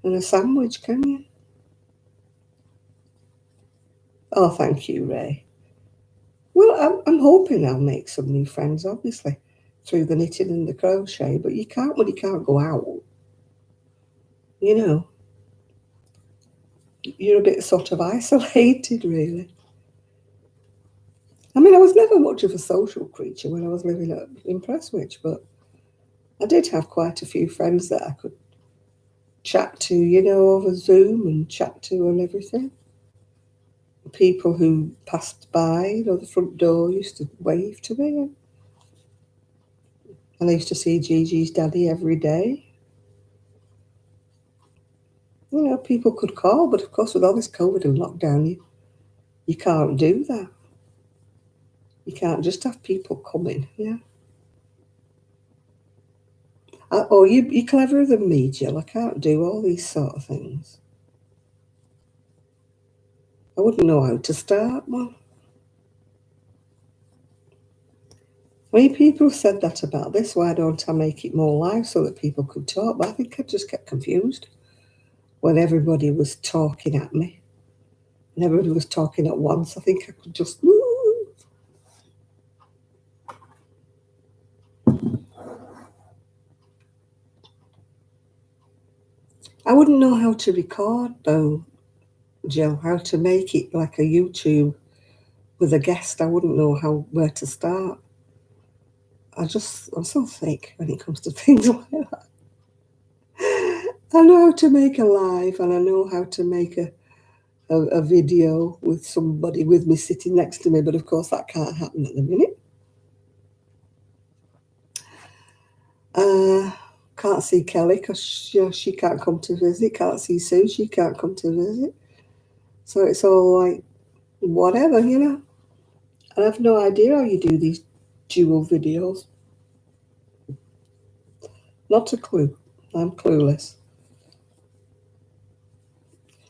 a sandwich, can you? Oh, thank you, Ray. Well, I'm hoping I'll make some new friends, obviously, through the knitting and the crochet, but you can't when you can't go out. You know, you're a bit sort of isolated, really. I mean, I was never much of a social creature when I was living in Prestwich, but I did have quite a few friends that I could chat to, over Zoom and chat to and everything. People who passed by, the front door used to wave to me. And I used to see Gigi's daddy every day. People could call, but of course with all this COVID and lockdown, you can't do that. You can't just have people coming, yeah. You're cleverer than me, Jill. I can't do all these sort of things. I wouldn't know how to start one. I mean, people said that about this. Why don't I make it more live so that people could talk? But I think I just get confused when everybody was talking at me. And everybody was talking at once. I think I could just... I wouldn't know how to record, though, Jill, how to make it like a YouTube with a guest. I wouldn't know where to start. I'm so thick when it comes to things like that. I know how to make a live and I know how to make a video with somebody with me sitting next to me, but of course that can't happen at the minute. Can't see Kelly because she can't come to visit. Can't see Sue, she can't come to visit. So it's all like, whatever, And I have no idea how you do these dual videos. Not a clue. I'm clueless.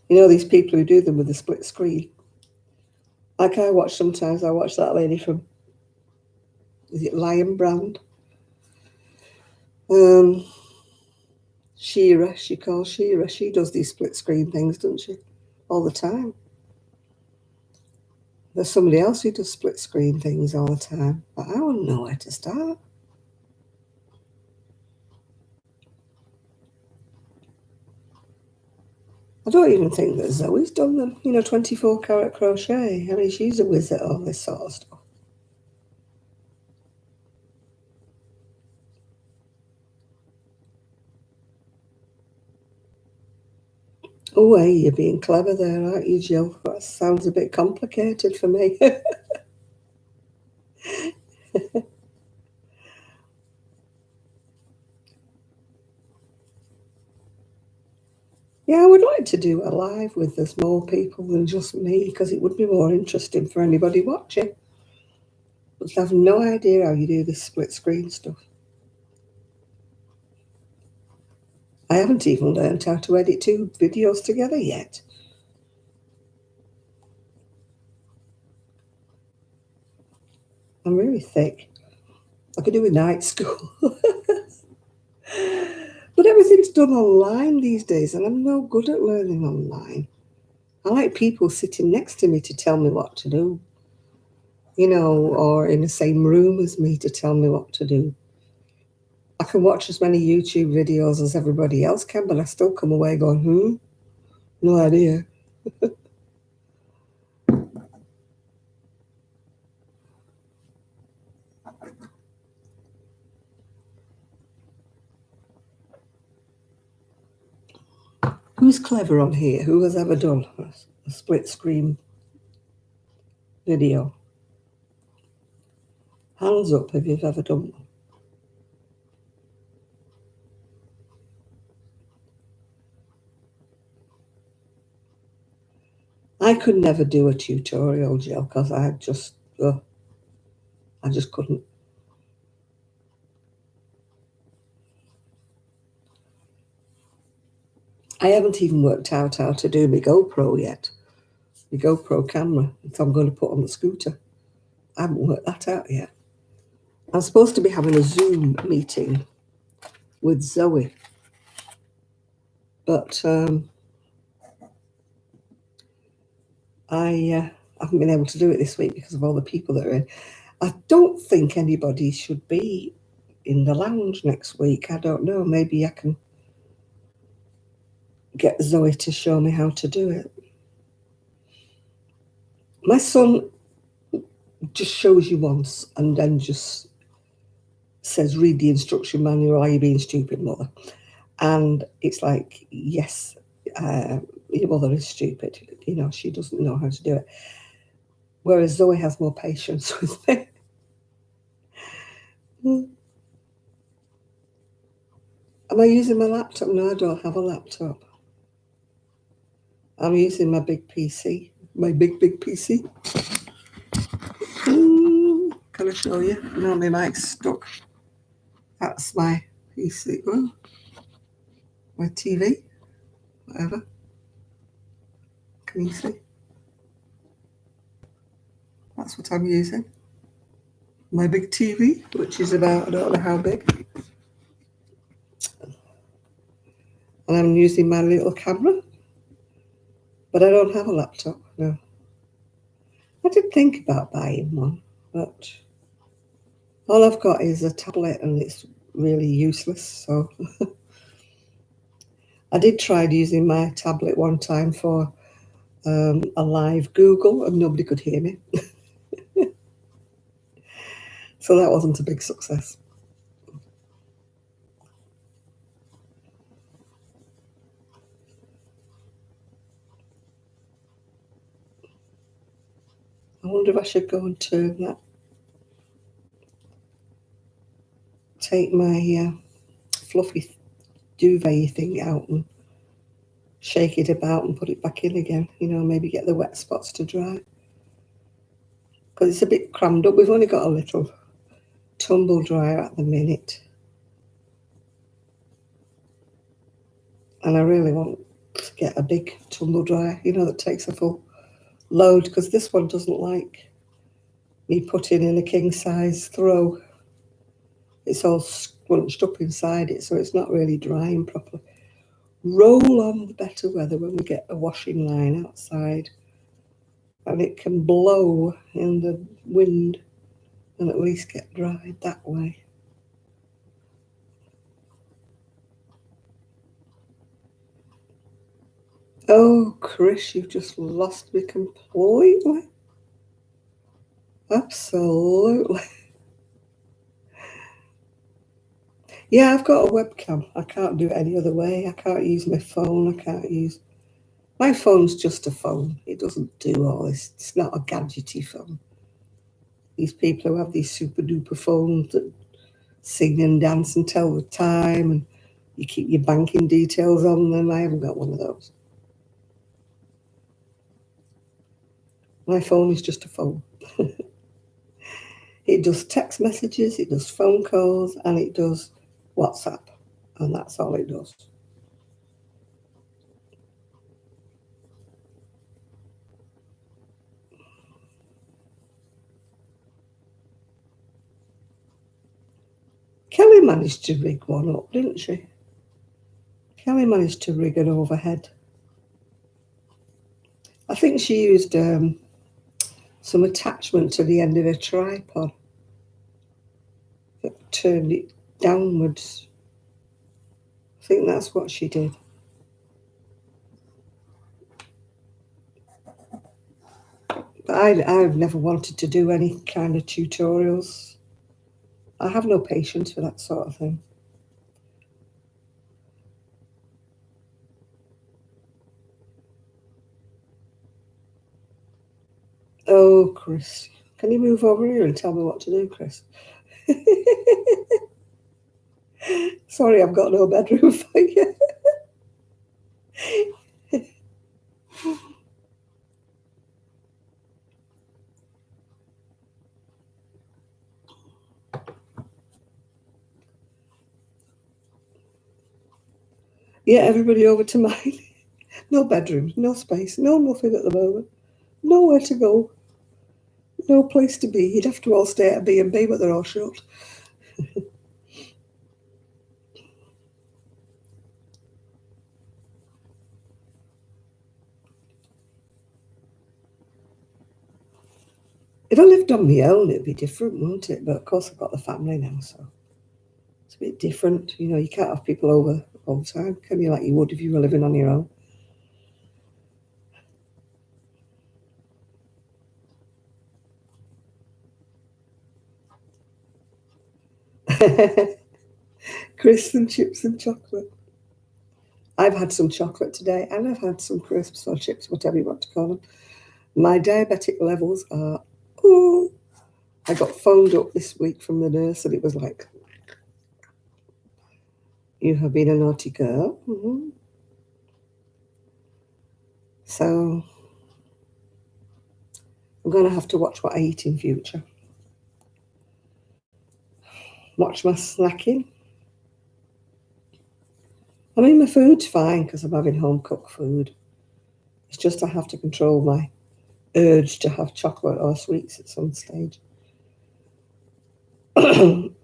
These people who do them with a split screen. Like I watch that lady from, is it Lion Brand? Shira, she calls Shira. She does these split screen things, doesn't she? All the time. There's somebody else who does split screen things all the time, but I wouldn't know where to start. I don't even think that Zoe's done them. 24 karat crochet. I mean, she's a whiz at all this sort of stuff. Oh, hey, you're being clever there, aren't you, Jill? That sounds a bit complicated for me. Yeah, I would like to do a live with there's more people than just me because it would be more interesting for anybody watching. But I have no idea how you do this split screen stuff. I haven't even learned how to edit 2 videos together yet. I'm really thick. I could do a night school. But everything's done online these days, and I'm no good at learning online. I like people sitting next to me to tell me what to do, or in the same room as me to tell me what to do. I can watch as many YouTube videos as everybody else can, but I still come away going, no idea. Who's clever on here? Who has ever done a split screen video? Hands up if you've ever done one. I could never do a tutorial, Jill, because I just couldn't. I haven't even worked out how to do my GoPro yet. My GoPro camera, if I'm going to put on the scooter. I haven't worked that out yet. I'm supposed to be having a Zoom meeting with Zoe. But I I haven't been able to do it this week because of all the people that are in. I don't think anybody should be in the lounge next week. I don't know. Maybe I can get Zoe to show me how to do it. My son just shows you once and then just says, read the instruction manual, are you being stupid, mother? And it's like, yes, your mother is stupid. You know, she doesn't know how to do it. Whereas Zoe has more patience with me. Am I using my laptop? No, I don't have a laptop. I'm using my big PC, my big PC. Can I show you? No, my mic's stuck. That's my PC. Oh, my TV, whatever. Can you see? That's what I'm using. My big TV, which is about, I don't know how big. And I'm using my little camera. But I don't have a laptop, no. I did think about buying one, but all I've got is a tablet and it's really useless. So I did try using my tablet one time for a live Google and nobody could hear me. So that wasn't a big success. I wonder if I should go and turn that, take my fluffy duvet thing out and shake it about and put it back in again. You know, maybe get the wet spots to dry. Because it's a bit crammed up. We've only got a little tumble dryer at the minute. And I really want to get a big tumble dryer, you know, that takes a full load, because this one doesn't like me putting in a king size throw. It's all scrunched up inside it, so it's not really drying properly. Roll on the better weather when we get a washing line outside and it can blow in the wind and at least get dried that way. Oh, Chris, you've just lost me completely. Absolutely. Yeah, I've got a webcam. I can't do it any other way. I can't use my phone. My phone's just a phone. It doesn't do all this. It's not a gadgety phone. These people who have these super duper phones that sing and dance and tell the time and you keep your banking details on them. I haven't got one of those. My phone is just a phone. It does text messages, it does phone calls, and it does WhatsApp. And that's all it does. Kelly managed to rig one up, didn't she? Kelly managed to rig an overhead. I think she used some attachment to the end of a tripod that turned it downwards. I think that's what she did. But I've never wanted to do any kind of tutorials. I have no patience for that sort of thing. Oh, Chris. Can you move over here and tell me what to do, Chris? Sorry, I've got no bedroom for you. Yeah, everybody over to mine. No bedrooms, no space, no nothing at the moment. Nowhere to go. No place to be. You'd have to all stay at B&B, but they're all shut. If I lived on my own, it'd be different, wouldn't it? But of course, I've got the family now, so it's a bit different. You know, you can't have people over all the time, can you? Like you would if you were living on your own. Crisps and chips and chocolate. I've had some chocolate today, and I've had some crisps or chips, whatever you want to call them. My diabetic levels are, oh, I got phoned up this week from the nurse, and it was like, you have been a naughty girl. Mm-hmm. So I'm going to have to watch what I eat in future. Watch my snacking. I mean, my food's fine because I'm having home cooked food. It's just I have to control my urge to have chocolate or sweets at some stage. And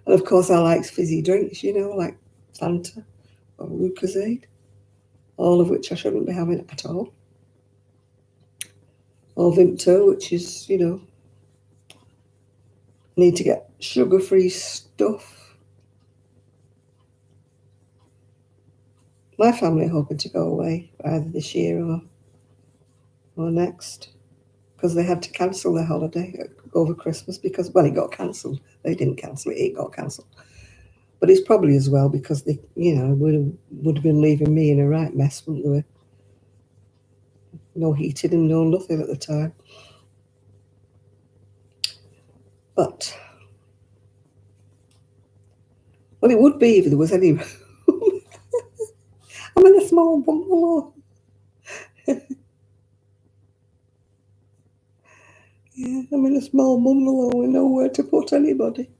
of course, I like fizzy drinks, you know, like Fanta or Lucozade, all of which I shouldn't be having at all. Or Vimto, which is, you know, need to get sugar-free stuff. My family are hoping to go away either this year or next because they had to cancel their holiday over Christmas because, well, it got cancelled. They didn't cancel it, it got cancelled. But it's probably as well because they, you know, would have been leaving me in a right mess, wouldn't they? No heating and no nothing at the time. But, well, it would be if there was any. I'm in a small bungalow. Yeah, I'm in a small bungalow with nowhere to put anybody.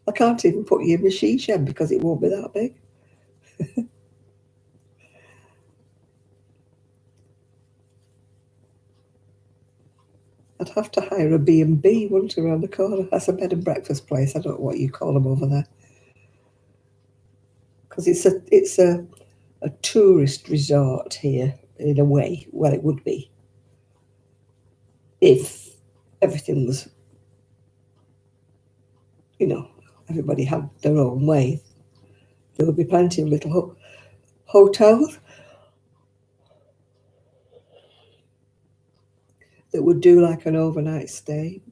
I can't even put you in my she shed because it won't be that big. I'd have to hire a B&B, wouldn't I, around the corner? That's a bed and breakfast place. I don't know what you call them over there. Because it's a tourist resort here, in a way. Well, it would be if everything was, you know, everybody had their own way. There would be plenty of little hotels that would do like an overnight stay.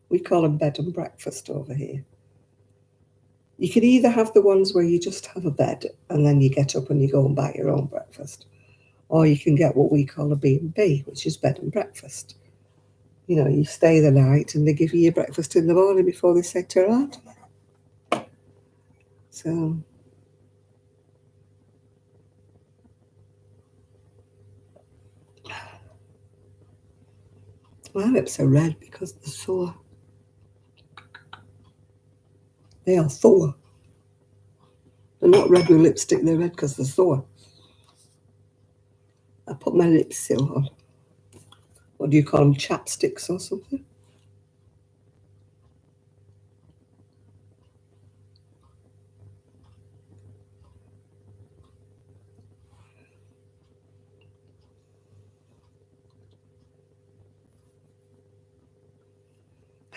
We call them bed and breakfast over here. You can either have the ones where you just have a bed and then you get up and you go and buy your own breakfast, or you can get what we call a B&B, which is bed and breakfast. You know, you stay the night and they give you your breakfast in the morning before they set her out. So, my lips are red because they're sore. They are sore. They're not red with lipstick, they're red because they're sore. I put my lip seal on. What do you call them, chapsticks or something?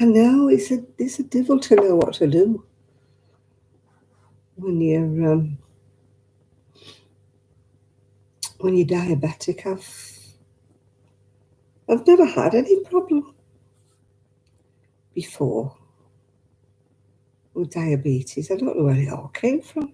I know, it's a devil to know what to do when you're diabetic. I've never had any problem before with diabetes. I don't know where it all came from.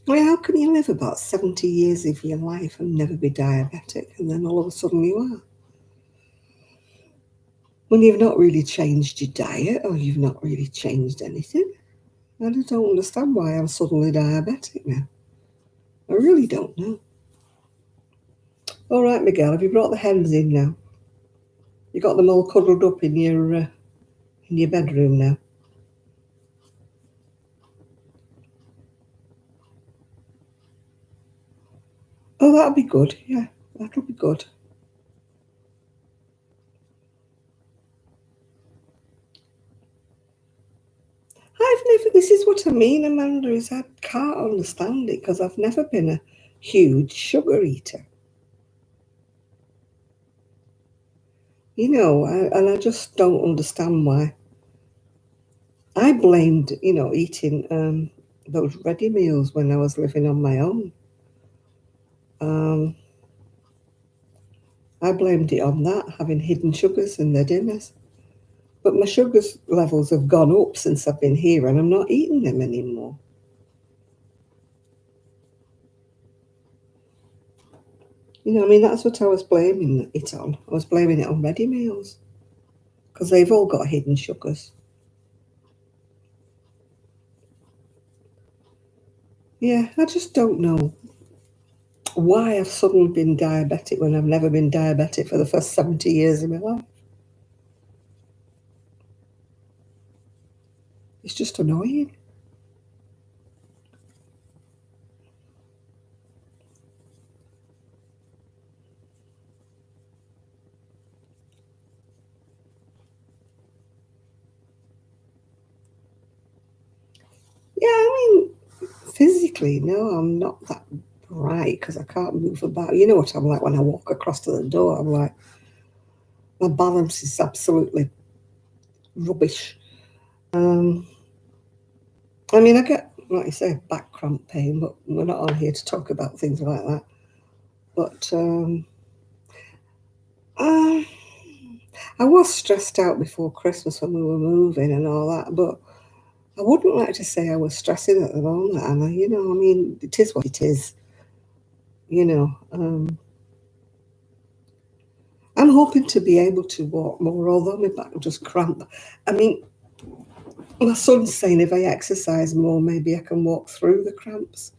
Well, how can you live about 70 years of your life and never be diabetic, and then all of a sudden you are? When you've not really changed your diet or you've not really changed anything. I just don't understand why I'm suddenly diabetic now. I really don't know. All right, Miguel, have you brought the hens in now? You got them all cuddled up in your bedroom now? Oh, that'll be good. Yeah, that'll be good. This is what I mean, Amanda, is I can't understand it because I've never been huge sugar eater. And I just don't understand why. I blamed, eating those ready meals when I was living on my own. Um, I blamed it on that, having hidden sugars in their dinners. But my sugar levels have gone up since I've been here and I'm not eating them anymore. That's what I was blaming it on. I was blaming it on ready meals because they've all got hidden sugars. Yeah, I just don't know why I've suddenly been diabetic when I've never been diabetic for the first 70 years of my life. It's just annoying. Yeah, physically, no, I'm not that bright because I can't move about. You know what I'm like when I walk across to the door? I'm like, my balance is absolutely rubbish. I get, like you say, back cramp pain, but we're not on here to talk about things like that. But uh, I was stressed out before Christmas when we were moving and all that, but I wouldn't like to say I was stressing at the moment, Anna. It is what it is. You know, um, I'm hoping to be able to walk more, although my back will just cramp. I mean, my son's saying if I exercise more, maybe I can walk through the cramps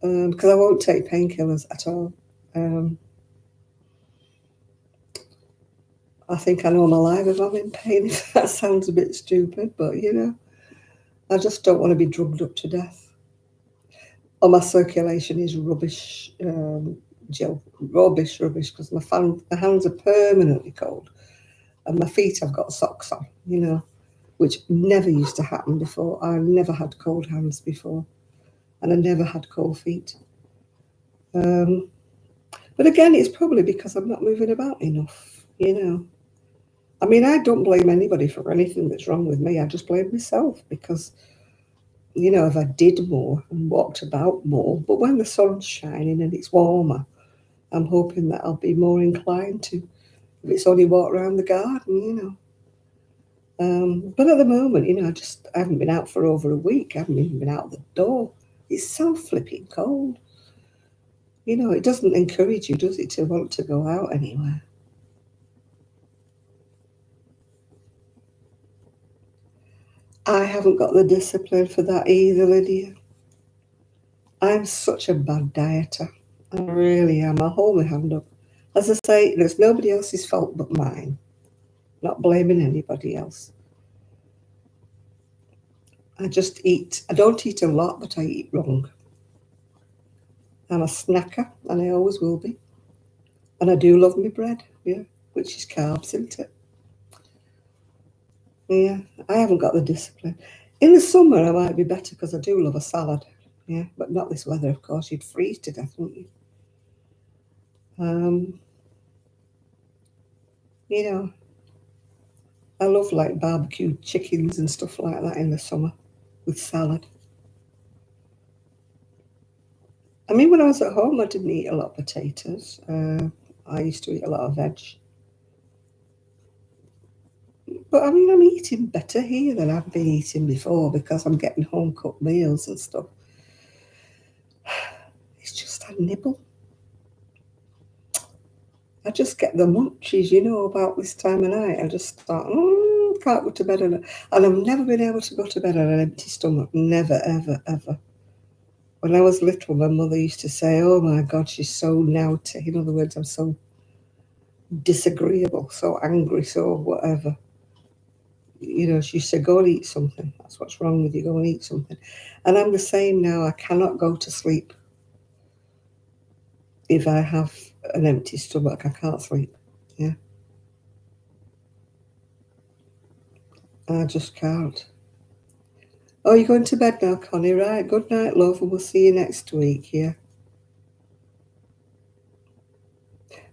because I won't take painkillers at all. Um, I think I know I'm alive if I'm in pain, if that sounds a bit stupid, but I just don't want to be drugged up to death. Oh, my circulation is rubbish, Jill. Rubbish, because my hands are permanently cold and my feet I've got socks on, which never used to happen before. I never had cold hands before and I never had cold feet. Um, but again, it's probably because I'm not moving about enough. I don't blame anybody for anything that's wrong with me. I just blame myself because, if I did more and walked about more, but when the sun's shining and it's warmer, I'm hoping that I'll be more inclined to, if it's only walk around the garden. But at the moment, I haven't been out for over a week. I haven't even been out the door. It's so flipping cold. It doesn't encourage you, does it, to want to go out anywhere? I haven't got the discipline for that either, Lydia. I'm such a bad dieter. I really am. I hold my hand up. As I say, there's nobody else's fault but mine. Not blaming anybody else. I just eat. I don't eat a lot, but I eat wrong. I'm a snacker, and I always will be. And I do love my bread, yeah, which is carbs, isn't it? Yeah, I haven't got the discipline. In the summer, I might be better because I do love a salad, yeah, but not this weather, of course. You'd freeze to death, wouldn't you? Um, you know, I love like barbecued chickens and stuff like that in the summer with salad. When I was at home, I didn't eat a lot of potatoes. I used to eat a lot of veg. But I'm eating better here than I've been eating before because I'm getting home cooked meals and stuff. It's just a nibble. I just get the munchies, about this time of night. I just thought, can't go to bed. And I've never been able to go to bed on an empty stomach. Never, ever, ever. When I was little, my mother used to say, oh my God, she's so naughty. In other words, I'm so disagreeable, so angry, so whatever. She said, go and eat something. That's what's wrong with you. Go and eat something. And I'm the same now. I cannot go to sleep if I have an empty stomach. I can't sleep. Yeah. I just can't. Oh, you're going to bed now, Connie, right? Good night, love, and we'll see you next week, yeah?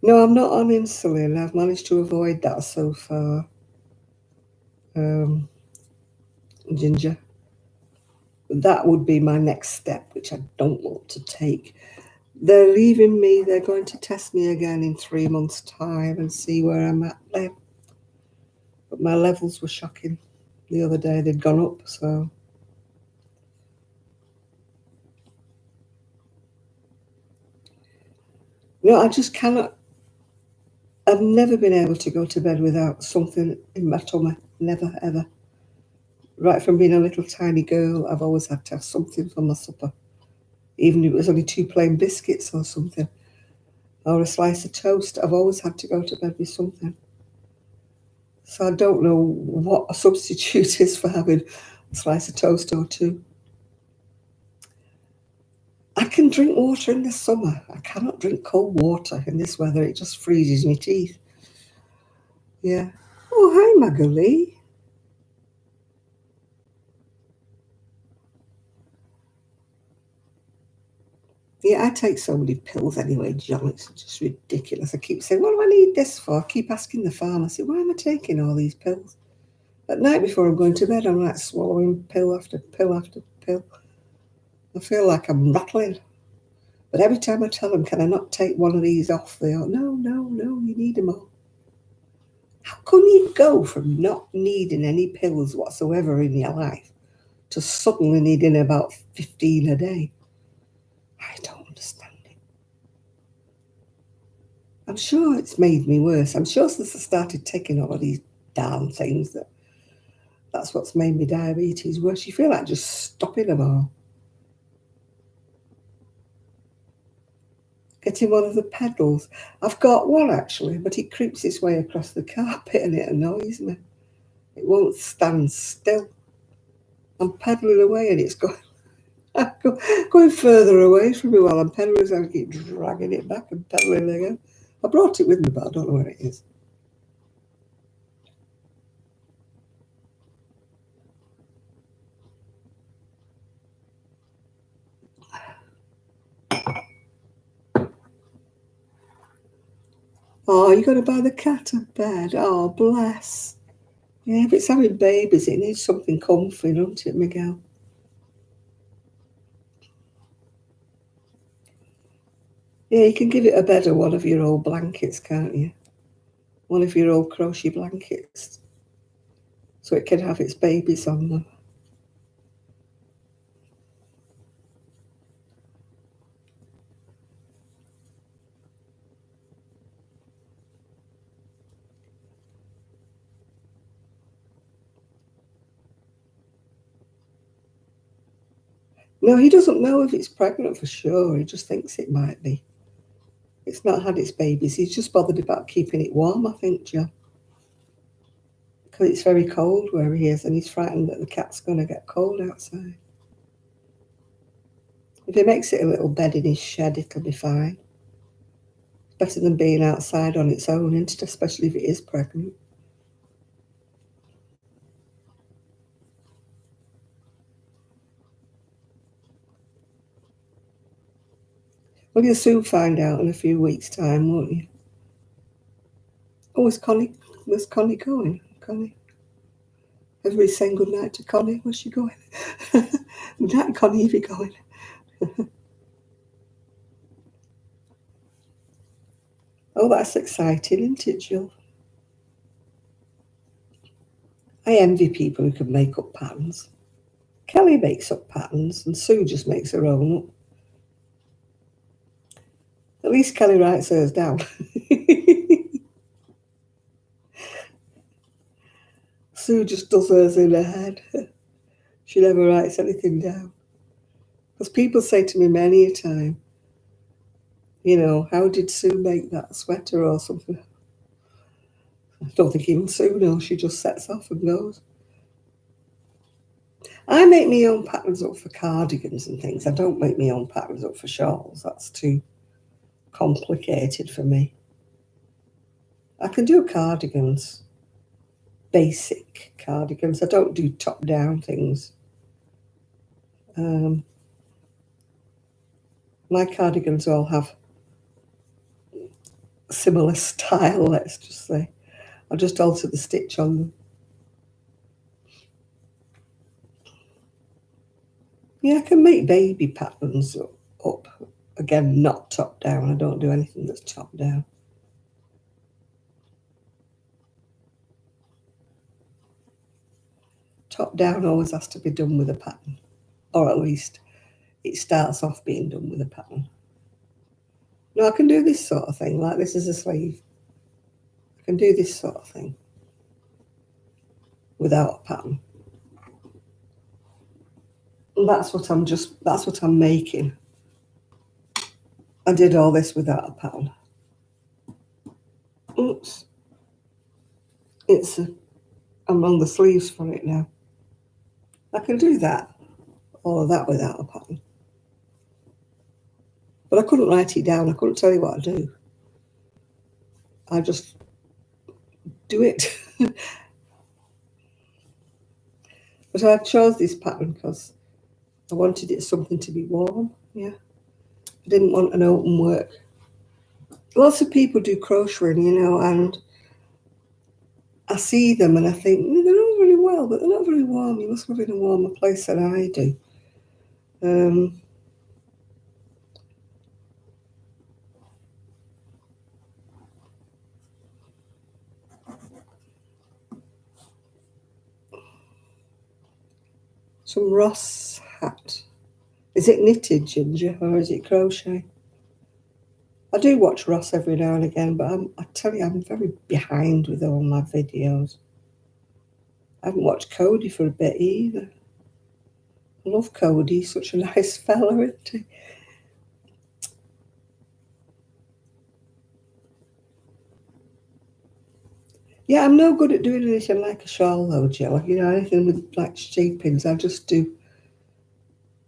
No, I'm not on insulin. I've managed to avoid that so far. Ginger. That would be my next step, which I don't want to take. They're leaving me. They're going to test me again in 3 months' time and see where I'm at then. But my levels were shocking the other day. They'd gone up, so. No, I just cannot. I've never been able to go to bed without something in my tummy. Never, ever. Right from being a little tiny girl, I've always had to have something for my supper. Even if it was only 2 plain biscuits or something, or a slice of toast, I've always had to go to bed with something. So I don't know what a substitute is for having a slice of toast or two. I can drink water in the summer. I cannot drink cold water in this weather. It just freezes my teeth. Yeah. Oh, hi, Magali. Yeah, I take so many pills anyway, John. It's just ridiculous. I keep saying, what do I need this for? I keep asking the pharmacy, why am I taking all these pills? At night before I'm going to bed, I'm like swallowing pill after pill after pill. I feel like I'm rattling. But every time I tell them, can I not take one of these off? They are, no, you need them all. How can you go from not needing any pills whatsoever in your life to suddenly needing about 15 a day? I don't understand it. I'm sure it's made me worse. I'm sure since I started taking all of these damn things that's what's made me diabetes worse. You feel like just stopping them all. Getting one of the pedals. I've got one actually, but it creeps its way across the carpet and it annoys me. It won't stand still. I'm pedaling away and it's going further away from me while I'm pedaling, so I keep dragging it back and pedaling again. I brought it with me, but I don't know where it is. Oh, you're going to buy the cat a bed? Oh, bless. Yeah, if it's having babies, it needs something comfy, don't it, Miguel? Yeah, you can give it a bed of one of your old blankets, can't you? One of your old crochet blankets, so it can have its babies on them. No, he doesn't know if it's pregnant for sure. He just thinks it might be. It's not had its babies. He's just bothered about keeping it warm, I think, John. Because it's very cold where he is, and he's frightened that the cat's going to get cold outside. If he makes it a little bed in his shed, it'll be fine. Better than being outside on its own, isn't it? Especially if it is pregnant. Well, you'll soon find out in a few weeks' time, won't you? Oh, is Connie? Where's Connie going? Connie? Everybody's saying good night to Connie. Where's she going? Good night, Connie, if you're going. Oh, that's exciting, isn't it, Jill? I envy people who can make up patterns. Kelly makes up patterns and Sue just makes her own up. At least Kelly writes hers down. Sue just does hers in her head. She never writes anything down. Because people say to me many a time, how did Sue make that sweater or something? I don't think even Sue knows. She just sets off and goes. I make my own patterns up for cardigans and things. I don't make my own patterns up for shawls. That's too complicated for me. I can do cardigans, basic cardigans. I don't do top-down things. My cardigans all have similar style, let's just say. I'll just alter the stitch on them. Yeah, I can make baby patterns up. Again, not top down. I don't do anything that's top down. Top down always has to be done with a pattern, or at least it starts off being done with a pattern. No, I can do this sort of thing, like this is a sleeve. I can do this sort of thing without a pattern. And that's what I'm making. I did all this without a pattern. Oops. I'm on the sleeves for it now. I can do that, all of that without a pattern. But I couldn't write it down. I couldn't tell you what to do. I just do it. But I chose this pattern because I wanted it something to be warm. Yeah. I didn't want an open work. Lots of people do crocheting, you know, and I see them and I think, they're all very well, but they're not very warm. You must live in a warmer place than I do. Some Ross hat. Is it knitted, Ginger, or is it crochet? I do watch Ross every now and again, but I tell you, I'm very behind with all my videos. I haven't watched Cody for a bit either. I love Cody, he's such a nice fella, isn't he? Yeah, I'm no good at doing anything like a shawl though, Jill. You know, anything with like shapings, I just do.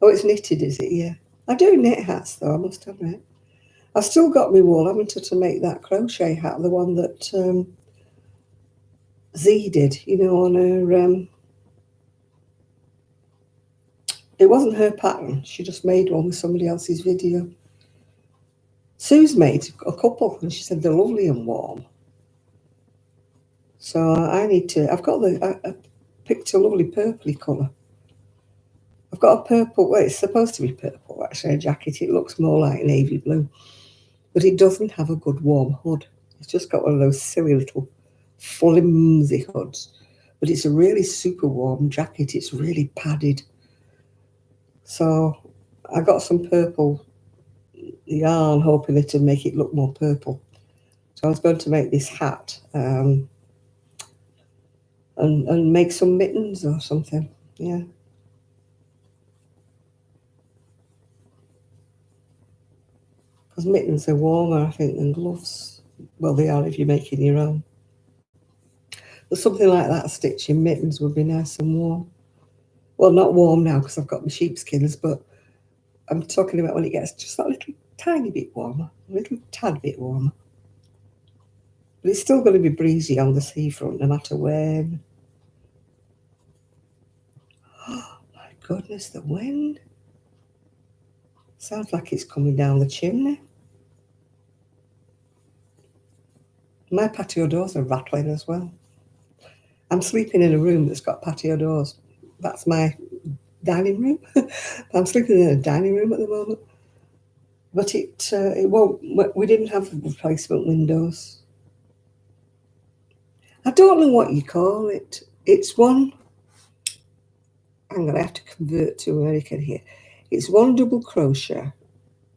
Oh, it's knitted, is it? Yeah. I do knit hats though, I must admit. I've still got my wool, haven't I, to make that crochet hat, the one that Z did, you know, on her. It wasn't her pattern, she just made one with somebody else's video. Sue's made a couple and she said they're lovely and warm. So I need to, I picked a lovely purpley colour. I've got a purple, well, it's supposed to be purple actually, a jacket. It looks more like navy blue, but it doesn't have a good warm hood. It's just got one of those silly little flimsy hoods, but it's a really super warm jacket. It's really padded. So I got some purple yarn, hoping it'd make it look more purple. So I was going to make this hat and make some mittens or something. Yeah. Because mittens are warmer, I think, than gloves. Well, they are if you're making your own. But something like that stitching mittens would be nice and warm. Well, not warm now because I've got my sheepskins, but I'm talking about when it gets just that little tiny bit warmer, a little tad bit warmer. But it's still going to be breezy on the seafront no matter when. Oh, my goodness, the wind. Sounds like it's coming down the chimney. My patio doors are rattling as well. I'm sleeping in a room that's got patio doors. That's my dining room. I'm sleeping in a dining room at the moment. But it won't, we didn't have replacement windows. I don't know what you call it. It's one, I'm going to have to convert to American here. It's one double crochet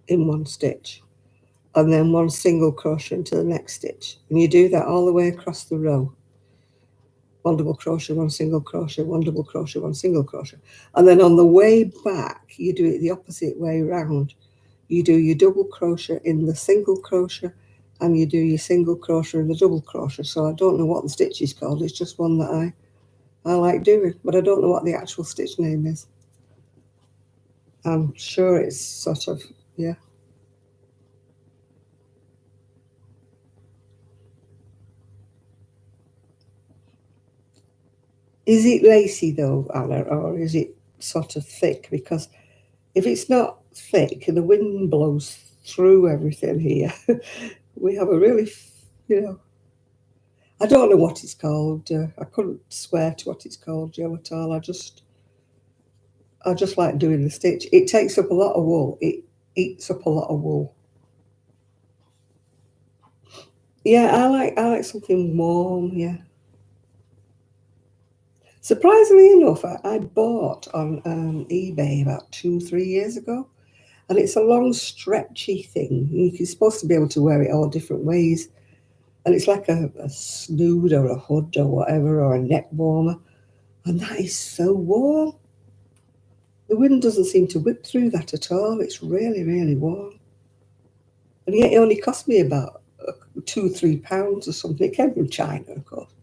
in one stitch and then one single crochet into the next stitch. And you do that all the way across the row. One double crochet, one single crochet, one double crochet, one single crochet. And then on the way back, you do it the opposite way round. You do your double crochet in the single crochet and you do your single crochet in the double crochet. So I don't know what the stitch is called. It's just one that I like doing, but I don't know what the actual stitch name is. I'm sure it's sort of, yeah. Is it lacy though, Anna, or is it sort of thick? Because if it's not thick and the wind blows through everything here, We have a really, I don't know what it's called. I couldn't swear to what it's called, Joe, at all. I just like doing the stitch. It takes up a lot of wool. It eats up a lot of wool. Yeah, I like something warm. Yeah. Surprisingly enough, I bought on eBay about 2, 3 years ago, and it's a long, stretchy thing. You're supposed to be able to wear it all different ways, and it's like a snood or a hood or whatever, or a neck warmer, and that is so warm. The wind doesn't seem to whip through that at all. It's really, really warm. And yet it only cost me about £2, £3 or something. It came from China, of course.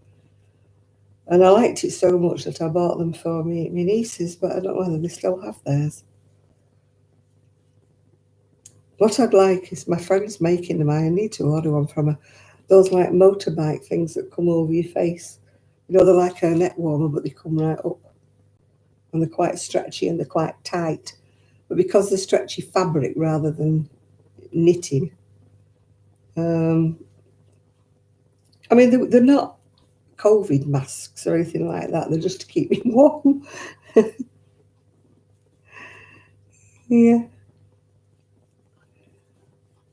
And I liked it so much that I bought them for my nieces, but I don't know whether they still have theirs. What I'd like is my friend's making them. I need to order one from her. Those like motorbike things that come over your face. They're like a neck warmer, but they come right up. And they're quite stretchy and they're quite tight. But because they're stretchy fabric rather than knitting, I mean, they're not COVID masks or anything like that. They're just to keep me warm. Yeah.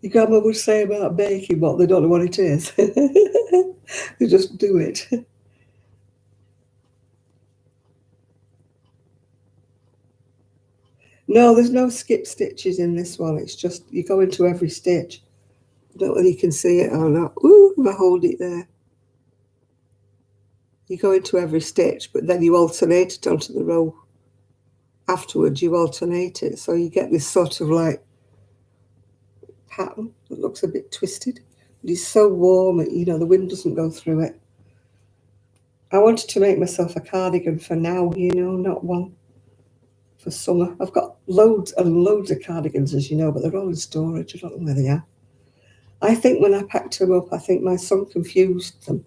Your grandma would say about baking what they don't know what it is. They just do it. No, there's no skip stitches in this one. It's just you go into every stitch. I don't know whether you can see it or not. Ooh, if I hold it there. You go into every stitch, but then you alternate it onto the row. Afterwards, you alternate it. So you get this sort of like pattern that looks a bit twisted. But it's so warm, the wind doesn't go through it. I wanted to make myself a cardigan for now, not one for summer. I've got loads and loads of cardigans, as you know, but they're all in storage. I don't know where they are. I think when I packed them up, I think my son confused them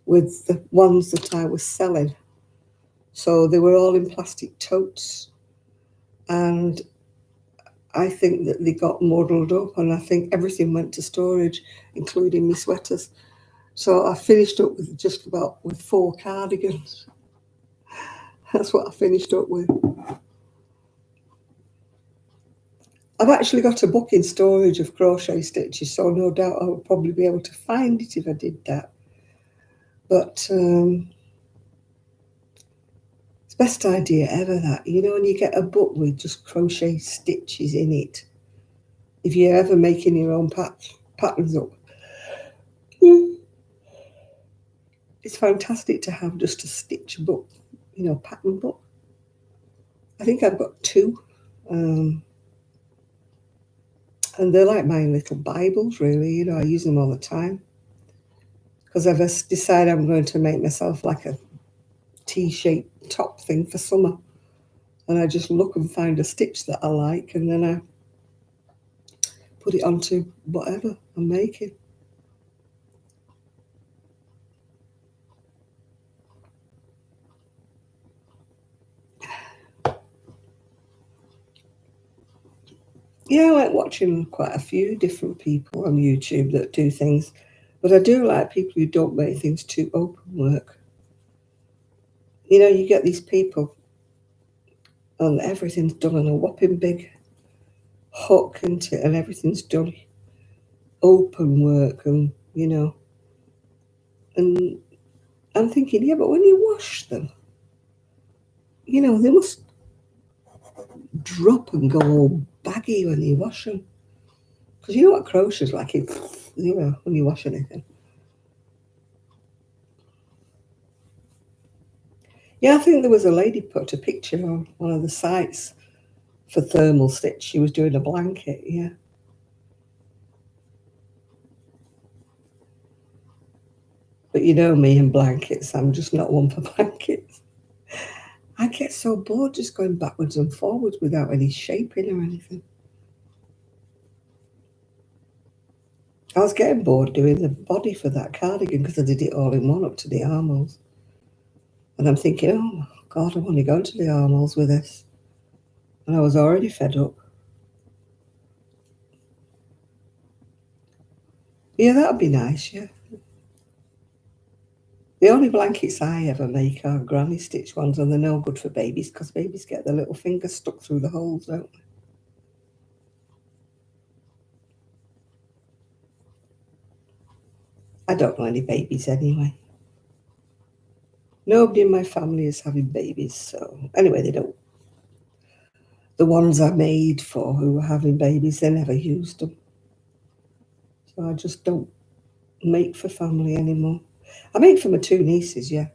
with the ones that I was selling. So they were all in plastic totes. And I think that they got muddled up, and I think everything went to storage, including my sweaters. So I finished up with just about with 4 cardigans. That's what I finished up with. I've actually got a book in storage of crochet stitches, so no doubt I would probably be able to find it if I did that. But it's the best idea ever, that, when you get a book with just crochet stitches in it, if you're ever making your own patterns up, it's fantastic to have just a stitch book, pattern book. I think I've got 2. And they're like my little Bibles, really. I use them all the time. Because I've decided I'm going to make myself like a T-shaped top thing for summer. And I just look and find a stitch that I like, and then I put it onto whatever I'm making. Yeah, I like watching quite a few different people on YouTube that do things, but I do like people who don't make things too open work. You get these people and everything's done on a whopping big hook, and everything's done open work, and and I'm thinking, yeah, but when you wash them, they must drop and go all baggy when you wash them. Because you know what crochet's like, when you wash anything. Yeah, I think there was a lady put a picture on one of the sites for thermal stitch. She was doing a blanket, yeah. But you know me and blankets, I'm just not one for blankets. I get so bored just going backwards and forwards without any shaping or anything. I was getting bored doing the body for that cardigan because I did it all in one up to the armholes. And I'm thinking, oh God, I'm only going to the armholes with this. And I was already fed up. Yeah, that'd be nice, yeah. The only blankets I ever make are granny stitch ones, and they're no good for babies because babies get their little fingers stuck through the holes, don't they? I don't know any babies anyway. Nobody in my family is having babies, so anyway, they don't. The ones I made for who were having babies, they never used them. So I just don't make for family anymore. I make for my two nieces, yeah.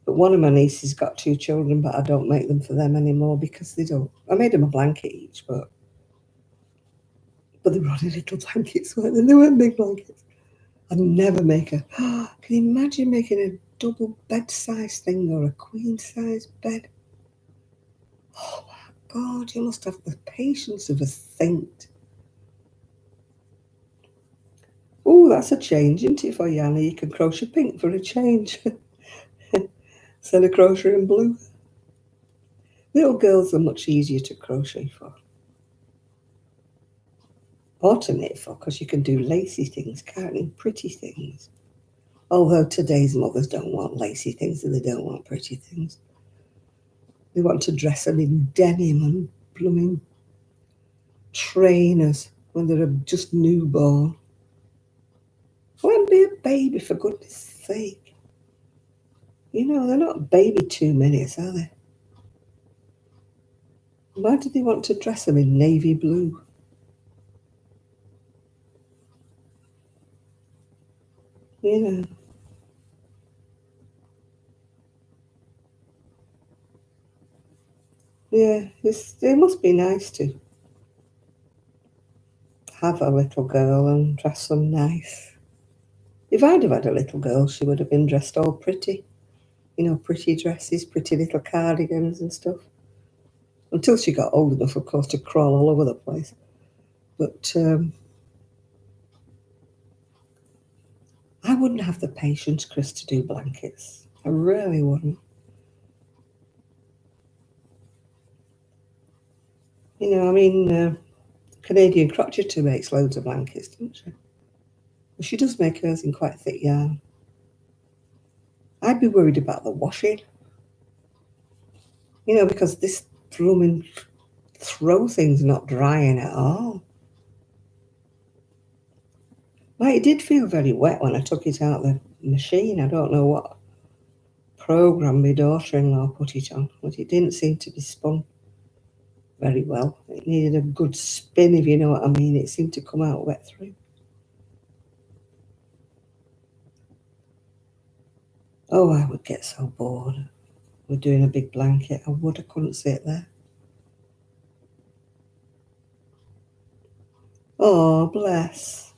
But one of my nieces got two children, but I don't make them for them anymore because they don't. I made them a blanket each, but they were only little blankets, weren't they? They weren't big blankets. I'd never make a. Can you imagine making a double bed size thing or a queen size bed? Oh my God, you must have the patience of a saint. Oh, that's a change, isn't it, for Yanni? You can crochet pink for a change. Instead of crocheting blue. Little girls are much easier to crochet for. Or to knit for, because you can do lacy things, can't you? Pretty things. Although today's mothers don't want lacy things and they don't want pretty things. They want to dress them in denim and blooming trainers when they're just newborn. Let them be a baby, for goodness sake. You know, they're not baby 2 minutes, are they? Why do they want to dress them in navy blue? You know, yeah, it must be nice to have a little girl and dress them nice. If I'd have had a little girl, she would have been dressed all pretty. You know, pretty dresses, pretty little cardigans and stuff. Until she got old enough, of course, to crawl all over the place. But I wouldn't have the patience, Chris, to do blankets. I really wouldn't. You know, I mean, Canadian Crocheter makes loads of blankets, doesn't she? Well, she does make hers in quite thick yarn. I'd be worried about the washing. You know, because this blooming throw thing's not drying at all. Like, it did feel very wet when I took it out of the machine. I don't know what program my daughter-in-law put it on, but it didn't seem to be spun very well. It needed a good spin, if you know what I mean. It seemed to come out wet through. Oh, I would get so bored with doing a big blanket. I couldn't sit there. Oh, bless.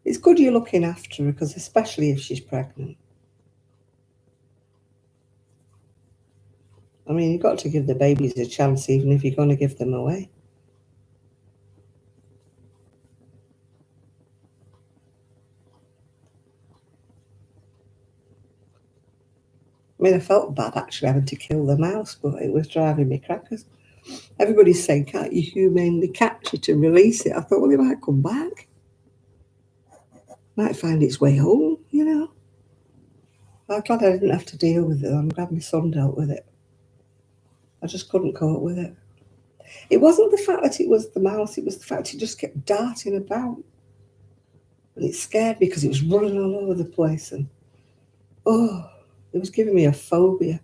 It's good you're looking after her, because especially if she's pregnant. I mean, you've got to give the babies a chance, even if you're going to give them away. I mean, I felt bad actually having to kill the mouse, but it was driving me crackers. Everybody's saying, can't you humanely catch it and release it? I thought, well, it might come back. Might find its way home, you know. I'm glad I didn't have to deal with it. I'm glad my son dealt with it. I just couldn't cope with it. It wasn't the fact that it was the mouse, it was the fact it just kept darting about. And it scared me because it was running all over the place. And, oh, it was giving me a phobia.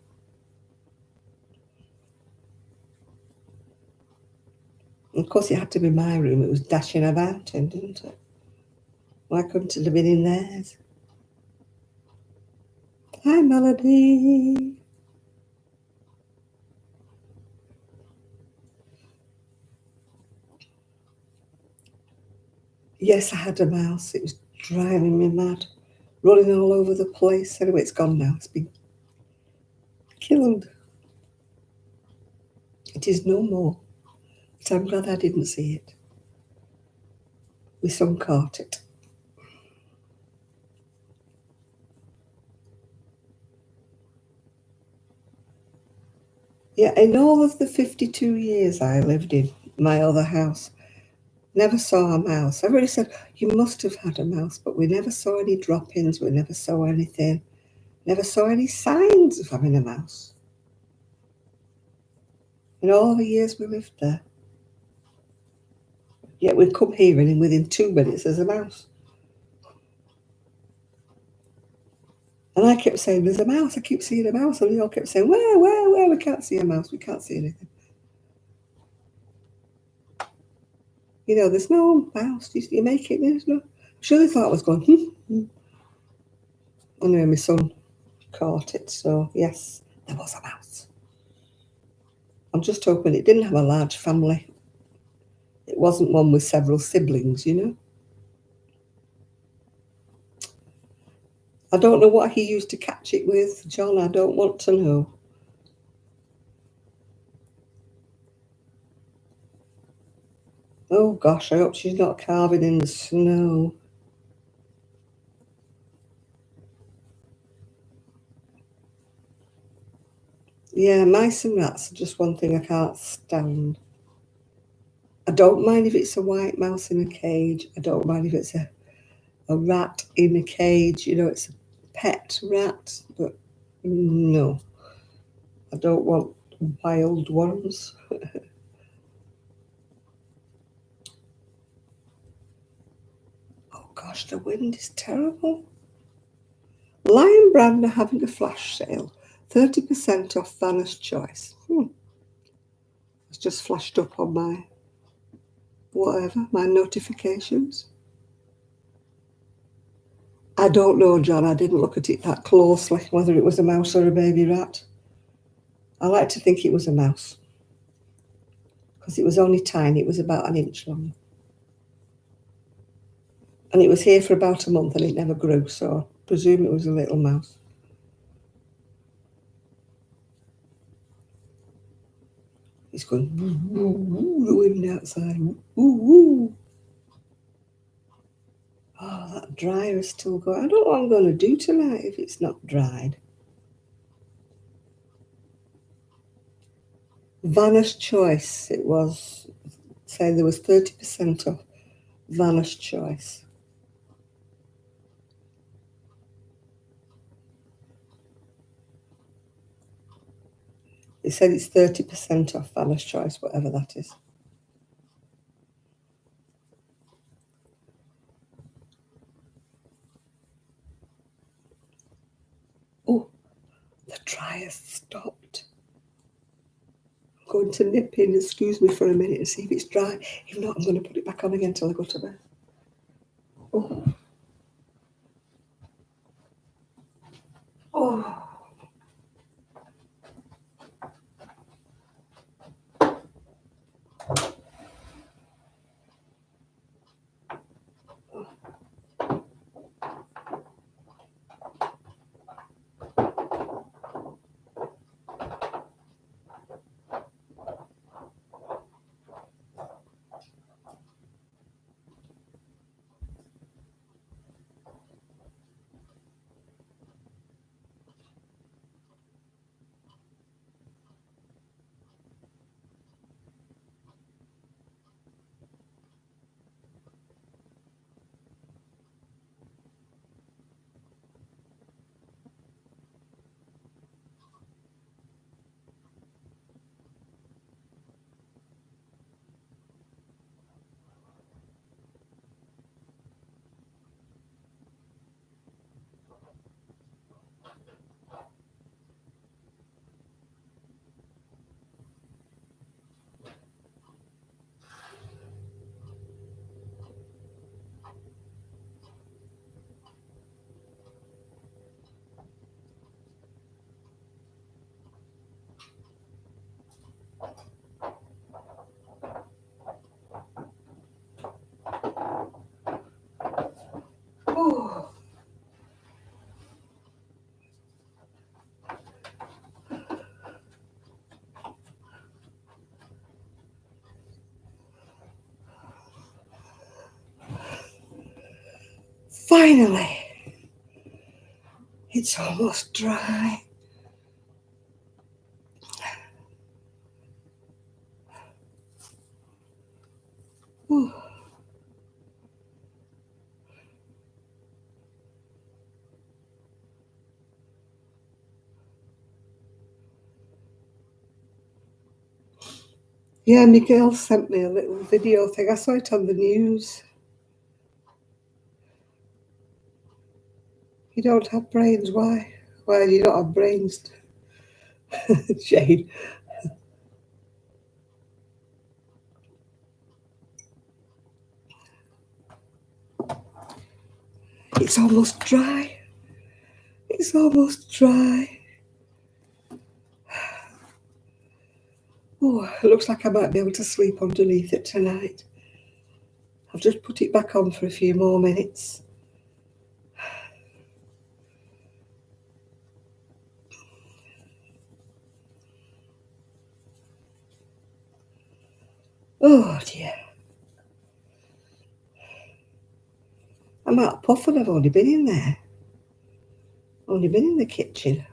And of course, it had to be my room. It was dashing about in, didn't it? Why couldn't it have been in theirs? Hi, Melody. Yes, I had a mouse. It was driving me mad, running all over the place. Anyway, it's gone now. It's been killed. It is no more. But I'm glad I didn't see it. My son caught it. Yeah, in all of the 52 years I lived in my other house, Never saw a mouse. Everybody said, you must have had a mouse, but we never saw any drop-ins, we never saw anything. Never saw any signs of having a mouse. In all the years we lived there. Yet we'd come here and within 2 minutes there's a mouse. And I kept saying, there's a mouse, I keep seeing a mouse. And they all kept saying, where? We can't see a mouse, we can't see anything. You know, there's no mouse. You make it, there's no. I'm sure they thought I was going, Anyway, my son caught it, so yes, there was a mouse. I'm just hoping it didn't have a large family. It wasn't one with several siblings, you know. I don't know what he used to catch it with, John. I don't want to know. Oh gosh, I hope she's not carving in the snow. Yeah, mice and rats are just one thing I can't stand. I don't mind if it's a white mouse in a cage. I don't mind if it's a rat in a cage. You know, it's a pet rat. But no, I don't want wild ones. Oh gosh, the wind is terrible. Lion Brand are having a flash sale. 30% off Vanna's Choice. It's just flashed up on my my notifications. I don't know, John. I didn't look at it that closely, whether it was a mouse or a baby rat. I like to think it was a mouse because it was only tiny. It was about an inch long. And it was here for about a month and it never grew, so I presume it was a little mouse. It's going woo, woo, woo, the wind outside. Woo, woo. Oh, that dryer is still going. I don't know what I'm going to do tonight if it's not dried. Vanna's Choice. It was, say there was 30% off Vanna's Choice. It said it's 30% off Vanna's Choice, whatever that is. Oh, the dryer stopped. I'm going to nip in, excuse me for a minute, and see if it's dry. If not, I'm going to put it back on again till I go to bed. Oh. Oh. Oh. Finally, it's almost dry. Oh. Yeah, Miguel sent me a little video thing. I saw it on the news. You don't have brains, why? Why do you not have brains? Jane. It's almost dry. It's almost dry. Oh, it looks like I might be able to sleep underneath it tonight. I've just put it back on for a few more minutes. Oh dear. I'm out of puff and I've only been in there. Only been in the kitchen.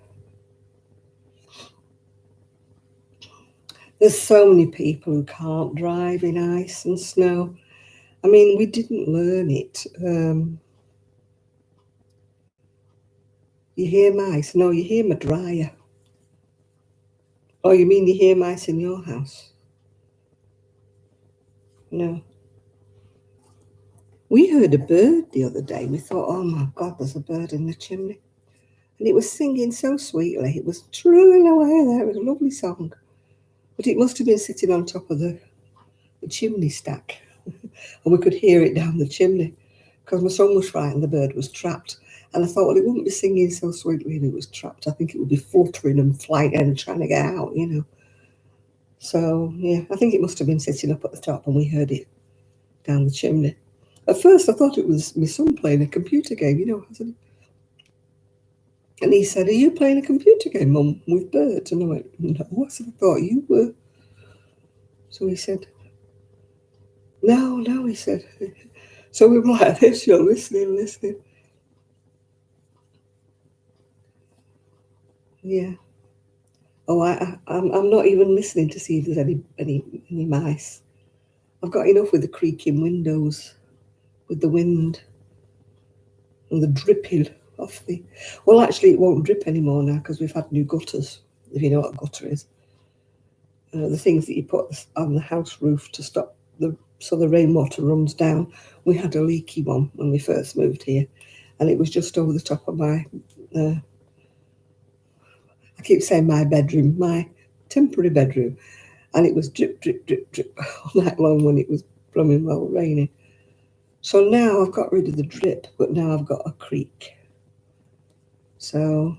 There's so many people who can't drive in ice and snow. I mean, we didn't learn it. You hear mice? No, you hear my dryer. Oh, you mean you hear mice in your house? No. We heard a bird the other day. We thought, oh my God, there's a bird in the chimney. And it was singing so sweetly. It was trilling away there. It was a lovely song. But it must have been sitting on top of the chimney stack. And we could hear it down the chimney. Because my son was frightened the bird was trapped. And I thought, well, it wouldn't be singing so sweetly if it was trapped. I think it would be fluttering and flying and trying to get out, you know. So, yeah, I think it must have been sitting up at the top and we heard it down the chimney. At first, I thought it was my son playing a computer game, you know. And he said, are you playing a computer game, Mum, with birds? And I went, no. I said, I thought you were. So he said, no, he said. So we were like this, you know, listening. Yeah. Oh, I'm not even listening to see if there's any mice. I've got enough with the creaking windows, with the wind and the dripping off the. Well, actually, it won't drip anymore now because we've had new gutters. If you know what a gutter is, the things that you put on the house roof to stop so the rainwater runs down. We had a leaky one when we first moved here, and it was just over the top of my. I keep saying my bedroom, my temporary bedroom, and it was drip, drip, drip, drip all night long when it was blooming well raining. So now I've got rid of the drip, but now I've got a creak. So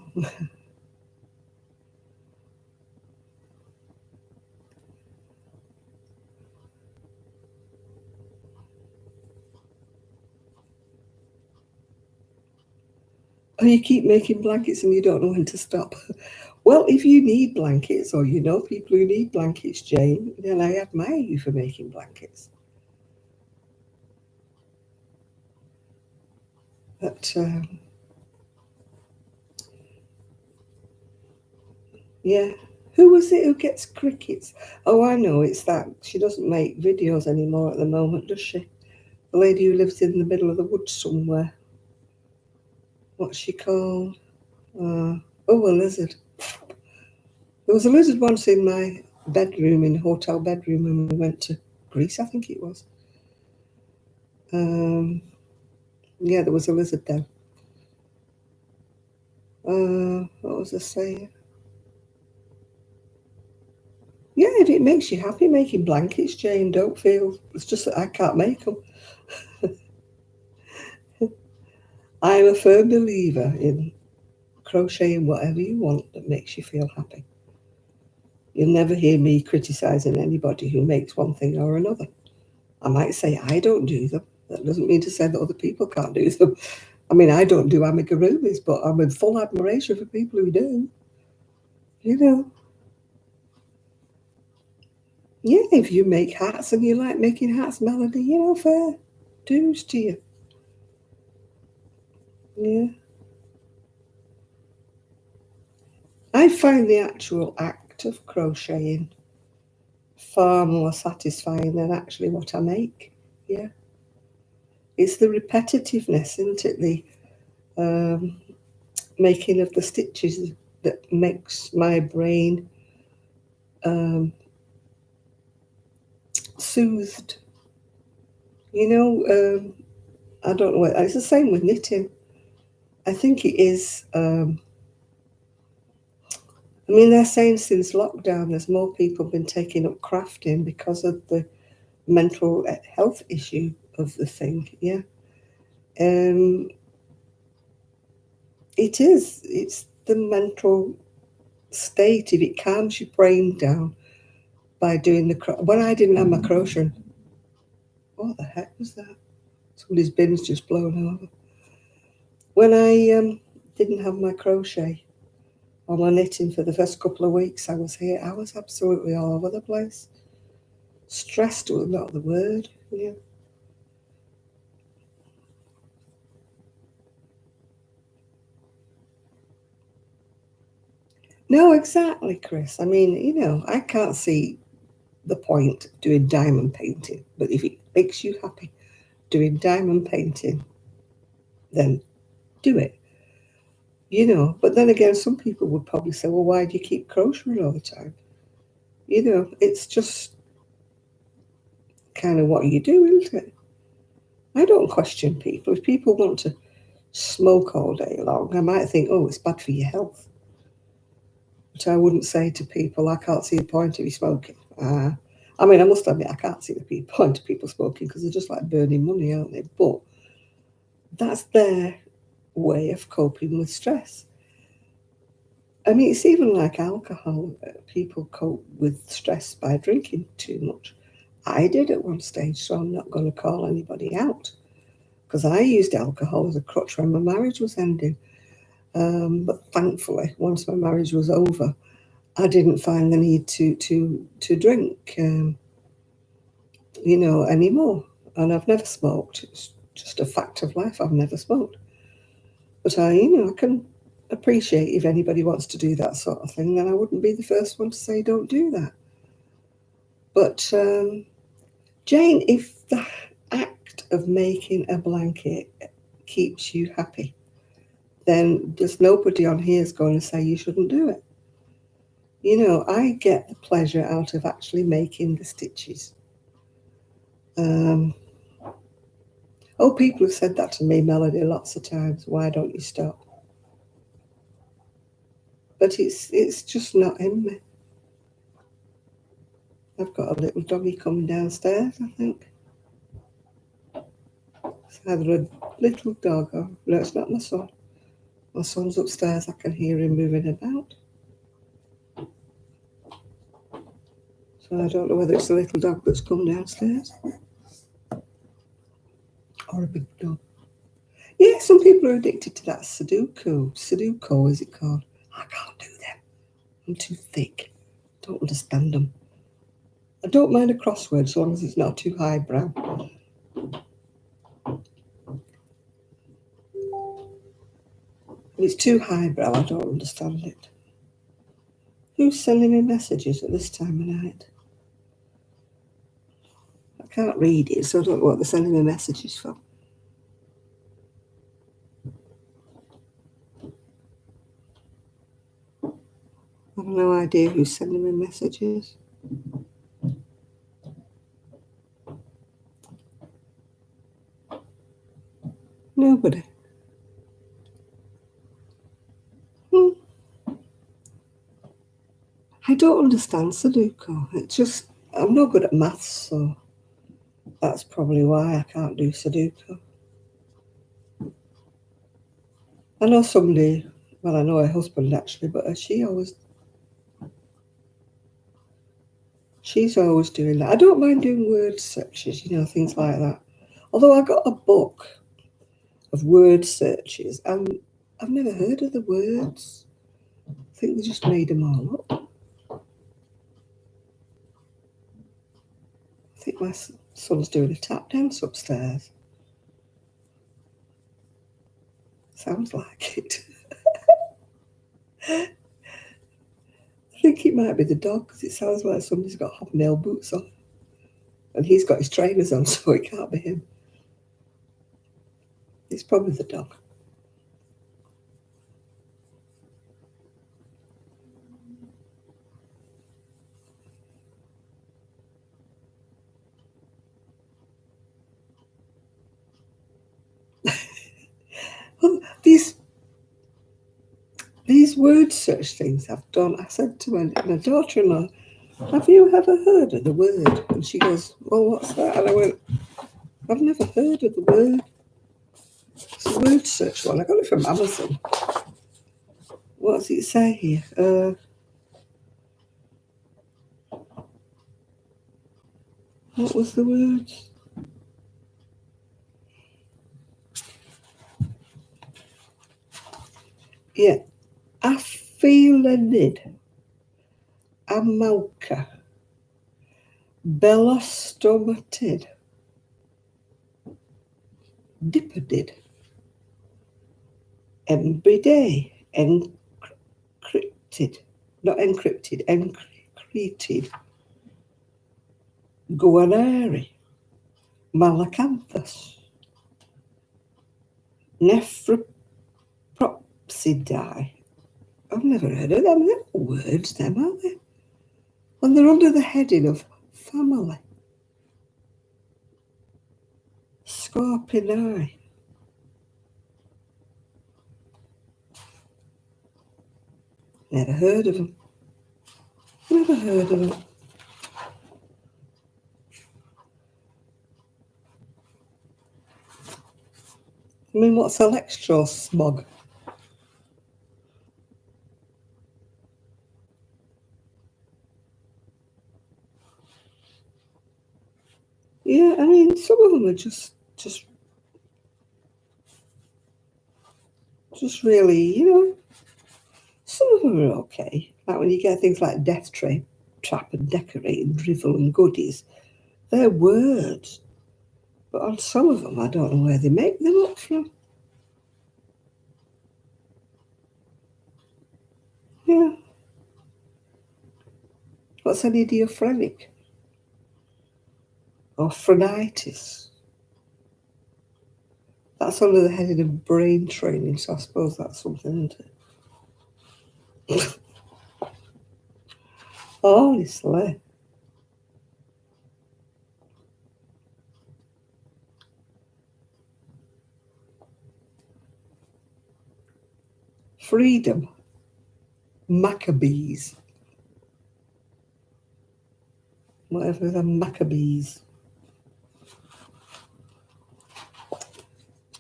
oh, you keep making blankets and you don't know when to stop. Well, if you need blankets or you know people who need blankets, Jane, then I admire you for making blankets. But yeah, who was it who gets crickets? Oh, I know, it's that she doesn't make videos anymore at the moment, does she? The lady who lives in the middle of the woods somewhere. What's she called? Oh, a lizard. There was a lizard once in my bedroom, in the hotel bedroom, when we went to Greece, I think it was. Yeah, there was a lizard there. What was I saying? Yeah, if it makes you happy making blankets, Jane, don't feel. It's just that I can't make them. I'm a firm believer in crocheting whatever you want that makes you feel happy. You'll never hear me criticising anybody who makes one thing or another. I might say I don't do them. That doesn't mean to say that other people can't do them. I mean, I don't do amigurumis, but I'm in full admiration for people who do. You know, yeah, if you make hats and you like making hats, Melody, you know, fair dues to you. Yeah. I find the actual act of crocheting far more satisfying than actually what I make. Yeah. It's the repetitiveness, isn't it? The making of the stitches that makes my brain soothed. You know, I don't know. It's the same with knitting. I think it is. I mean, they're saying since lockdown, there's more people been taking up crafting because of the mental health issue of the thing. Yeah. It is. It's the mental state. If it calms your brain down by doing when I didn't have my crochet, what the heck was that? Somebody's bin's just blown over. When I didn't have my crochet or my knitting for the first couple of weeks I was here, I was absolutely all over the place. Stressed was not the word. Yeah. No, exactly, Chris. I mean, you know, I can't see the point of doing diamond painting, but if it makes you happy doing diamond painting, then do it. You know, but then again, some people would probably say, well, why do you keep crocheting all the time? You know, it's just kind of what you do, isn't it? I don't question people. If people want to smoke all day long, I might think, oh, it's bad for your health. But I wouldn't say to people, I can't see the point of you smoking. I mean, I must admit, I can't see the point of people smoking because they're just like burning money, aren't they? But that's their way of coping with stress. I mean, it's even like alcohol. People cope with stress by drinking too much. I did at one stage, so I'm not going to call anybody out because I used alcohol as a crutch when my marriage was ending. But thankfully, once my marriage was over, I didn't find the need to drink, you know, anymore. And I've never smoked. It's just a fact of life. I've never smoked. But I can appreciate if anybody wants to do that sort of thing, then I wouldn't be the first one to say don't do that. But Jane, if the act of making a blanket keeps you happy, then there's nobody on here is going to say you shouldn't do it. You know, I get the pleasure out of actually making the stitches. People have said that to me, Melody, lots of times. Why don't you stop? But it's just not in me. I've got a little doggy coming downstairs, I think. It's either a little dog or, no, it's not my son. My son's upstairs, I can hear him moving about. So I don't know whether it's a little dog that's come downstairs or a big dog. Yeah, some people are addicted to that Sudoku. Sudoku, is it called? I can't do them. I'm too thick. Don't understand them. I don't mind a crossword so long as it's not too highbrow. If it's too highbrow, I don't understand it. Who's sending me messages at this time of night? I can't read it, so I don't know what they're sending me messages for. I have no idea who's sending me messages. Nobody. I don't understand Sudoku. I'm not good at maths, so that's probably why I can't do Sudoku. I know somebody, well, I know her husband actually, but she's always doing that. I don't mind doing word searches, things like that. Although I got a book of word searches and I've never heard of the words. I think they just made them all up. I think my son's doing a tap dance upstairs. Sounds like it. I think it might be the dog because it sounds like somebody's got hobnail boots on. And he's got his trainers on, so it can't be him. It's probably the dog. word search things I've done. I said to my daughter-in-law, have you ever heard of the word? And she goes, well, what's that? And I went, I've never heard of the word. It's a word search one. I got it from Amazon. What does it say here? What was the word? Yeah. Aphelinid. Amalca. Belostomatid. Dipodid. Embridae. Encrypted. Not encrypted. Encrypted. Guanari. Malacanthus. Nephropsidae. I've never heard of them. They're not words, them, aren't they? And they're under the heading of family. Scorpinae. Never heard of them. Never heard of them. I mean, what's electrosmog? Yeah, I mean, some of them are just really, some of them are okay. Like when you get things like death trap and decorate and drivel and goodies, they're words. But on some of them, I don't know where they make them up from. Yeah. What's an idiophrenic? Or phrenitis? That's under the heading of brain training, so I suppose that's something, isn't it? Honestly. Freedom. Maccabees. Whatever the Maccabees.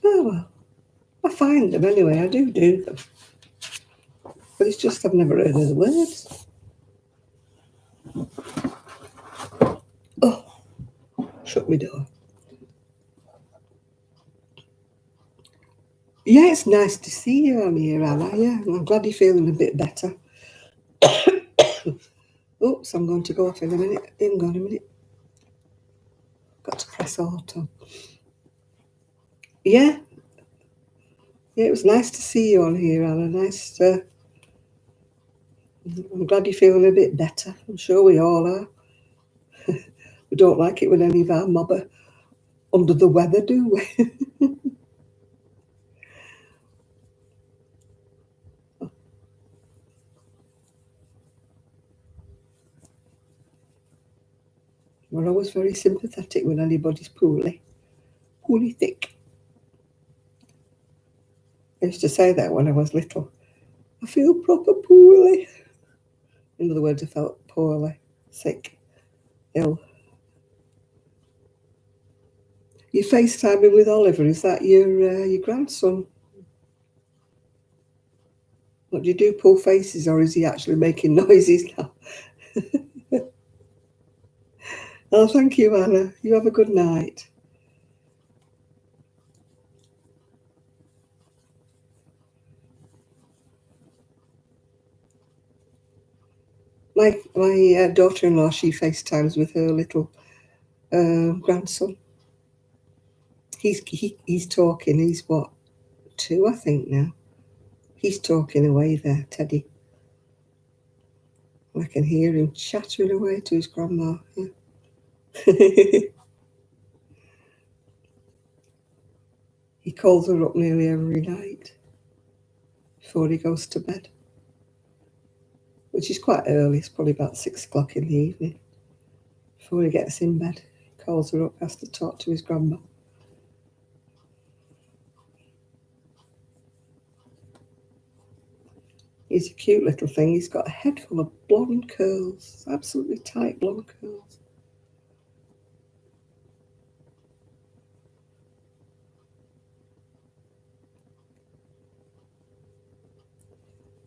Oh well. I find them anyway, I do them. But it's just I've never heard of the words. Oh, shut my door. Yeah, it's nice to see you on here, Anna. Yeah, I'm glad you're feeling a bit better. Oops, I'm going to go off in a minute. Hang on a minute. Got to press auto. Yeah. Yeah, it was nice to see you on here, Anna. Nice to... I'm glad you're feeling a bit better. I'm sure we all are. We don't like it when any of our mob are under the weather, do we? We're always very sympathetic when anybody's poorly thick. I used to say that when I was little. I feel proper poorly. In other words, I felt poorly, sick, ill. You're FaceTiming with Oliver. Is that your grandson? What do you do? Pull faces, or is he actually making noises now? Oh, thank you, Anna. You have a good night. My daughter-in-law, she FaceTimes with her little grandson. He's talking. He's what, 2, I think now. He's talking away there, Teddy. I can hear him chattering away to his grandma. Yeah. He calls her up nearly every night before he goes to bed, which is quite early. It's probably about 6 o'clock in the evening. Before he gets in bed, he calls her up, has to talk to his grandma. He's a cute little thing. He's got a head full of blonde curls, absolutely tight blonde curls.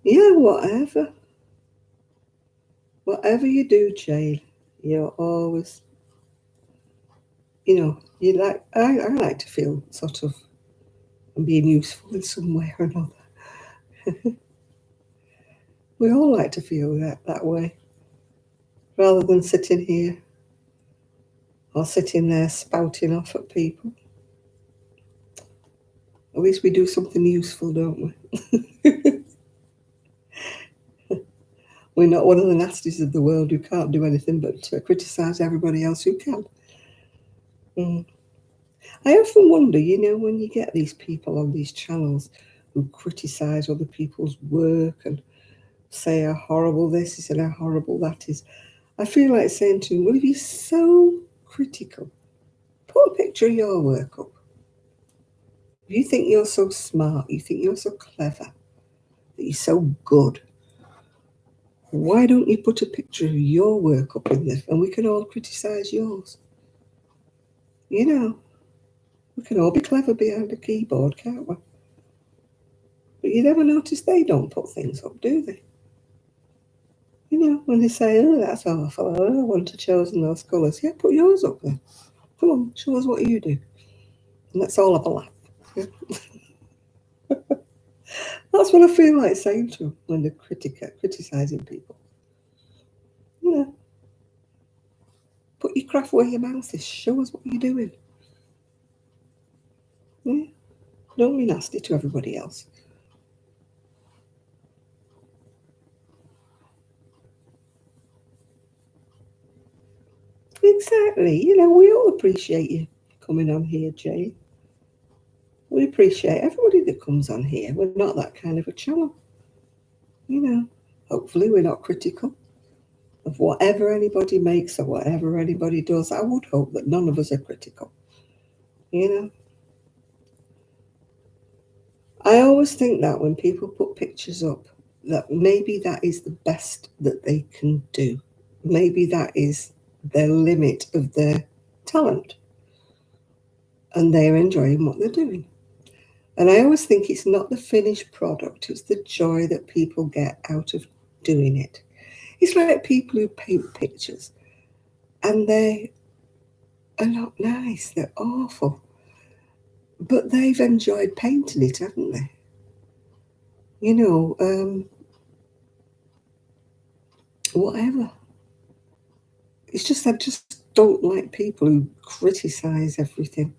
Yeah, whatever. Whatever you do, Jane, you're always, you like. I like to feel sort of I'm being useful in some way or another. We all like to feel that way, rather than sitting here or sitting there spouting off at people. At least we do something useful, don't we? We're not one of the nasties of the world who can't do anything but criticise everybody else who can. Mm. I often wonder, when you get these people on these channels who criticise other people's work and say how horrible this is and how horrible that is, I feel like saying to them, well, if you're so critical, put a picture of your work up. If you think you're so smart, you think you're so clever, that you're so good, why don't you put a picture of your work up in there and we can all criticise yours? We can all be clever behind a keyboard, can't we? But you never notice they don't put things up, do they? When they say, oh, that's awful, oh, I wouldn't have chosen those colours. Yeah, put yours up there. Come on, show us what you do. And let's all have a laugh. Yeah. That's what I feel like saying to them when they're criticising people. Put your craft where your mouth is. Show us what you're doing. Yeah. Don't be nasty to everybody else. Exactly. We all appreciate you coming on here, Jane. We appreciate everybody that comes on here. We're not that kind of a channel. Hopefully we're not critical of whatever anybody makes or whatever anybody does. I would hope that none of us are critical. I always think that when people put pictures up, that maybe that is the best that they can do. Maybe that is their limit of their talent. And they're enjoying what they're doing. And I always think it's not the finished product, it's the joy that people get out of doing it. It's like people who paint pictures and they are not nice, they're awful. But they've enjoyed painting it, haven't they? Whatever. It's just I just don't like people who criticise everything.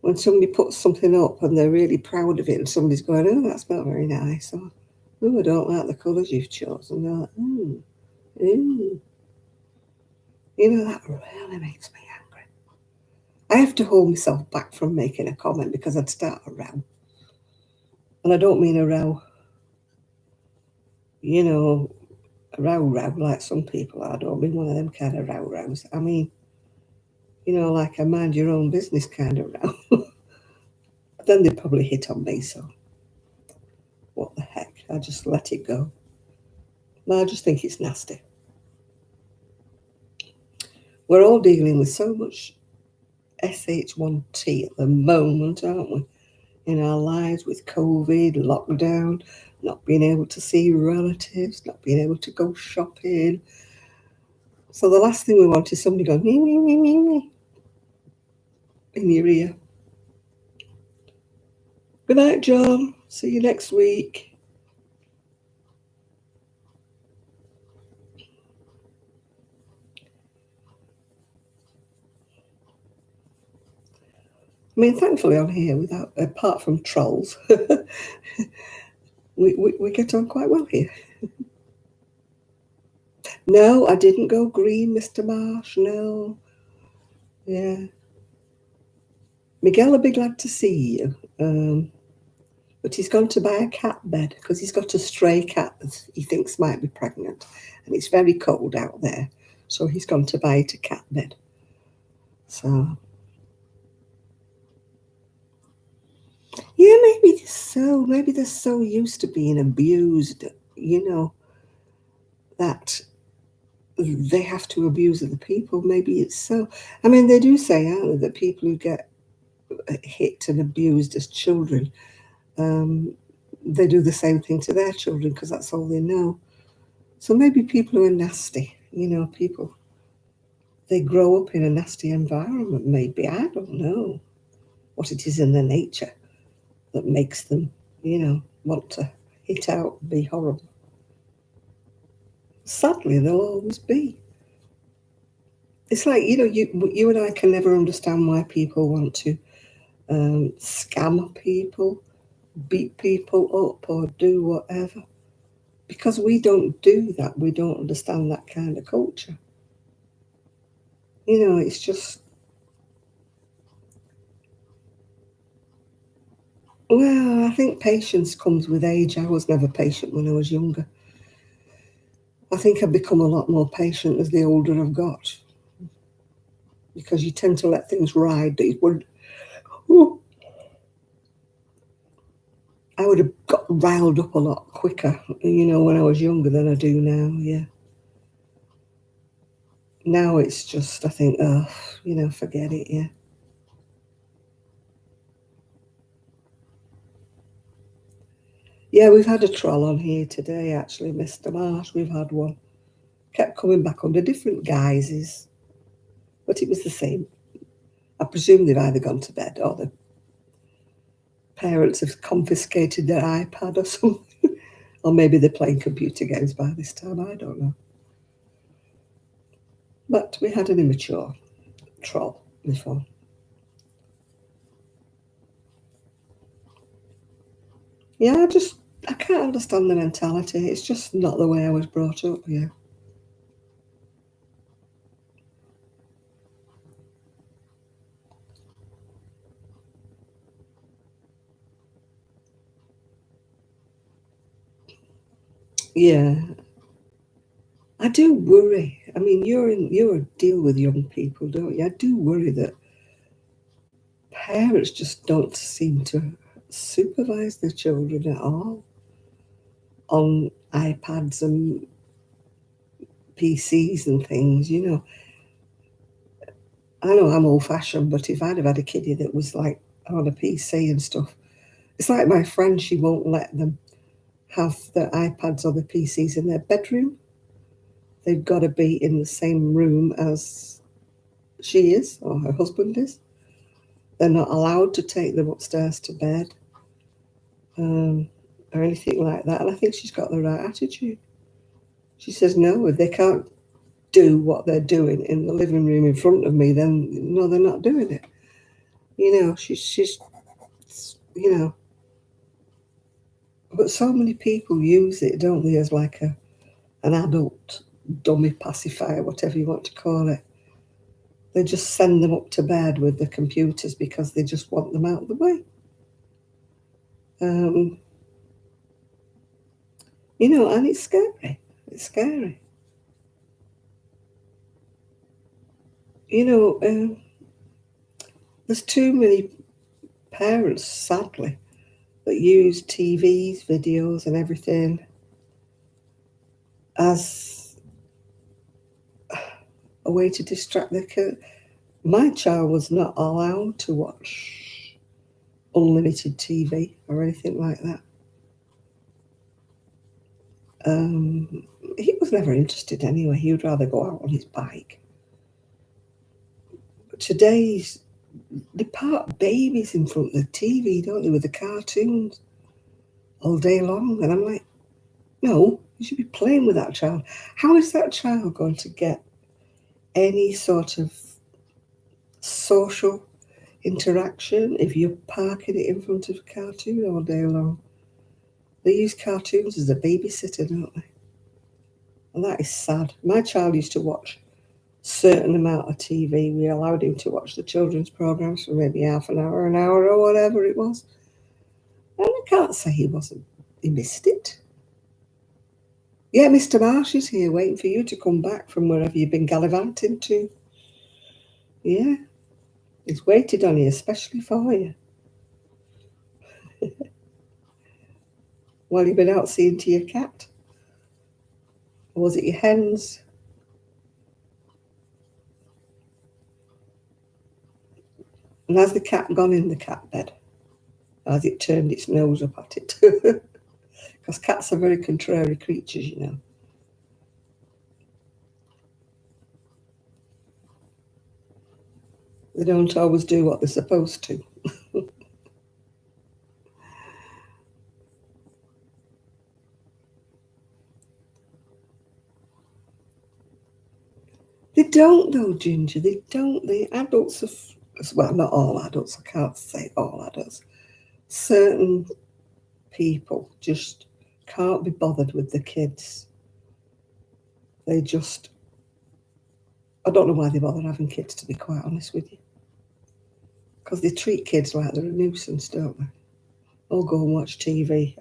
When somebody puts something up and they're really proud of it and somebody's going, oh, that's not very nice, or oh, I don't like the colours you've chosen. They're like, ooh. That really makes me angry. I have to hold myself back from making a comment because I'd start a row. And I don't mean a row, a row like some people are. I don't mean one of them kind of rows. I mean, like a mind your own business kind of row. Then they'd probably hit on me, so what the heck? I just let it go. I just think it's nasty. We're all dealing with so much SH1T at the moment, aren't we? In our lives with COVID, lockdown, not being able to see relatives, not being able to go shopping. So the last thing we want is somebody going, me, in your ear. Good night, John. See you next week. I mean, thankfully on here, apart from trolls, we get on quite well here. No, I didn't go green, Mr. Marsh. No. Yeah. Miguel, a big glad to see you. But he's gone to buy a cat bed because he's got a stray cat that he thinks might be pregnant. And it's very cold out there. So he's gone to buy it a cat bed. So, yeah, maybe they're so used to being abused you know, that they have to abuse other people. Maybe it's so. I mean, they do say, aren't they, that people who get hit and abused as children, they do the same thing to their children because that's all they know. So maybe people who are nasty, people, they grow up in a nasty environment, maybe. I don't know what it is in their nature that makes them, want to hit out and be horrible. Sadly, they'll always be. It's like, you and I can never understand why people want to scam people, beat people up, or do whatever. Because we don't do that. We don't understand that kind of culture. It's just, well, I think patience comes with age. I was never patient when I was younger. I think I've become a lot more patient as the older I've got. Because you tend to let things ride that you would. I would have got riled up a lot quicker, when I was younger than I do now, yeah. Now it's just, I think, forget it, yeah. Yeah, we've had a troll on here today, actually, Mr. Marsh. We've had one. Kept coming back under different guises, but it was the same. I presume they've either gone to bed or the parents have confiscated their iPad or something. Or maybe they're playing computer games by this time, I don't know. But we had an immature troll before. Yeah, I can't understand the mentality. It's just not the way I was brought up, yeah. Yeah, I do worry. I mean, you're a deal with young people, don't you? I do worry that parents just don't seem to supervise their children at all on iPads and PCs and things. I know I'm old-fashioned, but if I'd have had a kiddie that was like on a PC and stuff, it's like my friend. She won't let them have the iPads or the PCs in their bedroom. They've got to be in the same room as she is or her husband is. They're not allowed to take them upstairs to bed or anything like that. And I think she's got the right attitude. She says, no, if they can't do what they're doing in the living room in front of me, then no, they're not doing it. She's but so many people use it, don't they, as like an adult dummy pacifier, whatever you want to call it. They just send them up to bed with the computers because they just want them out of the way. And it's scary. It's scary. There's too many parents, sadly, that use TVs, videos, and everything as a way to distract their kid. My child was not allowed to watch unlimited TV or anything like that. He was never interested anyway. He would rather go out on his bike. But today's, they park babies in front of the TV, don't they, with the cartoons all day long. And I'm like, no, you should be playing with that child. How is that child going to get any sort of social interaction if you're parking it in front of a cartoon all day long? They use cartoons as a babysitter, don't they? And that is sad. My child used to watch a certain amount of TV. We allowed him to watch the children's programs for maybe half an hour, or whatever it was. And I can't say he missed it. Yeah, Mr. Marsh is here waiting for you to come back from wherever you've been gallivanting to. Yeah, he's waited on you, especially for you. While you've been out seeing to your cat. Or was it your hens? And has the cat gone in the cat bed? Has it turned its nose up at it? Because cats are very contrary creatures, you know. They don't always do what they're supposed to. They don't though, Ginger. They don't. The adults are, well, not all adults. I can't say all adults. Certain people just can't be bothered with the kids. They just, I don't know why they bother having kids, to be quite honest with you. Because they treat kids like they're a nuisance, don't they? Oh, go and watch TV.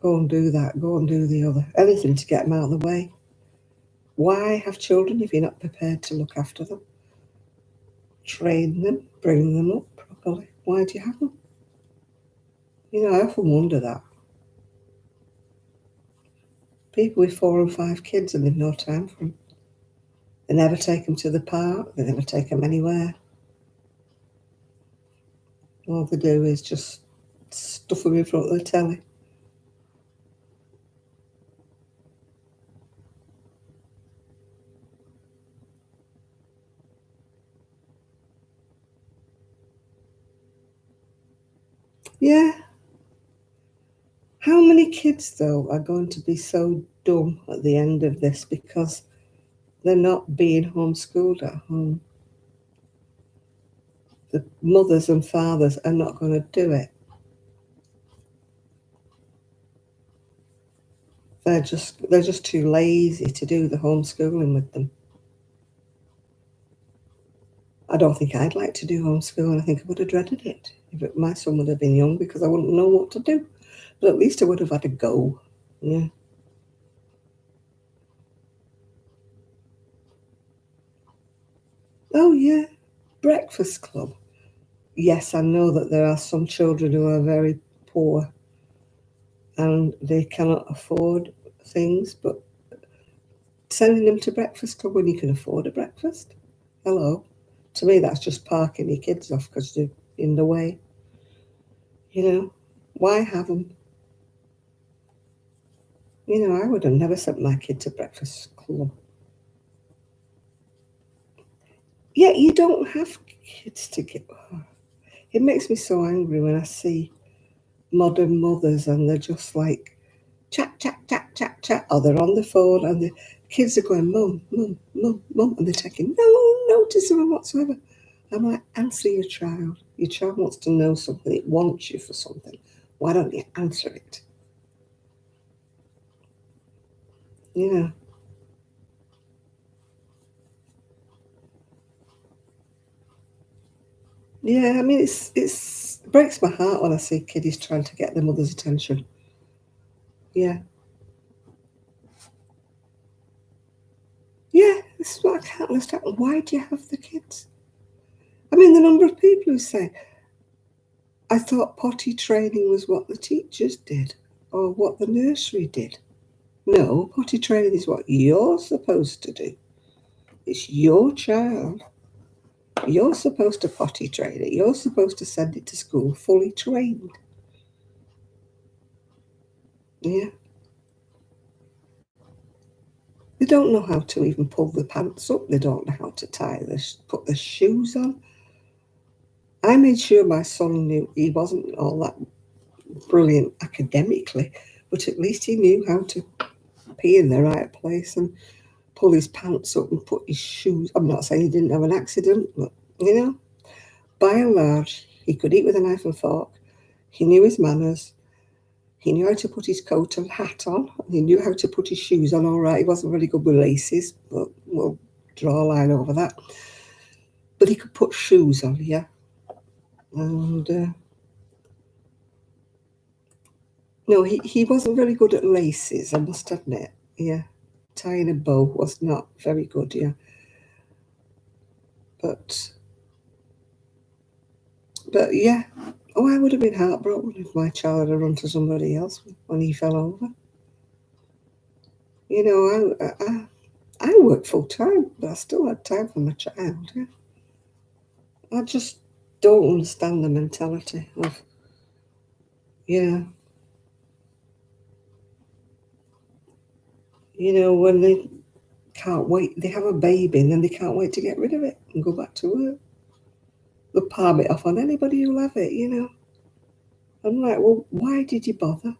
Go and do that. Go and do the other. Anything to get them out of the way. Why have children if you're not prepared to look after them? Train them, bring them up properly. Why do you have them? You know, I often wonder that. People with 4 and 5 kids and they've no time for them. They never take them to the park. They never take them anywhere. All they do is just stuff them in front of the telly. Yeah. How many kids, though, are going to be so dumb at the end of this because they're not being homeschooled at home? The mothers and fathers are not going to do it. They're just too lazy to do the homeschooling with them. I don't think I'd like to do homeschooling. I think I would have dreaded it if my son would have been young because I wouldn't know what to do. But at least I would have had a go. Yeah. Oh, yeah. Breakfast club. Yes, I know that there are some children who are very poor and they cannot afford things, but sending them to breakfast club when you can afford a breakfast? Hello. To me, that's just parking your kids off because they're in the way. You know, why have them? You know, I would have never sent my kid to breakfast club. Yeah, you don't have kids to get. It makes me so angry when I see modern mothers and they're just like chat, chat, chat, chat, chat, or they're on the phone and the kids are going, mum, mum, mum, mum, and they're taking no notice of them whatsoever. I'm like, answer your child. Your child wants to know something. It wants you for something. Why don't you answer it? You know. Yeah, I mean, it breaks my heart when I see kiddies trying to get their mother's attention. Yeah. Yeah, this is what I can't understand. Why do you have the kids? I mean, the number of people who say, I thought potty training was what the teachers did or what the nursery did. No, potty training is what you're supposed to do. It's your child. You're supposed to potty train it. You're supposed to send it to school fully trained. Yeah. They don't know how to even pull the pants up. They don't know how to put the shoes on. I made sure my son knew he wasn't all that brilliant academically, but at least he knew how to pee in the right place and pull his pants up and put his shoes. I'm not saying he didn't have an accident, but you know, by and large, he could eat with a knife and fork. He knew his manners. He knew how to put his coat and hat on. He knew how to put his shoes on all right. He wasn't very good with laces, but we'll draw a line over that. But he could put shoes on, yeah. And no, he wasn't very good at laces, I must admit. Yeah. Tying a bow was not very good, yeah. But yeah. Oh, I would have been heartbroken if my child had run to somebody else when he fell over. You know, I work full time, but I still had time for my child. Yeah. I just don't understand the mentality of, yeah, you know, when they can't wait, they have a baby and then they can't wait to get rid of it and go back to work. They'll palm it off on anybody who'll have it, you know. I'm like, well, why did you bother?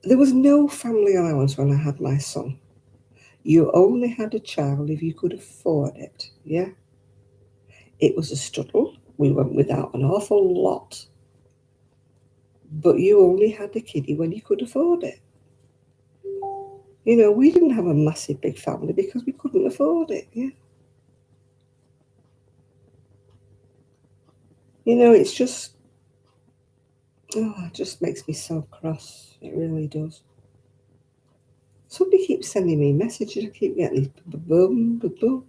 There was no family allowance when I had my son. You only had a child if you could afford it, yeah? It was a struggle. We went without an awful lot. But you only had the kiddie when you could afford it. You know, we didn't have a massive big family because we couldn't afford it, yeah? You know, it's just, oh, it just makes me so cross. It really does. Somebody keeps sending me messages. I keep getting these boom, boom, boom.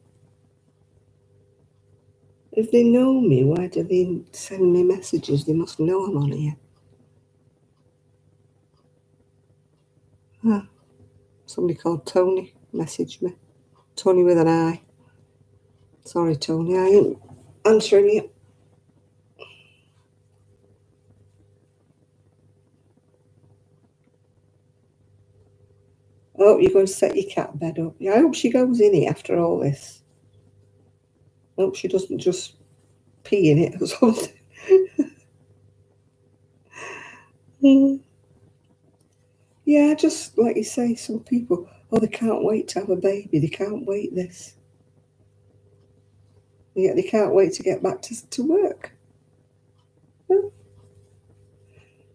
If they know me, why do they send me messages? They must know I'm on here. Huh. Somebody called Tony messaged me. Tony with an I. Sorry, Tony, I ain't answering you. Oh, you're going to set your cat bed up. Yeah, I hope she goes in it after all this. I hope she doesn't just pee in it or something. Yeah, just like you say, some people, oh, they can't wait to have a baby. They can't wait this. Yeah, they can't wait to get back to work. Well,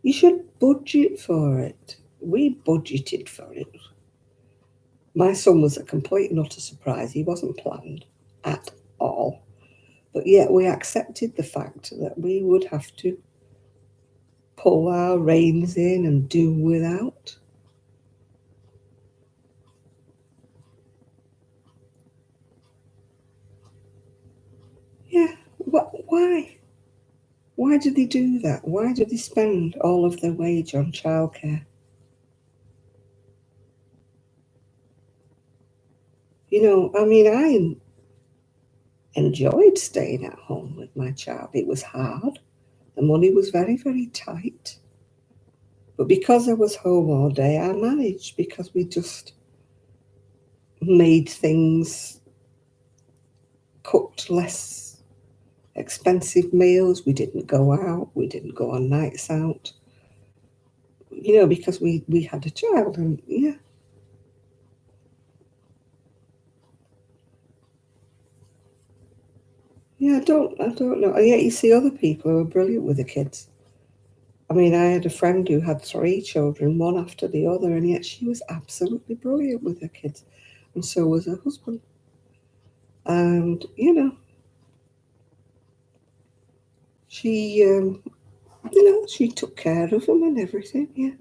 you should budget for it. We budgeted for it. My son was a complete and utter surprise. He wasn't planned at all. But yet we accepted the fact that we would have to pull our reins in and do without. Yeah, why? Why do they do that? Why do they spend all of their wage on childcare? You know, I mean, I enjoyed staying at home with my child. It was hard. The money was very, very tight. But because I was home all day, I managed because we just made things, cooked less expensive meals. We didn't go out. We didn't go on nights out. You know, because we had a child, and yeah. Yeah, I don't know. And yet you see other people who are brilliant with the kids. I mean, I had a friend who had 3 children, one after the other, and yet she was absolutely brilliant with her kids. And so was her husband. And, you know, she, she took care of them and everything, yeah.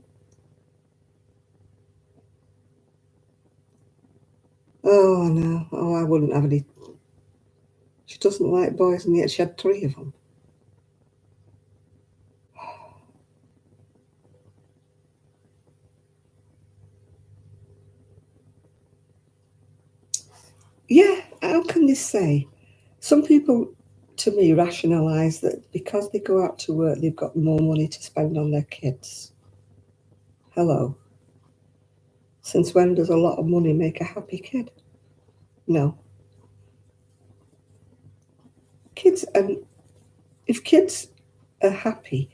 Oh, no. Oh, I wouldn't have any. She doesn't like boys, and yet she had 3 of them. Yeah, how can they say? Some people, to me, rationalise that because they go out to work, they've got more money to spend on their kids. Hello. Since when does a lot of money make a happy kid? No. Kids, and if kids are happy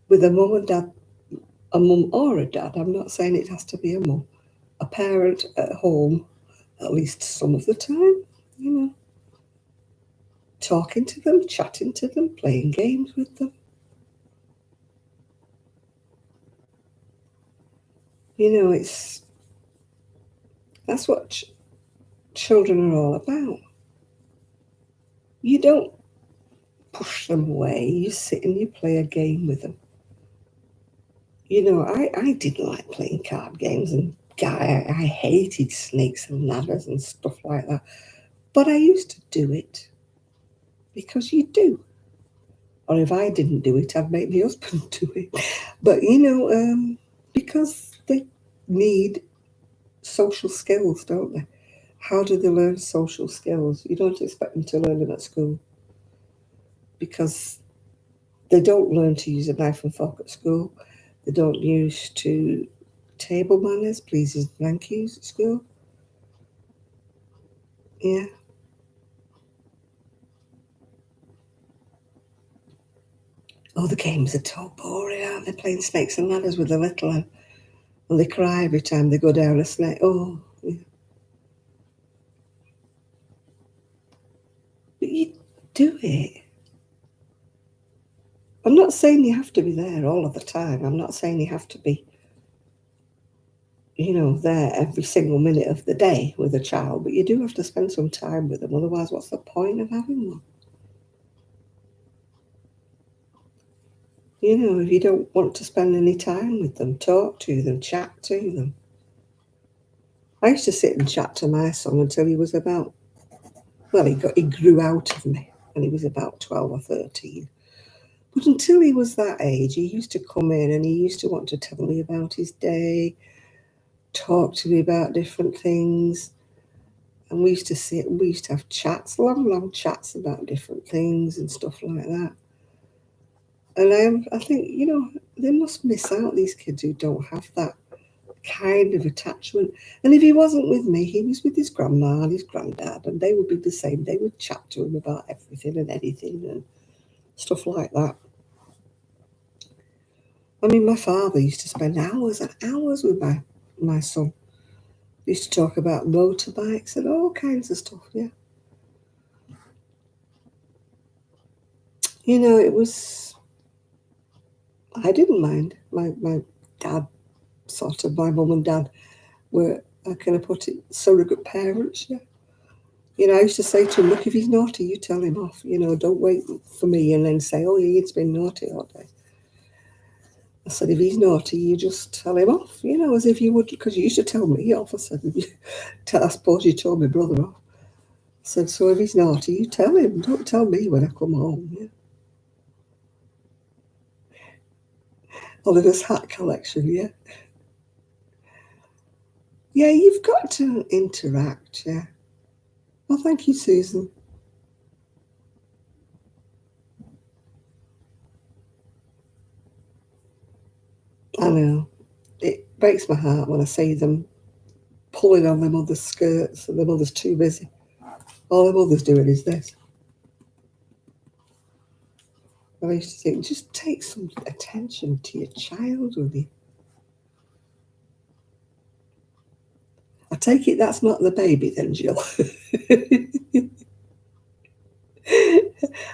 with a mum and dad, a mum or a dad, I'm not saying it has to be a mum, a parent at home, at least some of the time, you know, talking to them, chatting to them, playing games with them. You know, that's what children are all about. You don't push them away, you sit and you play a game with them. You know, I didn't like playing card games, and I hated snakes and ladders and stuff like that. But I used to do it because you do. Or if I didn't do it, I'd make my husband do it. But, you know, because need social skills, don't they? How do they learn social skills? You don't expect them to learn them at school because they don't learn to use a knife and fork at school. They don't use to table manners, pleases and thank yous at school. Yeah. Oh, the games are so boring, aren't they? Playing snakes and ladders with the little one. And they cry every time they go down a snake. Oh, yeah. But you do it. I'm not saying you have to be there all of the time. I'm not saying you have to be, there every single minute of the day with a child. But you do have to spend some time with them. Otherwise, what's the point of having one? If you don't want to spend any time with them, talk to them, chat to them. I used to sit and chat to my son until he was about, he grew out of me when he was about 12 or 13. But until he was that age, he used to come in and he used to want to tell me about his day, talk to me about different things. And we used to have chats, long chats about different things and stuff like that. And I think, they must miss out, these kids who don't have that kind of attachment. And if he wasn't with me, he was with his grandma and his granddad, and they would be the same. They would chat to him about everything and anything and stuff like that. I mean, my father used to spend hours and hours with my son. He used to talk about motorbikes and all kinds of stuff, yeah. It was, I didn't mind. My dad, sort of, my mum and dad were, how can I put it, surrogate parents, yeah. I used to say to him, look, if he's naughty, you tell him off. Don't wait for me and then say, oh, yeah, it's been naughty all day. I said, if he's naughty, you just tell him off, as if you would, because you used to tell me off. I said, I suppose you told my brother off. I said, so if he's naughty, you tell him. Don't tell me when I come home, yeah. Oliver's hat collection, yeah. Yeah, you've got to interact, yeah. Well, thank you, Susan. I know. It breaks my heart when I see them pulling on their mother's skirts and their mother's too busy. All their mother's doing is this. I used to think, just take some attention to your child, will you? I take it that's not the baby then, Jill.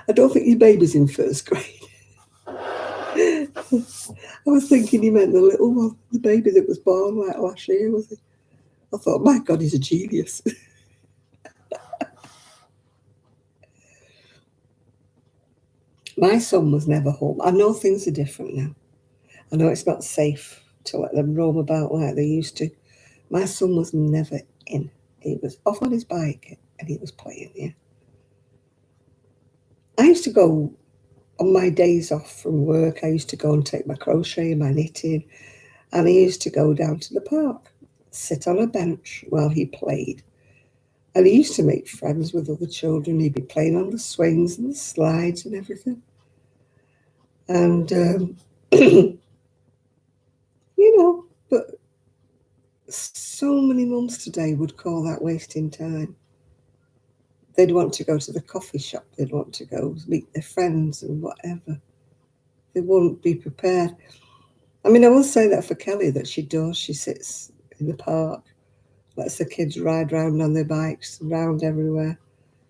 I don't think your baby's in first grade. I was thinking he meant the little one, the baby that was born like last year, was it? I thought, my God, he's a genius. My son was never home. I know things are different now. I know it's not safe to let them roam about like they used to. My son was never in. He was off on his bike and he was playing, yeah. I used to go on my days off from work. I used to go and take my crochet and my knitting, and I used to go down to the park, sit on a bench while he played. And he used to make friends with other children. He'd be playing on the swings and the slides and everything. And, but so many mums today would call that wasting time. They'd want to go to the coffee shop. They'd want to go meet their friends and whatever. They wouldn't be prepared. I mean, I will say that for Kelly, that she does. She sits in the park, lets the kids ride round on their bikes, round everywhere.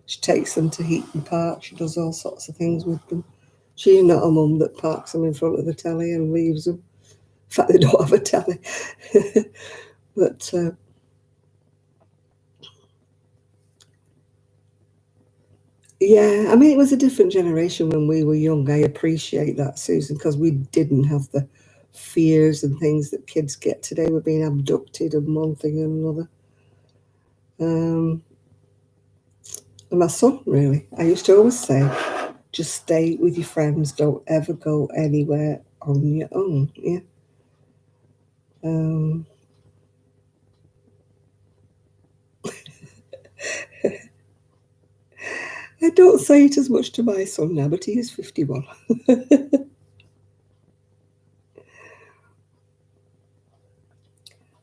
She takes them to Heaton Park. She does all sorts of things with them. She's not a mum that parks them in front of the telly and leaves them. In fact, they don't have a telly. But yeah, I mean, it was a different generation when we were young. I appreciate that, Susan, because we didn't have the fears and things that kids get today. We're being abducted and one thing and another. And my son, really, I used to always say, just stay with your friends. Don't ever go anywhere on your own. Yeah. don't say it as much to my son now, but he is 51.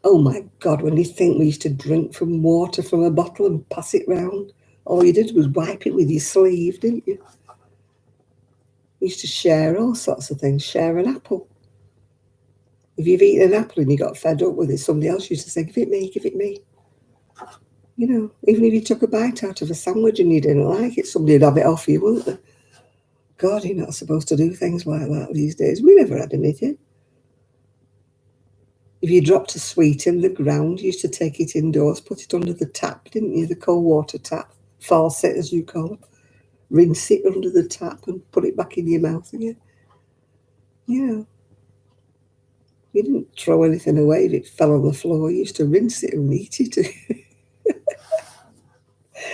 Oh my God, when you think we used to drink from water from a bottle and pass it round, all you did was wipe it with your sleeve, didn't you? We used to share all sorts of things, share an apple. If you've eaten an apple and you got fed up with it, somebody else used to say, give it me, give it me. You know, even if you took a bite out of a sandwich and you didn't like it, somebody would have it off you, wouldn't they? God, you're not supposed to do things like that these days. We never had anything. If you dropped a sweet in the ground, you used to take it indoors, put it under the tap, didn't you? The cold water tap, faucet as you call it. Rinse it under the tap and put it back in your mouth again. Yeah. You didn't throw anything away if it fell on the floor. You used to rinse it and eat it.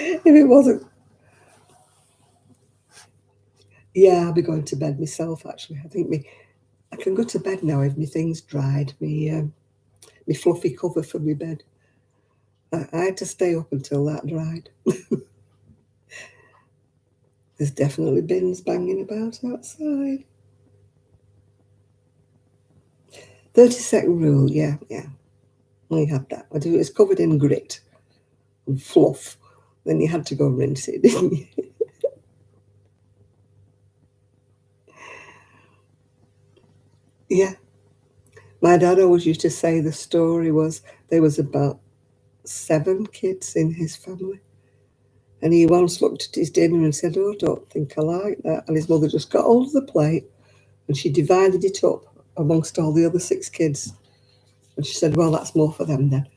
If it wasn't. Yeah, I'll be going to bed myself, actually. I think I can go to bed now if my thing's dried, my fluffy cover for my bed. I had to stay up until that dried. There's definitely bins banging about outside. 30-second rule, yeah. We had that. But if it was covered in grit and fluff, then you had to go rinse it, didn't you? Yeah. My dad always used to say the story was there was about 7 kids in his family. And he once looked at his dinner and said, oh, I don't think I like that. And his mother just got hold of the plate and she divided it up amongst all the other 6 kids. And she said, well, that's more for them then.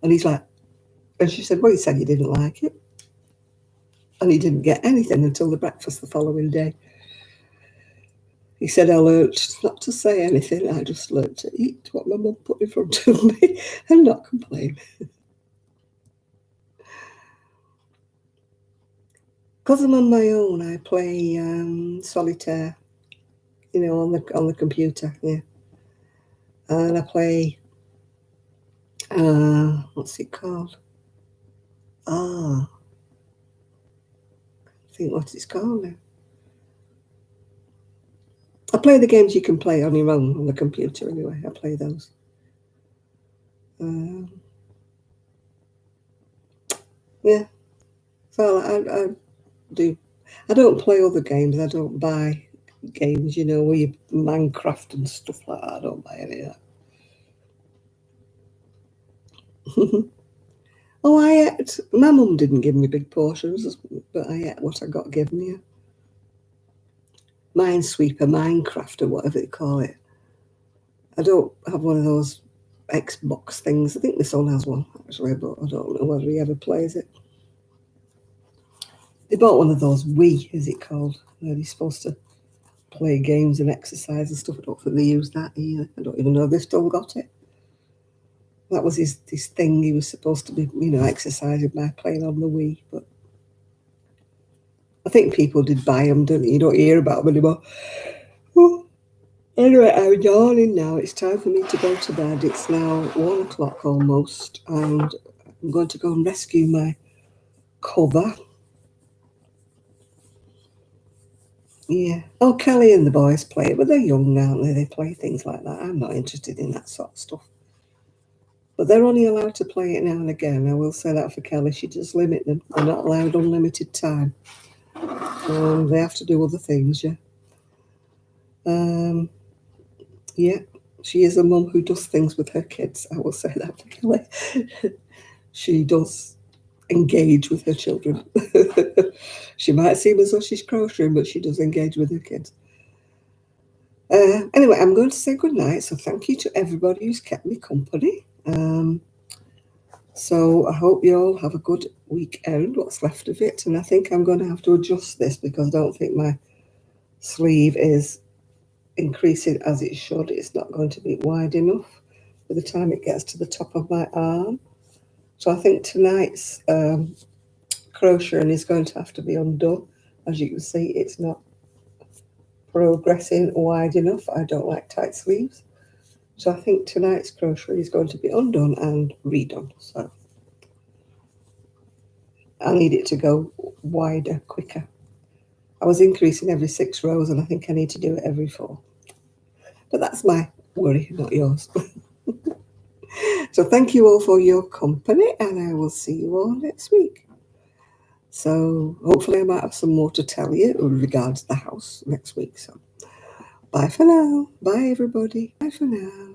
And he's like, and she said, well, you said you didn't like it. And he didn't get anything until the breakfast the following day. He said, I learnt not to say anything. I just learnt to eat what my mum put in front of me and not complain. Because I'm on my own, I play solitaire, you know, on the computer, yeah. And I play, what's it called? I think what it's called now. I play the games you can play on your own on the computer anyway. I play those. Yeah. So I do. I don't play other games. I don't buy games, you know, where you Minecraft and stuff like that. I don't buy any of that. Oh, I ate. My mum didn't give me big portions, but I ate what I got given, yeah. Minesweeper, Minecraft, or whatever they call it. I don't have one of those Xbox things. I think my son has one, actually, but I don't know whether he ever plays it. They bought one of those Wii, is it called? Where you're supposed to play games and exercise and stuff. I don't think they use that either. I don't even know if they've still got it. That was his thing. He was supposed to be, you know, exercising by playing on the Wii, but I think people did buy them, don't you? You don't hear about them anymore. Oh. Anyway, I'm yawning now. It's time for me to go to bed. It's now 1 o'clock almost, and I'm going to go and rescue my cover. Yeah. Oh, Kelly and the boys play it, but they're young, aren't they? They play things like that. I'm not interested in that sort of stuff. But they're only allowed to play it now and again. I will say that for Kelly. She does limit them. They're not allowed unlimited time. They have to do other things, yeah. Yeah, she is a mum who does things with her kids. I will say that for Kelly. She does engage with her children. She might seem as though she's crocheting, but she does engage with her kids. Anyway, I'm going to say goodnight. So thank you to everybody who's kept me company. So I hope you all have a good weekend, what's left of it. And I think I'm going to have to adjust this because I don't think my sleeve is increasing as it should. It's not going to be wide enough by the time it gets to the top of my arm. So I think tonight's crocheting is going to have to be undone. As you can see, it's not progressing wide enough. I don't like tight sleeves. So I think tonight's crochet is going to be undone and redone. So I need it to go wider, quicker. I was increasing every 6 rows, and I think I need to do it every 4. But that's my worry, not yours. So thank you all for your company, and I will see you all next week. So hopefully I might have some more to tell you with regards to the house next week. So bye for now. Bye everybody. Bye for now.